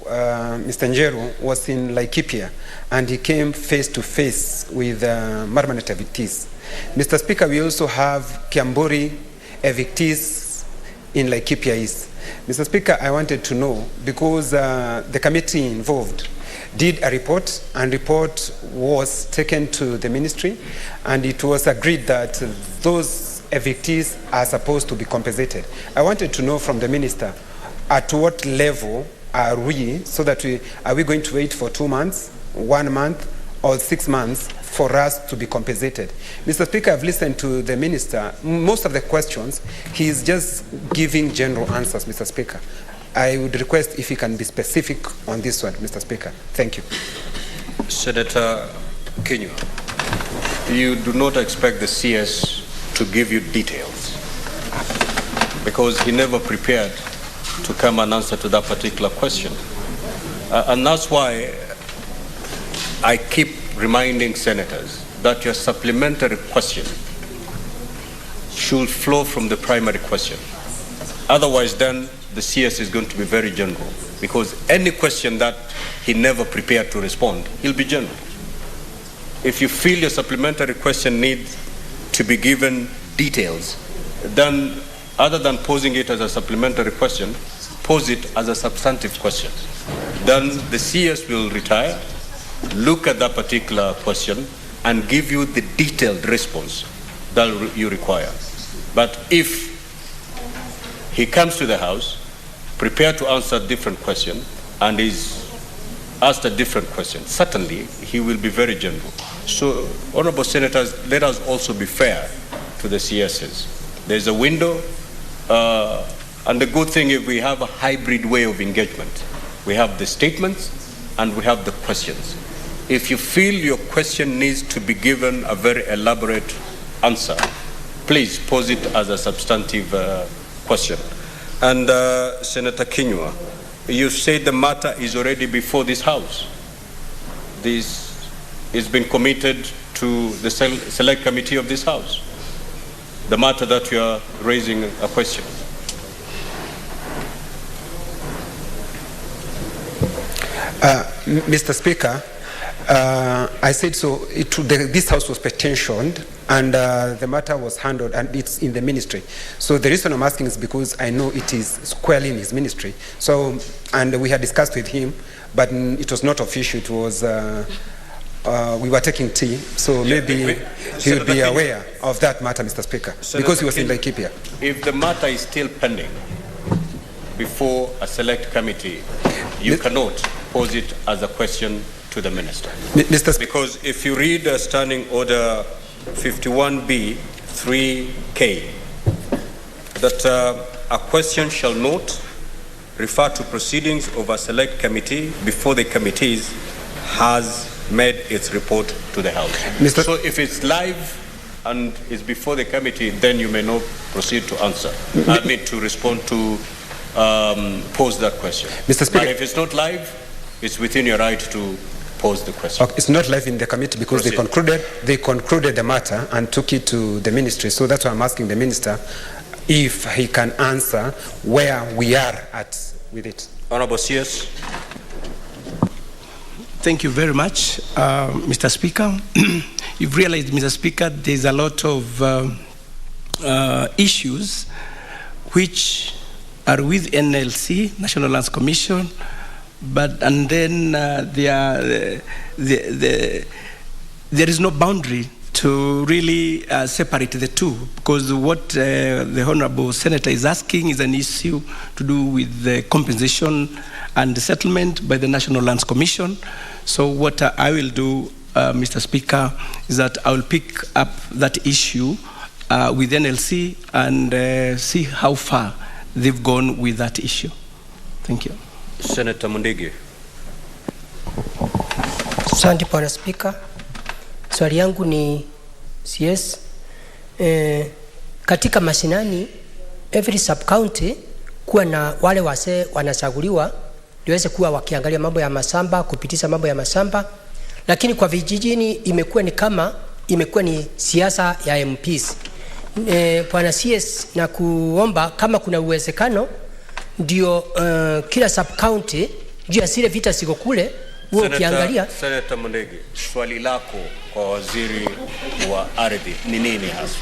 Mr. Njeru, was in Laikipia and he came face to face with Marmanet evictees. Mr. Speaker, we also have Kiambori evictees in Laikipia East. Mr. Speaker, I wanted to know, because the committee involved did a report, and report was taken to the ministry, and it was agreed that those evictees are supposed to be compensated. I wanted to know from the minister, at what level are we, so that are we going to wait for 2 months, 1 month, or 6 months for us to be compensated? Mr. Speaker, I've listened to the minister. Most of the questions, he's just giving general answers, Mr. Speaker. I would request if he can be specific on this one, Mr. Speaker. Thank you. Senator Kenyua, you do not expect the CS to give you details because he never prepared to come and answer to that particular question. And that's why I keep reminding senators that your supplementary question should flow from the primary question. Otherwise, then the CS is going to be very general, because any question that he never prepared to respond, he'll be general. If you feel your supplementary question needs to be given details, then other than posing it as a supplementary question, pose it as a substantive question. Then the CS will retire, look at that particular question, and give you the detailed response that you require. But if he comes to the House prepared to answer a different question and is asked a different question, certainly he will be very general. So, honorable senators, let us also be fair to the CSs. There's a window, and the good thing is we have a hybrid way of engagement. We have the statements and we have the questions. If you feel your question needs to be given a very elaborate answer, please pose it as a substantive question. And Senator Kinyua, you said the matter is already before this House. This has been committed to the select committee of this House. The matter that you are raising a question. Mr. Speaker, I said so. This House was petitioned, and the matter was handled, and it's in the ministry. So the reason I'm asking is because I know it is squarely in his ministry. So, and we had discussed with him, but it was not official. It was we were taking tea, so maybe he would be aware of that matter, Mr. Speaker, because he was in Laikipia. If the matter is still pending before a select committee, you cannot pose it as a question to the minister. Because if you read Standing Order 51B 3K, that a question shall not refer to proceedings of a select committee before the committees has made its report to the House. So if it's live and is before the committee, then you may not proceed to answer. I mean to respond to pose that question. Mr. Speaker, but if it's not live, it's within your right to pose the question. Okay, it's not live in the committee because they concluded the matter and took it to the ministry. So that's why I'm asking the minister if he can answer where we are at with it. Honorable CS. Thank you very much, Mr. Speaker. You've realized, Mr. Speaker, there's a lot of issues which are with NLC, National Lands Commission, and then there is no boundary to really separate the two, because what the Honorable Senator is asking is an issue to do with the compensation and the settlement by the National Lands Commission. So what I will do, Mr. Speaker, is that I will pick up that issue with NLC and see how far they've gone with that issue. Thank you. Senator Mundigi. Asante Bwana Speaker. Swali yangu ni CS, katika mashinani every sub county kuwa na wale wase wanachaguliwa liweze kuwa wakiangalia mambo ya masamba, kupitisha mambo ya masamba, lakini kwa vijijini imekuwa ni siasa ya MPs. Bwana CS, na kuomba kama kuna uwezekano ndio kila sub county juu ya zile vita siko kule huo ukiangalia. Senator Mundigi, swali lako kwa waziri wa ardhi ni nini hasa?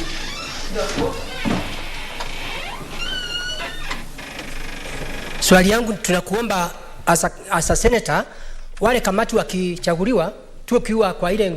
Swali yangu tunakuomba as a senator, wale kamati wakichaguliwa tuwe kiwa kwa ile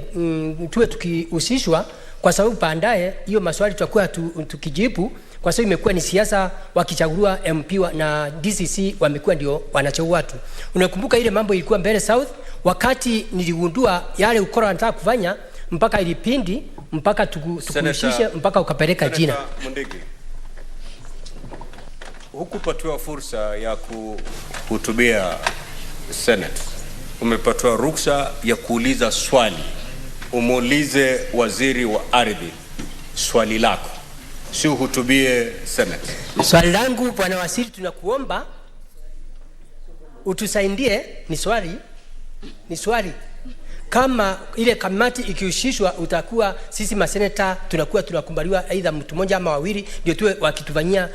tuwe tukihusishwa, kwa sababu baadaye hiyo maswali tutakuwa tukijibu, kwa sababu imekuwa ni siasa wakichaguliwa MP na DCC wamekuwa ndio wanachagua watu. Unakumbuka ile mambo ilikuwa mbele South, wakati niligundua yale ukora wanataka kufanya mpaka ilipindi mpaka tukumishishe mpaka ukapeleka jina. Mundigi, hukupatiwa fursa ya kuhutubia Senate. Umepatiwa ruksa ya kuuliza swali. Umuulize waziri wa ardhi swali lako, si uhutubie Senate. Swali langu Bwana Waziri, tunakuomba utusaidie, ni swali. Kama ile kamati ikihusishwa, utakuwa sisi maseneta tunakuwa tunakumbaliwa aidha mtu mmoja ama wawili ndio tuwe wakitufanyia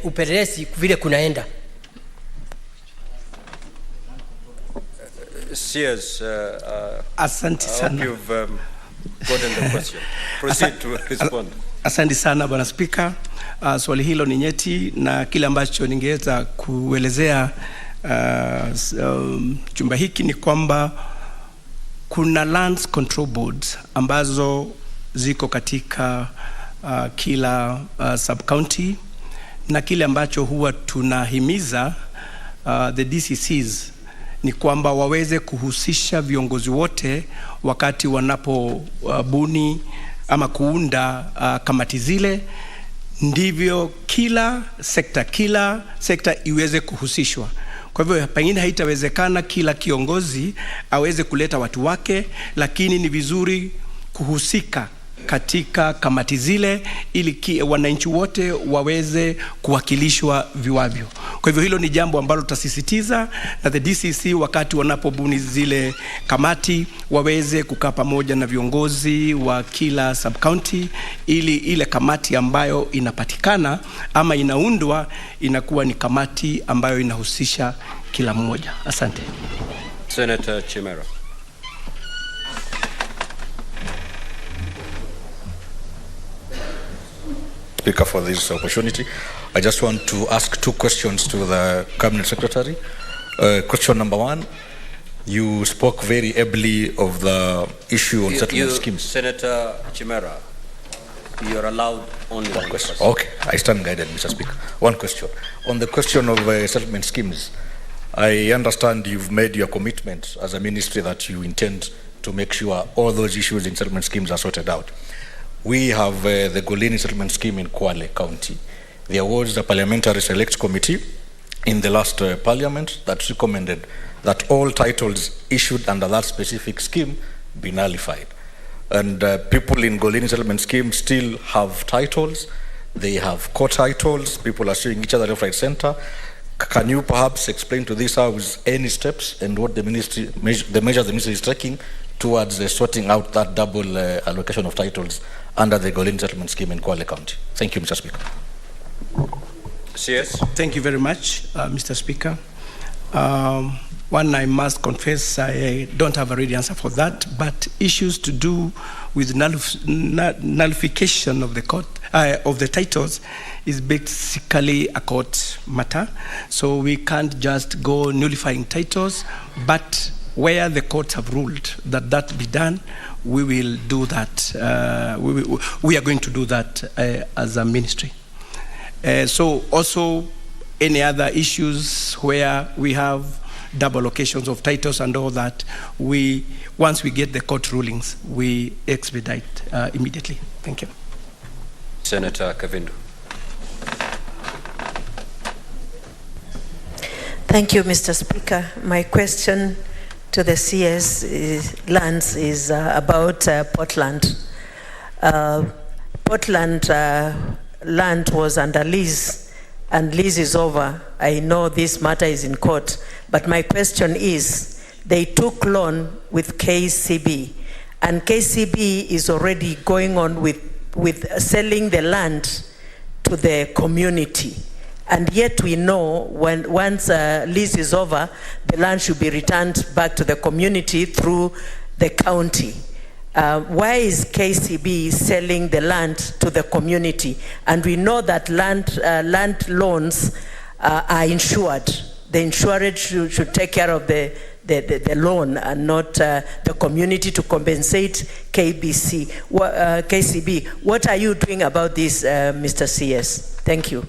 upelelezi vile kunaenda. Yes, asante sana. You've gotten the question. Proceed to respond. Asante sana Bwana Speaker. Swali hilo ni nyeti, na kile ambacho ningeweza kuelezea chumba hiki ni kwamba kuna lands control boards ambazo ziko katika kila sub county, na kile ambacho huwa tunahimiza the DCCs ni kwamba waweze kuhusisha viongozi wote wakati wanapobuni ama kuunda kamati zile, ndivyo kila sekta iweze kuhusishwa. Kwa hivyo pengine haitawezekana kila kiongozi aweze kuleta watu wake, lakini ni vizuri kuhusika katika kamati zile ili wananchi wote waweze kuwakilishwa viwavyo. Kwa hivyo hilo ni jambo ambalo tutasisitiza, na the DCC wakati wanapobuni zile kamati waweze kukaa pamoja na viongozi wa kila sub-county ili ile kamati ambayo inapatikana ama inaundwa inakuwa ni kamati ambayo inahusisha kila mmoja. Asante. Senator Chimera. Speaker, for this opportunity. I just want to ask two questions to the Cabinet Secretary. Question number one, you spoke very ably of the issue on settlement schemes. Senator Chimera, you're allowed only one question. Okay, I stand guided, Mr. Speaker. One question. On the question of settlement schemes, I understand you've made your commitment as a ministry that you intend to make sure all those issues in settlement schemes are sorted out. We have the Golini settlement scheme in Kwale County. There was a parliamentary select committee in the last parliament that recommended that all titles issued under that specific scheme be nullified. And people in Golini settlement scheme still have titles. They have court titles. People are suing each other left, right, center. Can you perhaps explain to this House any steps and what the measures the ministry is taking towards sorting out that double allocation of titles under the Golin settlement scheme in Kwale County? Thank you, Mr. Speaker. Yes. Thank you very much, Mr. Speaker. One, I must confess I don't have a ready answer for that, but issues to do with nullification of the court of the titles is basically a court matter. So we can't just go nullifying titles, but where the courts have ruled that that be done, we will do that. We are going to do that as a ministry. So also any other issues where we have double locations of titles and all that, once we get the court rulings, we expedite immediately. Thank you. Senator Kavindu. Thank you, Mr. Speaker. My question to the CS lands is about Portland. Portland land was under lease, and lease is over. I know this matter is in court, but my question is, they took loan with KCB, and KCB is already going on with selling the land to the community. And yet we know when once lease is over, the land should be returned back to the community through the county. Why is KCB selling the land to the community? And we know that land loans are insured. The insured should take care of the loan and not the community to compensate KBC. KCB. What are you doing about this, Mr. CS? Thank you.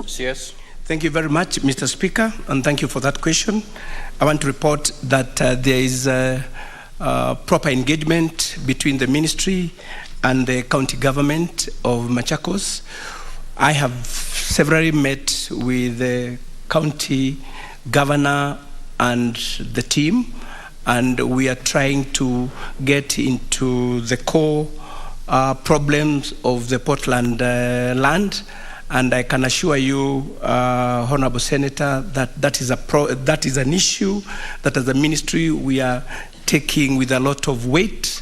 CS. Thank you very much, Mr. Speaker, and thank you for that question. I want to report that there is proper engagement between the ministry and the county government of Machakos. I have severally met with the county governor and the team, and we are trying to get into the core problems of the Portland land. And I can assure you, Honorable Senator, that that is an issue that as a ministry we are taking with a lot of weight,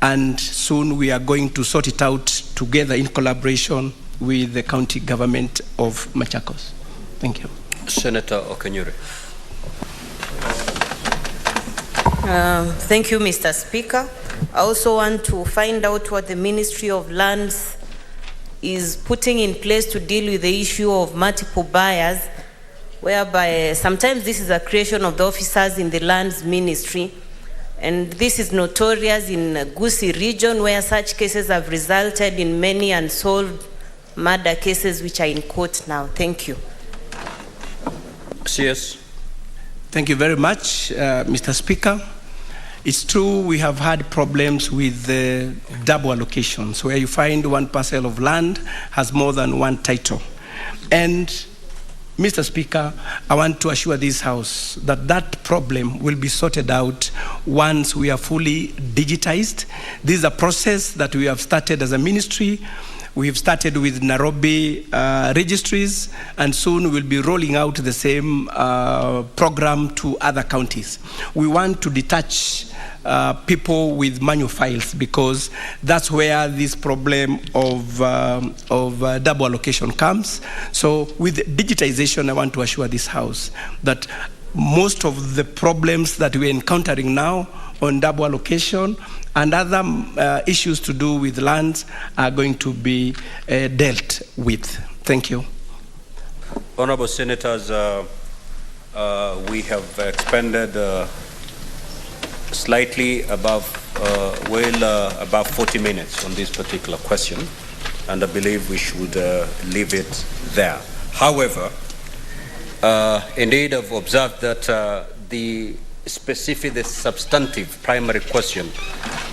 and soon we are going to sort it out together in collaboration with the county government of Machakos. Thank you. Senator Okanyuri. Thank you, Mr. Speaker. I also want to find out what the Ministry of Lands is putting in place to deal with the issue of multiple buyers, whereby sometimes this is a creation of the officers in the lands ministry, and this is notorious in Gusii region, where such cases have resulted in many unsolved murder cases which are in court now. Thank you. CS. Thank you very much, Mr. Speaker. It's true we have had problems with the double allocations, where you find one parcel of land has more than one title. And Mr. Speaker, I want to assure this House that that problem will be sorted out once we are fully digitized. This is a process that we have started as a ministry. We've started with Nairobi registries, and soon we'll be rolling out the same program to other counties. We want to detach people with manual files, because that's where this problem of double allocation comes. So with digitization, I want to assure this House that most of the problems that we're encountering now on double allocation and other issues to do with lands are going to be dealt with. Thank you. Honorable Senators, we have expended slightly above, about 40 minutes on this particular question, and I believe we should leave it there. However, indeed, I've observed that the substantive primary question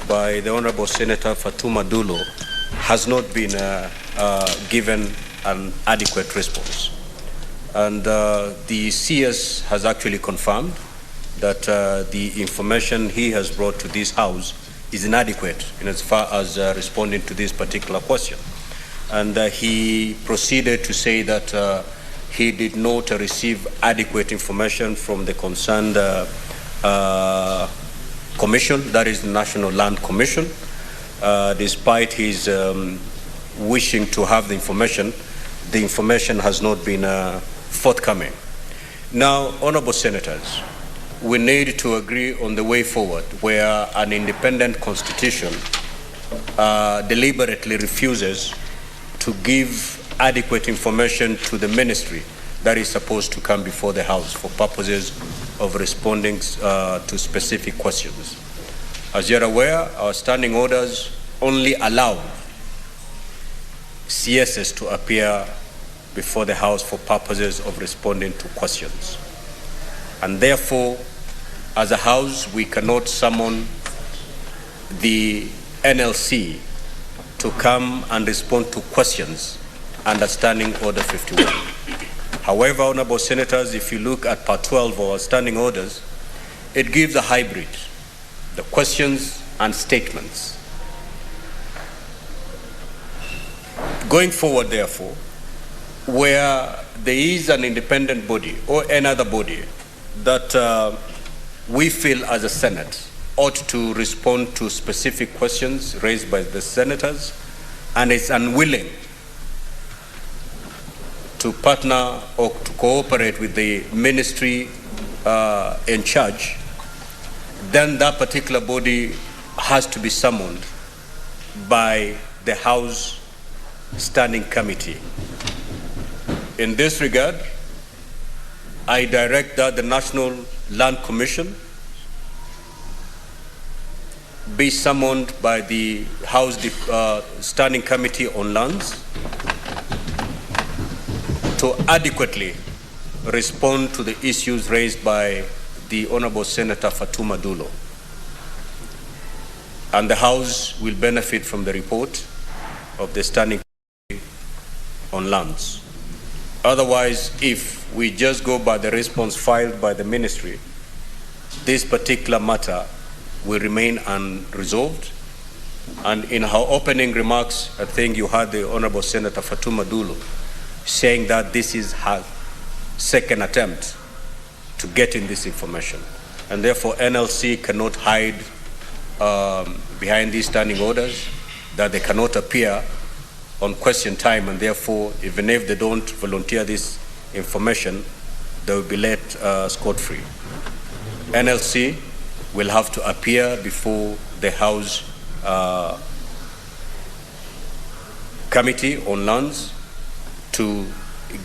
by the Honorable Senator Fatuma Dulo has not been given an adequate response. And the CS has actually confirmed that the information he has brought to this House is inadequate in as far as responding to this particular question. And he proceeded to say that he did not receive adequate information from the concerned commission, that is the National Land Commission. Despite his wishing to have the information has not been forthcoming. Now, Honorable Senators, we need to agree on the way forward, where an independent constitution deliberately refuses to give adequate information to the ministry that is supposed to come before the House for purposes of responding to specific questions. As you're aware, our standing orders only allow CSs to appear before the House for purposes of responding to questions. And therefore, as a House, we cannot summon the NLC to come and respond to questions under Standing Order 51. However, Honorable Senators, if you look at Part 12 of our standing orders, it gives a hybrid, the questions and statements. Going forward, therefore, where there is an independent body or another body that we feel as a Senate ought to respond to specific questions raised by the senators and is unwilling to partner or to cooperate with the ministry in charge, then that particular body has to be summoned by the House Standing Committee. In this regard, I direct that the National Land Commission be summoned by the House Standing Committee on Lands to adequately respond to the issues raised by the Honorable Senator Fatuma Dulo. And the House will benefit from the report of the Standing Committee on Lands. Otherwise, if we just go by the response filed by the ministry, this particular matter will remain unresolved. And in her opening remarks, I think you heard the Honorable Senator Fatuma Dulo saying that this is her second attempt to get in this information. And therefore, NLC cannot hide behind these standing orders, that they cannot appear on question time, and therefore, even if they don't volunteer this information, they will be let scot-free. NLC will have to appear before the House Committee on Lands to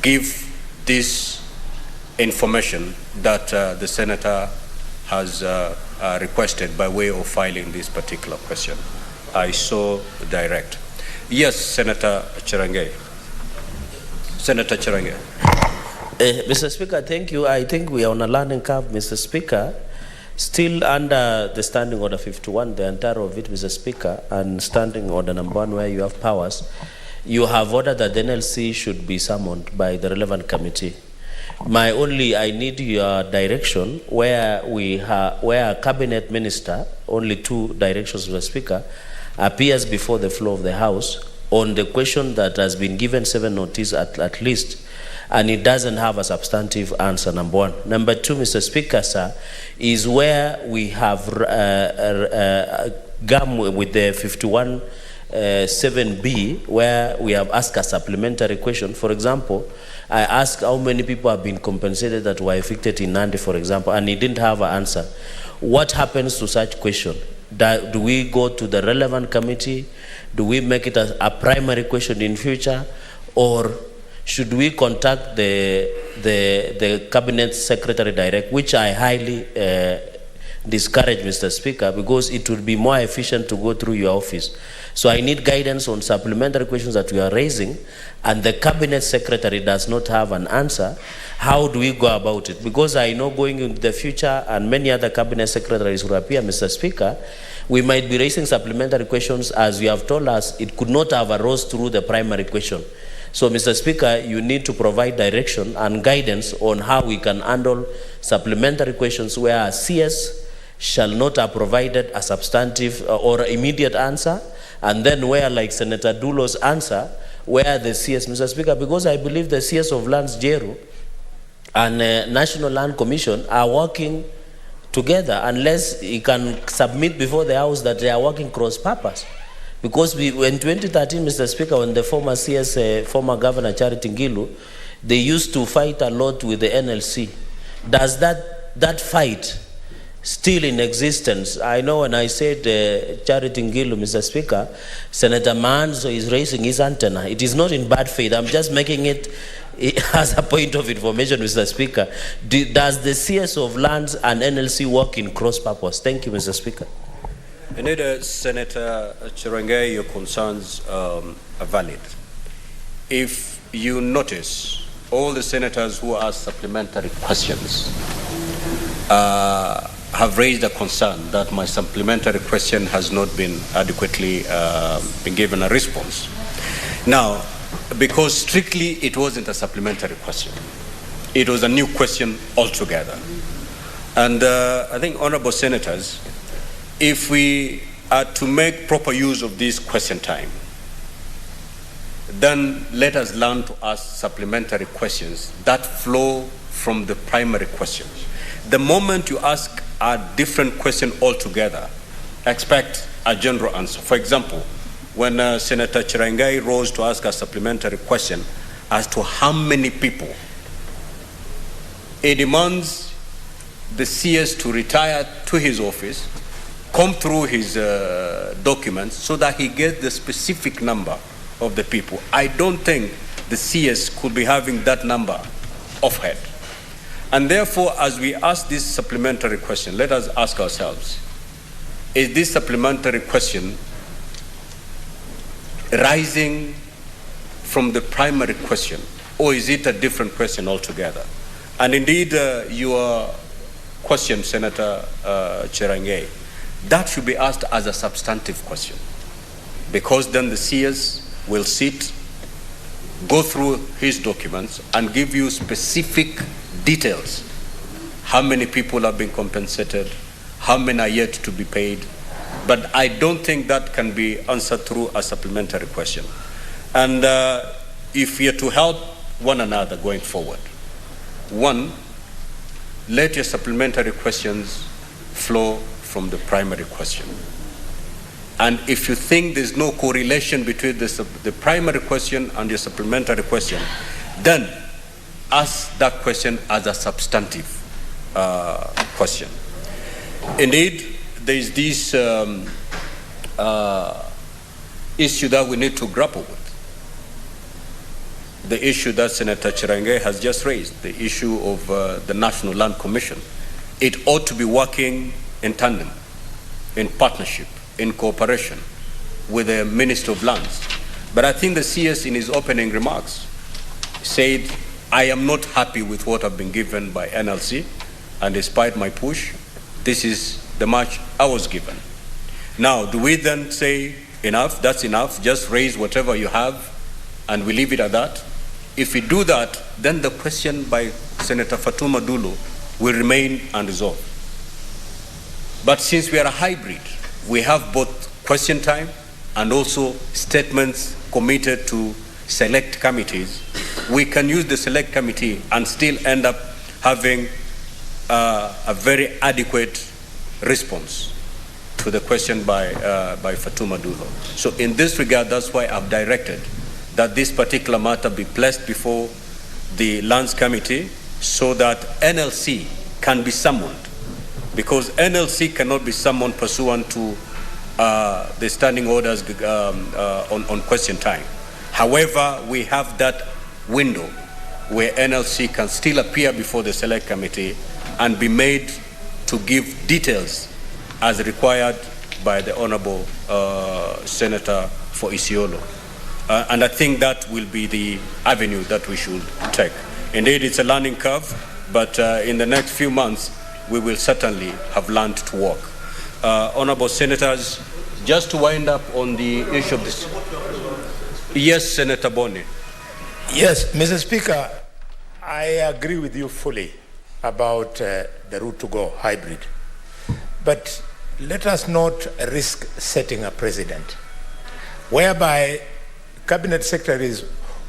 give this information that the Senator has requested by way of filing this particular question. I so direct. Yes, Senator Cherangay. Senator Cherangay. Mr. Speaker, thank you. I think we are on a learning curve, Mr. Speaker. Still under the Standing Order 51, the entire of it, Mr. Speaker, and Standing Order number 1, where you have powers, you have ordered that the NLC should be summoned by the relevant committee. I need your direction where where a cabinet minister, only 2 directions, Mr. Speaker, appears before the floor of the House on the question that has been given 7 notice at least, and it doesn't have a substantive answer, number 1. Number 2, Mr. Speaker, sir, is where we have gum with the 51 7B, where we have asked a supplementary question. For example, I asked how many people have been compensated that were evicted in Nandi, for example, and he didn't have an answer. What happens to such question? Do we go to the relevant committee? Do we make it a primary question in future? Or should we contact the cabinet secretary direct, which I highly discourage, Mr. Speaker, because it would be more efficient to go through your office. So I need guidance on supplementary questions that we are raising, and the cabinet secretary does not have an answer. How do we go about it? Because I know going into the future, and many other cabinet secretaries will appear, Mr. Speaker, we might be raising supplementary questions, as you have told us, it could not have arose through the primary question. So, Mr. Speaker, you need to provide direction and guidance on how we can handle supplementary questions where a CS shall not have provided a substantive or immediate answer, and then where, like Senator Dulo's answer, where the CS, Mr. Speaker, because I believe the CS of Lands, Jeru, and National Land Commission are working together, unless he can submit before the House that they are working cross-purpose. Because in 2013, Mr. Speaker, when the former CS, former Governor Charity Ngilu, they used to fight a lot with the NLC. Does that fight still in existence? I know when I said Charity Ngilu, Mr. Speaker, Senator Manzo is raising his antenna. It is not in bad faith. I'm just making it as a point of information, Mr. Speaker. Does the CS of Lands and NLC work in cross-purpose? Thank you, Mr. Speaker. Indeed, Senator Cherengei, your concerns are valid. If you notice, all the senators who asked supplementary questions have raised a concern that my supplementary question has not been adequately been given a response. Now, because strictly it wasn't a supplementary question, it was a new question altogether. And I think, honorable senators, if we are to make proper use of this question time, then let us learn to ask supplementary questions that flow from the primary questions. The moment you ask a different question altogether, expect a general answer. For example, when Senator Cherengei rose to ask a supplementary question as to how many people, it demands the CS to retire to his office, come through his documents so that he gets the specific number of the people. I don't think the CS could be having that number offhand. And therefore, as we ask this supplementary question, let us ask ourselves, is this supplementary question rising from the primary question, or is it a different question altogether? And indeed, your question, Senator Cherengei, that should be asked as a substantive question, because then the CS will sit, go through his documents, and give you specific details. How many people have been compensated, how many are yet to be paid. But I don't think that can be answered through a supplementary question. And if we are to help one another going forward, one, let your supplementary questions flow from the primary question. And if you think there's no correlation between the primary question and your supplementary question, then ask that question as a substantive question. Indeed, there is this issue that we need to grapple with. The issue that Senator Cherengei has just raised, the issue of the National Land Commission. It ought to be working in tandem, in partnership, in cooperation with the Minister of Lands. But I think the CS in his opening remarks said, I am not happy with what I've been given by NLC, and despite my push, This is the much I was given. Now, do we then say, enough, that's enough, just raise whatever you have, and we leave it at that? If we do that, then the question by Senator Fatuma Dulo will remain unresolved. But since we are a hybrid, we have both question time and also statements committed to select committees. We can use the select committee and still end up having a very adequate response to the question by Fatuma Dulo. So in this regard, that's why I've directed that this particular matter be placed before the Lands Committee so that NLC can be summoned, because NLC cannot be summoned pursuant to the standing orders on question time. However, we have that window where NLC can still appear before the Select Committee and be made to give details as required by the Honorable Senator for Isiolo. And I think that will be the avenue that we should take. Indeed, it's a learning curve, but in the next few months, we will certainly have learned to walk. Honorable Senators, just to wind up on the issue of this. Yes, Senator Boni. Yes, Mr. Speaker, I agree with you fully about the route to go, hybrid. But let us not risk setting a precedent whereby cabinet secretaries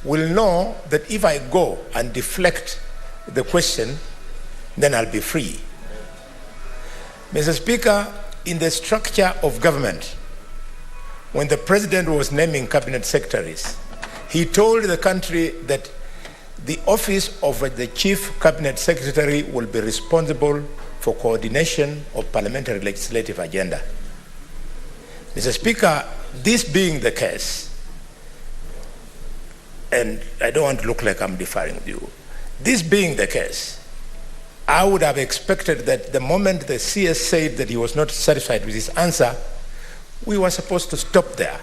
will know that if I go and deflect the question, then I'll be free. Mr. Speaker, in the structure of government, when the president was naming cabinet secretaries, he told the country that the office of the chief cabinet secretary will be responsible for coordination of parliamentary legislative agenda. Mr. Speaker, this being the case, and I don't want to look like I'm deferring with you, this being the case, I would have expected that the moment the CS said that he was not satisfied with his answer, we were supposed to stop there,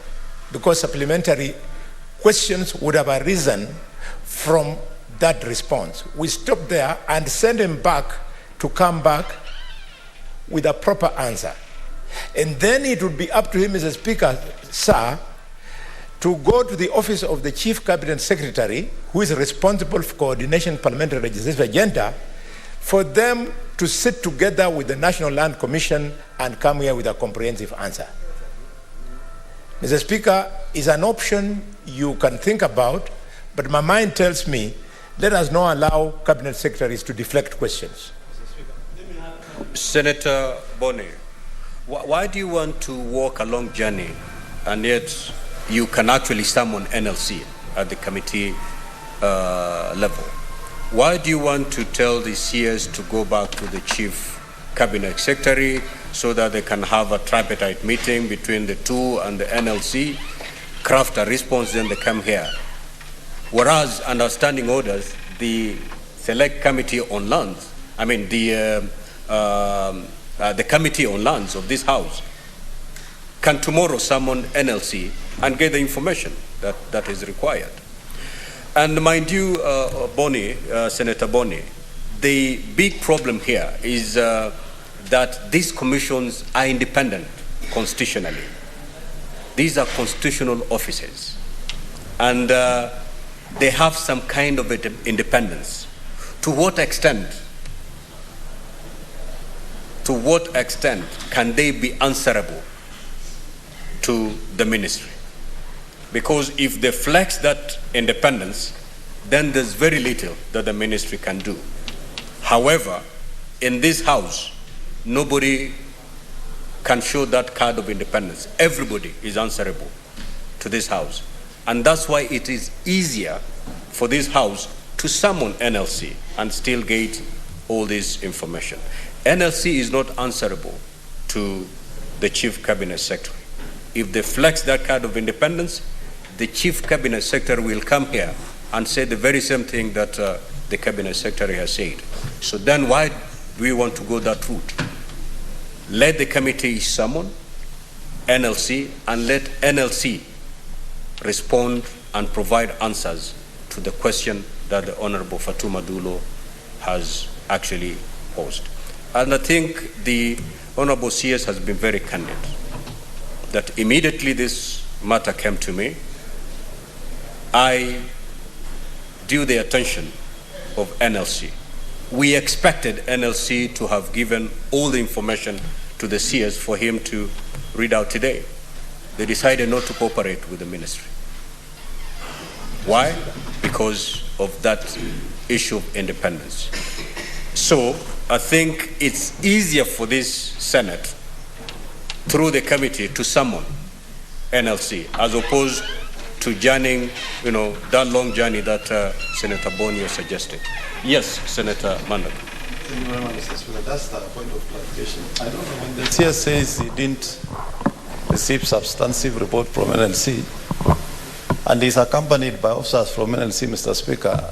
because supplementary questions would have arisen from that response. We stopped there and sent him back to come back with a proper answer. And then it would be up to him, Mr. Speaker, sir, to go to the office of the Chief Cabinet Secretary, who is responsible for coordination parliamentary legislative agenda, for them to sit together with the National Land Commission and come here with a comprehensive answer. Mr. Speaker, is an option you can think about, but my mind tells me, let us not allow cabinet secretaries to deflect questions. Senator Boni, why do you want to walk a long journey and yet you can actually summon NLC at the committee level? Why do you want to tell the CS to go back to the chief cabinet secretary so that they can have a tripartite meeting between the two and the NLC, craft a response, then they come here? Whereas under standing orders, the Select Committee on Lands, I mean the Committee on Lands of this House can tomorrow summon NLC and get the information that is required. And mind you, Senator Boni, the big problem here is that these commissions are independent constitutionally. These are constitutional offices. And they have some kind of independence. To what extent can they be answerable to the ministry? Because if they flex that independence, then there's very little that the ministry can do. However, in this House, nobody can show that card of independence. Everybody is answerable to this House. And that's why it is easier for this House to summon NLC and still get all this information. NLC is not answerable to the Chief Cabinet Secretary. If they flex that card of independence, the Chief Cabinet Secretary will come here and say the very same thing that the Cabinet Secretary has said. So then why do we want to go that route? Let the committee summon NLC and let NLC respond and provide answers to the question that the Honorable Fatuma Dulo has actually posed. And I think the Honorable CS has been very candid, that immediately this matter came to me, I drew the attention of NLC. We expected NLC to have given all the information to the CS for him to read out today. They decided not to cooperate with the ministry. Why? Because of that issue of independence. So I think it's easier for this Senate, through the committee, to summon NLC, as opposed to journeying, that long journey that Senator Bonio suggested. Yes, Senator Mandak. Thank you very much, Mr. Speaker. That's the point of clarification. I don't know when the CS says he didn't receive substantive report from NLC, and is accompanied by officers from NLC, Mr. Speaker.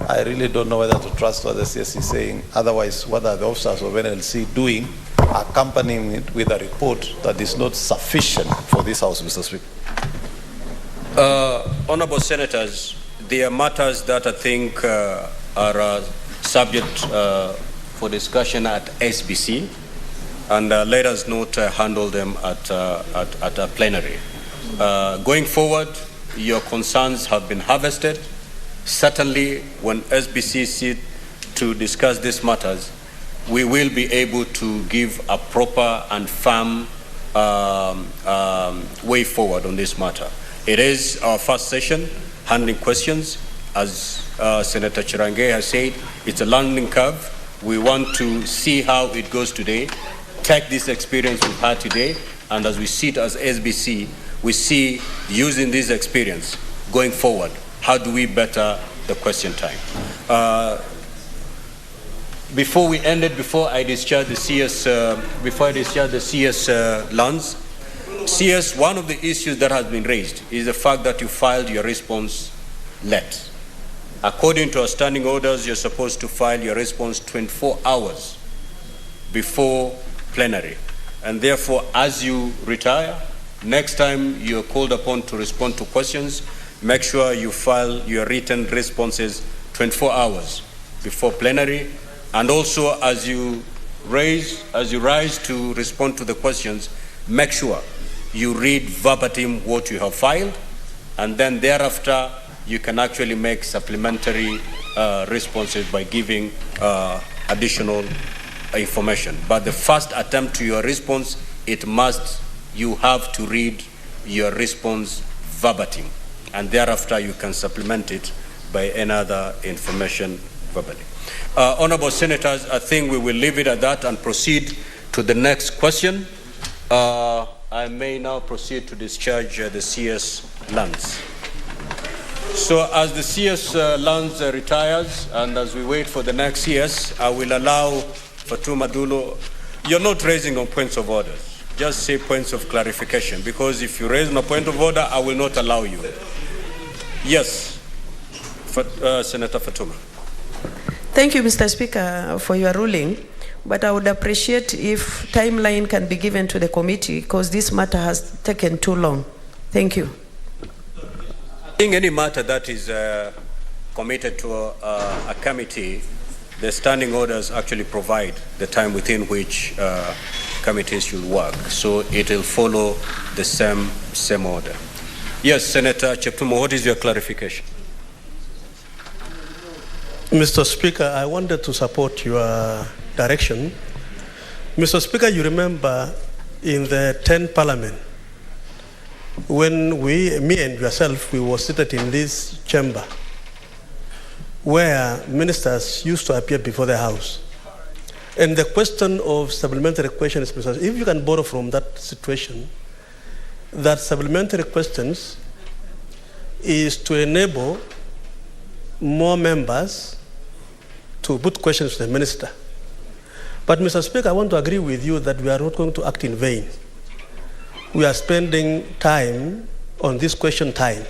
I really don't know whether to trust what the CS is saying. Otherwise, what are the officers of NLC doing, accompanying it with a report that is not sufficient for this House, Mr. Speaker? Honorable Senators, there are matters that I think are subject for discussion at SBC, and let us not handle them at a plenary. Going forward, your concerns have been harvested. Certainly, when SBC sit to discuss these matters, we will be able to give a proper and firm way forward on this matter. It is our first session handling questions. As Senator Chirange has said, it's a learning curve. We want to see how it goes today, take this experience we've had today, and as we sit as SBC, we see using this experience going forward, how do we better the question time? Before we end it, before I discharge the CS lands, CS, one of the issues that has been raised is the fact that you filed your response late. According to our standing orders, you're supposed to file your response 24 hours before plenary. And therefore, as you retire, next time you're called upon to respond to questions, make sure you file your written responses 24 hours before plenary. And also, as you rise to respond to the questions, make sure you read verbatim what you have filed, and then thereafter you can actually make supplementary responses by giving additional information. But the first attempt to your response, you have to read your response verbatim, and thereafter you can supplement it by any other information verbally. Honorable Senators, I think we will leave it at that and proceed to the next question. I may now proceed to discharge the CS lands. So as the CS lands retires, and as we wait for the next CS, I will allow Fatuma Dulo. You're not raising on points of order. Just say points of clarification, because if you raise on a point of order, I will not allow you. Yes, Senator Fatuma. Thank you, Mr. Speaker, for your ruling. But I would appreciate if timeline can be given to the committee, because this matter has taken too long. Thank you. I think any matter that is committed to a committee, the standing orders actually provide the time within which committees should work. So it will follow the same order. Yes, Senator Cheptumo, what is your clarification? Mr. Speaker, I wanted to support your direction. Mr. Speaker, you remember in the 10th Parliament, when me and yourself, we were seated in this chamber where ministers used to appear before the House. And the question of supplementary questions, Mr. If you can borrow from that situation, that supplementary questions is to enable more members to put questions to the minister. But Mr. Speaker, I want to agree with you that we are not going to act in vain. We are spending time on this question time.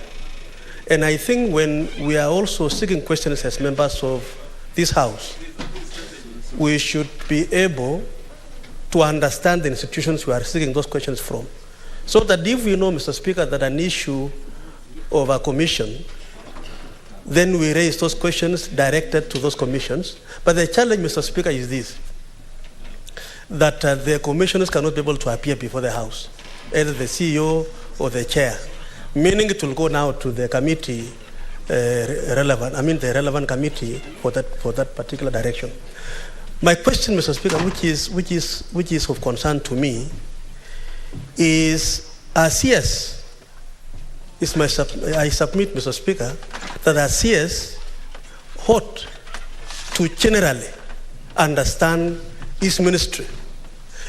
And I think when we are also seeking questions as members of this House, we should be able to understand the institutions we are seeking those questions from. So that if we know, Mr. Speaker, that an issue of a commission, then we raise those questions directed to those commissions. But the challenge, Mr. Speaker, is this. that the commissioners cannot be able to appear before the House, either the CEO or the chair, meaning it will go now to the committee the relevant committee for that particular direction. My question, Mr. Speaker, which is of concern to me, is CS. I submit, Mr. Speaker, that CS ought to generally understand his ministry.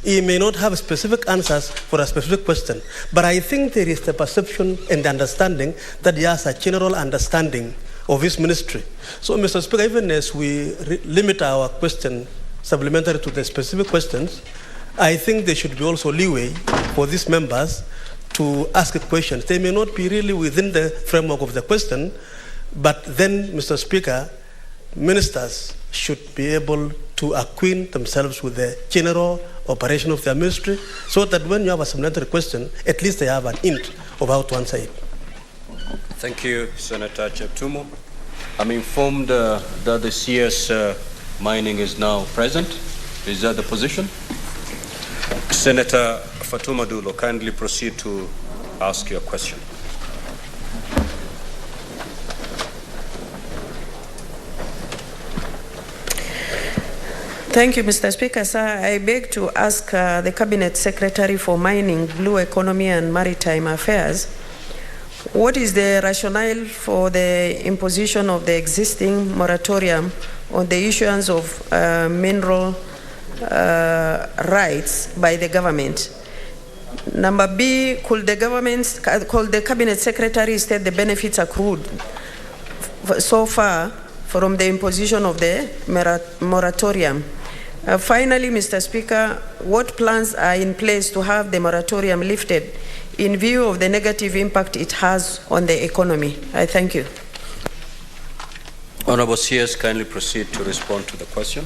He may not have specific answers for a specific question, but I think there is the perception and the understanding that he has a general understanding of his ministry. So, Mr. Speaker, even as we limit our question supplementary to the specific questions, I think there should be also leeway for these members to ask questions. They may not be really within the framework of the question, but then, Mr. Speaker, ministers should be able to acquaint themselves with the general operation of their ministry, so that when you have a supplementary question, at least they have an hint of how to answer it. Thank you, Senator Cheptumo. I'm informed that the CS mining is now present. Is that the position? Senator Fatuma Dulo, kindly proceed to ask your question. Thank you, Mr. Speaker. Sir, I beg to ask the Cabinet Secretary for Mining, Blue Economy and Maritime Affairs, what is the rationale for the imposition of the existing moratorium on the issuance of mineral rights by the government? Number B, could the Cabinet Secretary state the benefits accrued so far from the imposition of the moratorium? Finally, Mr. Speaker, what plans are in place to have the moratorium lifted in view of the negative impact it has on the economy? I thank you. Honorable CS, kindly proceed to respond to the question.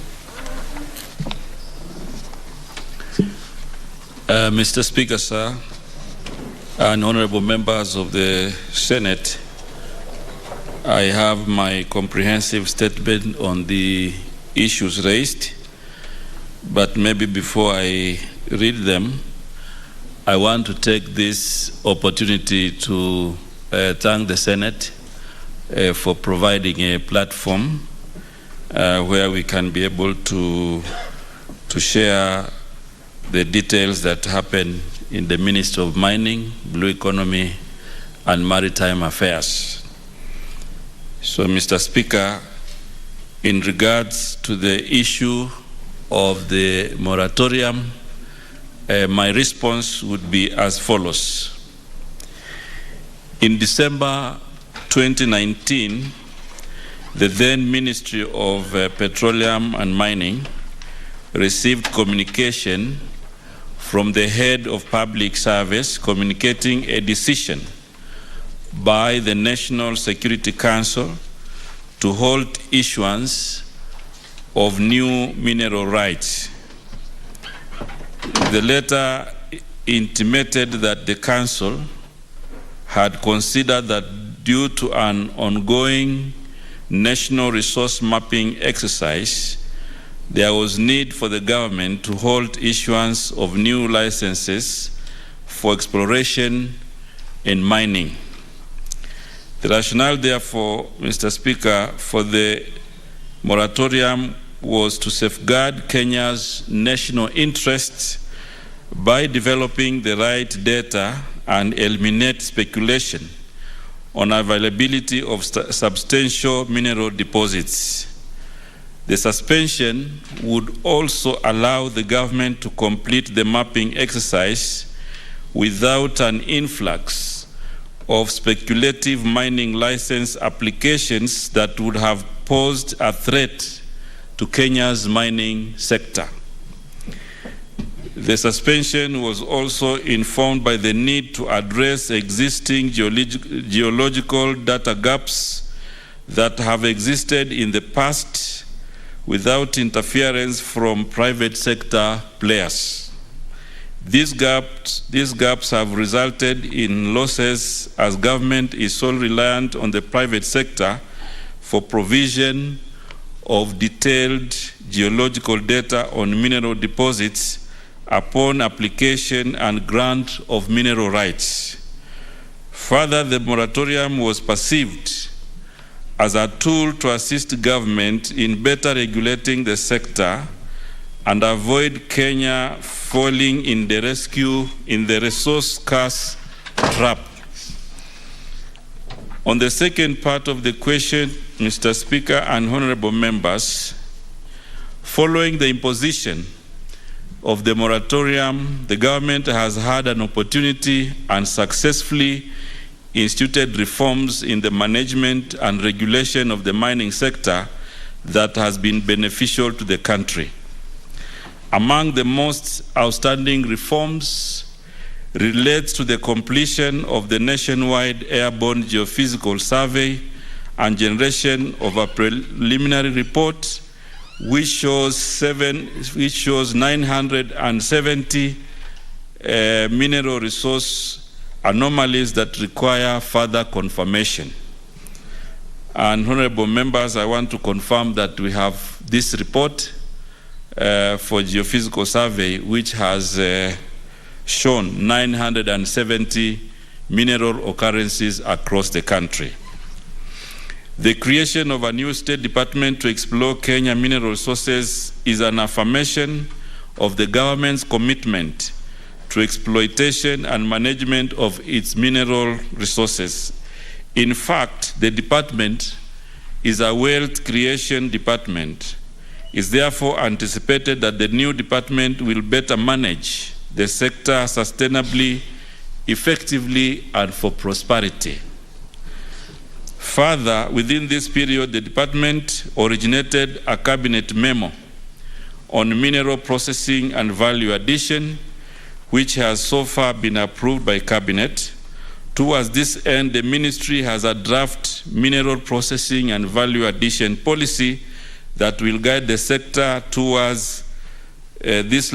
Mr. Speaker, sir, and honorable members of the Senate, I have my comprehensive statement on the issues raised, but maybe before I read them, I want to take this opportunity to thank the Senate for providing a platform where we can be able to share the details that happen in the Ministry of Mining, Blue Economy, and Maritime Affairs. So, Mr. Speaker, in regards to the issue of the moratorium, my response would be as follows. In December 2019, the then Ministry of Petroleum and Mining received communication from the head of public service communicating a decision by the National Security Council to halt issuance of new mineral rights. The letter intimated that the Council had considered that due to an ongoing national resource mapping exercise, there was need for the government to halt issuance of new licenses for exploration and mining. The rationale, therefore, Mr. Speaker, for the moratorium was to safeguard Kenya's national interests by developing the right data and eliminate speculation on availability of substantial mineral deposits. The suspension would also allow the government to complete the mapping exercise without an influx of speculative mining license applications that would have posed a threat to Kenya's mining sector. The suspension was also informed by the need to address existing geological data gaps that have existed in the past without interference from private sector players. These gaps have resulted in losses as government is so reliant on the private sector for provision of detailed geological data on mineral deposits upon application and grant of mineral rights. Further, the moratorium was perceived as a tool to assist government in better regulating the sector and avoid Kenya falling in the resource scarce trap. On the second part of the question, Mr. Speaker and honorable members, following the imposition of the moratorium, the government has had an opportunity and successfully instituted reforms in the management and regulation of the mining sector that has been beneficial to the country. Among the most outstanding reforms relates to the completion of the nationwide airborne geophysical survey and generation of a preliminary report which shows 970 mineral resource anomalies that require further confirmation. And honorable members, I want to confirm that we have this report for geophysical survey which has shown 970 mineral occurrences across the country. The creation of a new state department to explore Kenya mineral resources is an affirmation of the government's commitment to exploitation and management of its mineral resources. In fact, the department is a wealth creation department. It's therefore anticipated that the new department will better manage the sector sustainably, effectively, and for prosperity. Further, within this period, the department originated a cabinet memo on mineral processing and value addition, which has so far been approved by cabinet. Towards this end, the ministry has a draft mineral processing and value addition policy that will guide the sector towards this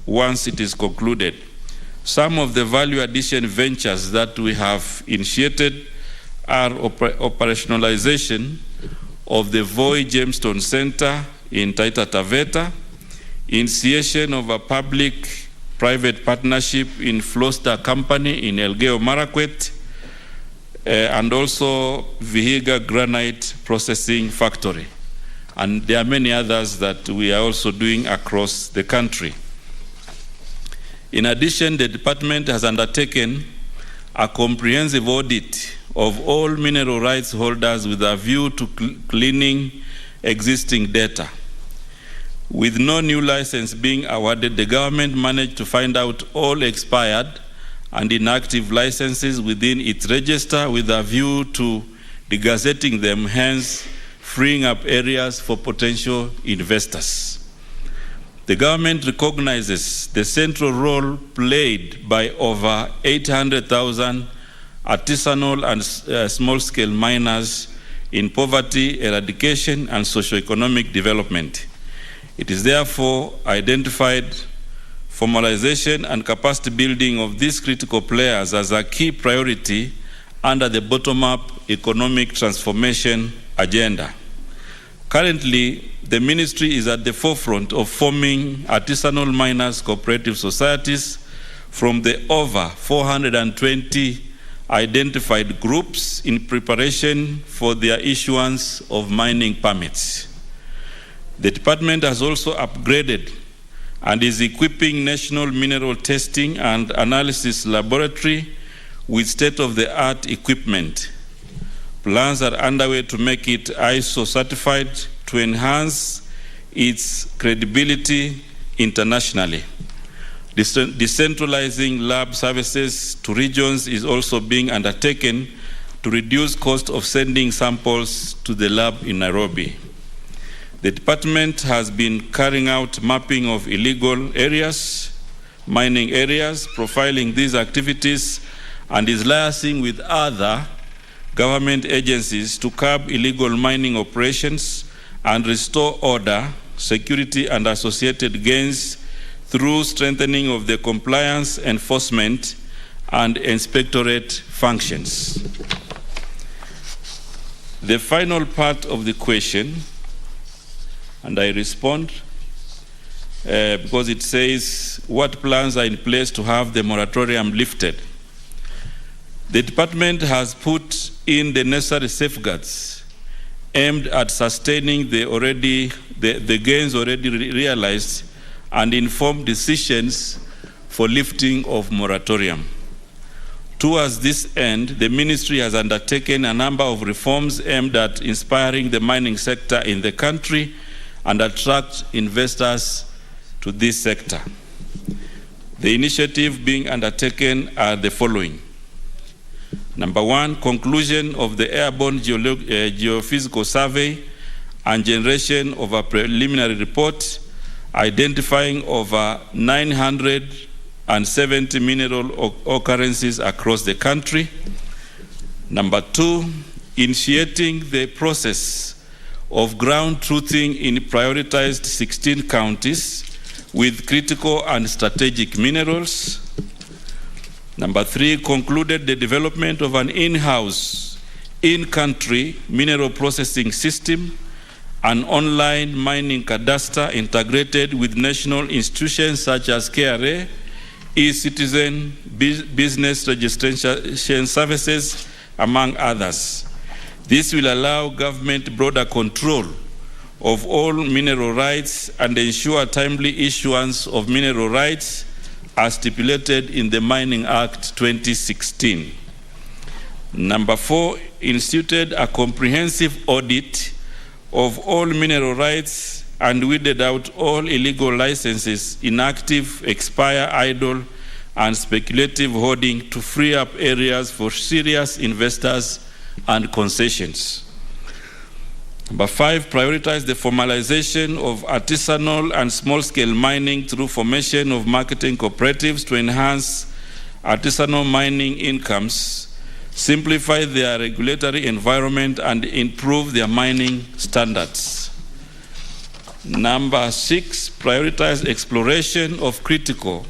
once it is concluded. Some of the value addition ventures that we have initiated are operationalization of the Voi Gemstone Center in Taita Taveta, initiation of a public-private partnership in Floster Company in Elgeyo Marakwet, and also Vihiga Granite Processing Factory. And there are many others that we are also doing across the country. In addition, the department has undertaken a comprehensive audit of all mineral rights holders with a view to cleaning existing data. With no new license being awarded, the government managed to find out all expired and inactive licenses within its register with a view to degazetting them, hence freeing up areas for potential investors. The government recognizes the central role played by over 800,000 artisanal and small-scale miners in poverty eradication and socio-economic development. It is therefore identified formalization and capacity building of these critical players as a key priority under the bottom-up economic transformation agenda. Currently, the ministry is at the forefront of forming artisanal miners cooperative societies from the over 420 identified groups in preparation for their issuance of mining permits. The department has also upgraded and is equipping National Mineral Testing and Analysis Laboratory with state-of-the-art equipment. Plans are underway to make it ISO certified to enhance its credibility internationally. Decentralizing lab services to regions is also being undertaken to reduce cost of sending samples to the lab in Nairobi. The department has been carrying out mapping of illegal areas, mining areas, profiling these activities, and is liaising with other government agencies to curb illegal mining operations and restore order, security, and associated gains through strengthening of the compliance, enforcement, and inspectorate functions. The final part of the question, and I respond, because it says what plans are in place to have the moratorium lifted. The department has put in the necessary safeguards aimed at sustaining the gains already realized and informed decisions for lifting of moratorium. Towards this end, the ministry has undertaken a number of reforms aimed at inspiring the mining sector in the country and attract investors to this sector. The initiative being undertaken are the following. Number one, conclusion of the airborne geophysical survey and generation of a preliminary report identifying over 970 mineral occurrences across the country. Number two, initiating the process of ground truthing in prioritized 16 counties with critical and strategic minerals. Number three, concluded the development of an in-house, in-country mineral processing system, an online mining cadastre integrated with national institutions such as KRA, e-citizen, business registration services, among others. This will allow government broader control of all mineral rights and ensure timely issuance of mineral rights as stipulated in the Mining Act 2016. Number four, instituted a comprehensive audit of all mineral rights and weeded out all illegal licenses, inactive, expire, idle, and speculative hoarding to free up areas for serious investors and concessions. Number five, prioritize the formalization of artisanal and small-scale mining through formation of marketing cooperatives to enhance artisanal mining incomes, simplify their regulatory environment, and improve their mining standards. Number six, prioritize exploration of critical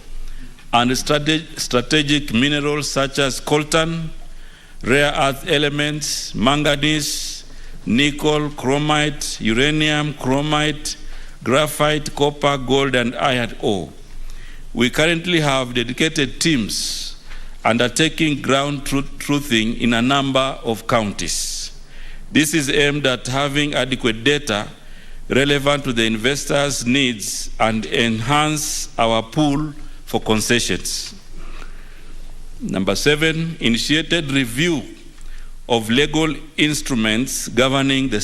and strategic minerals such as coltan, rare earth elements, manganese, nickel, chromite, uranium, chromite, graphite, copper, gold, and iron ore. We currently have dedicated teams undertaking ground truthing in a number of counties. This is aimed at having adequate data relevant to the investors' needs and enhance our pool for concessions. Number seven, initiated review of legal instruments governing the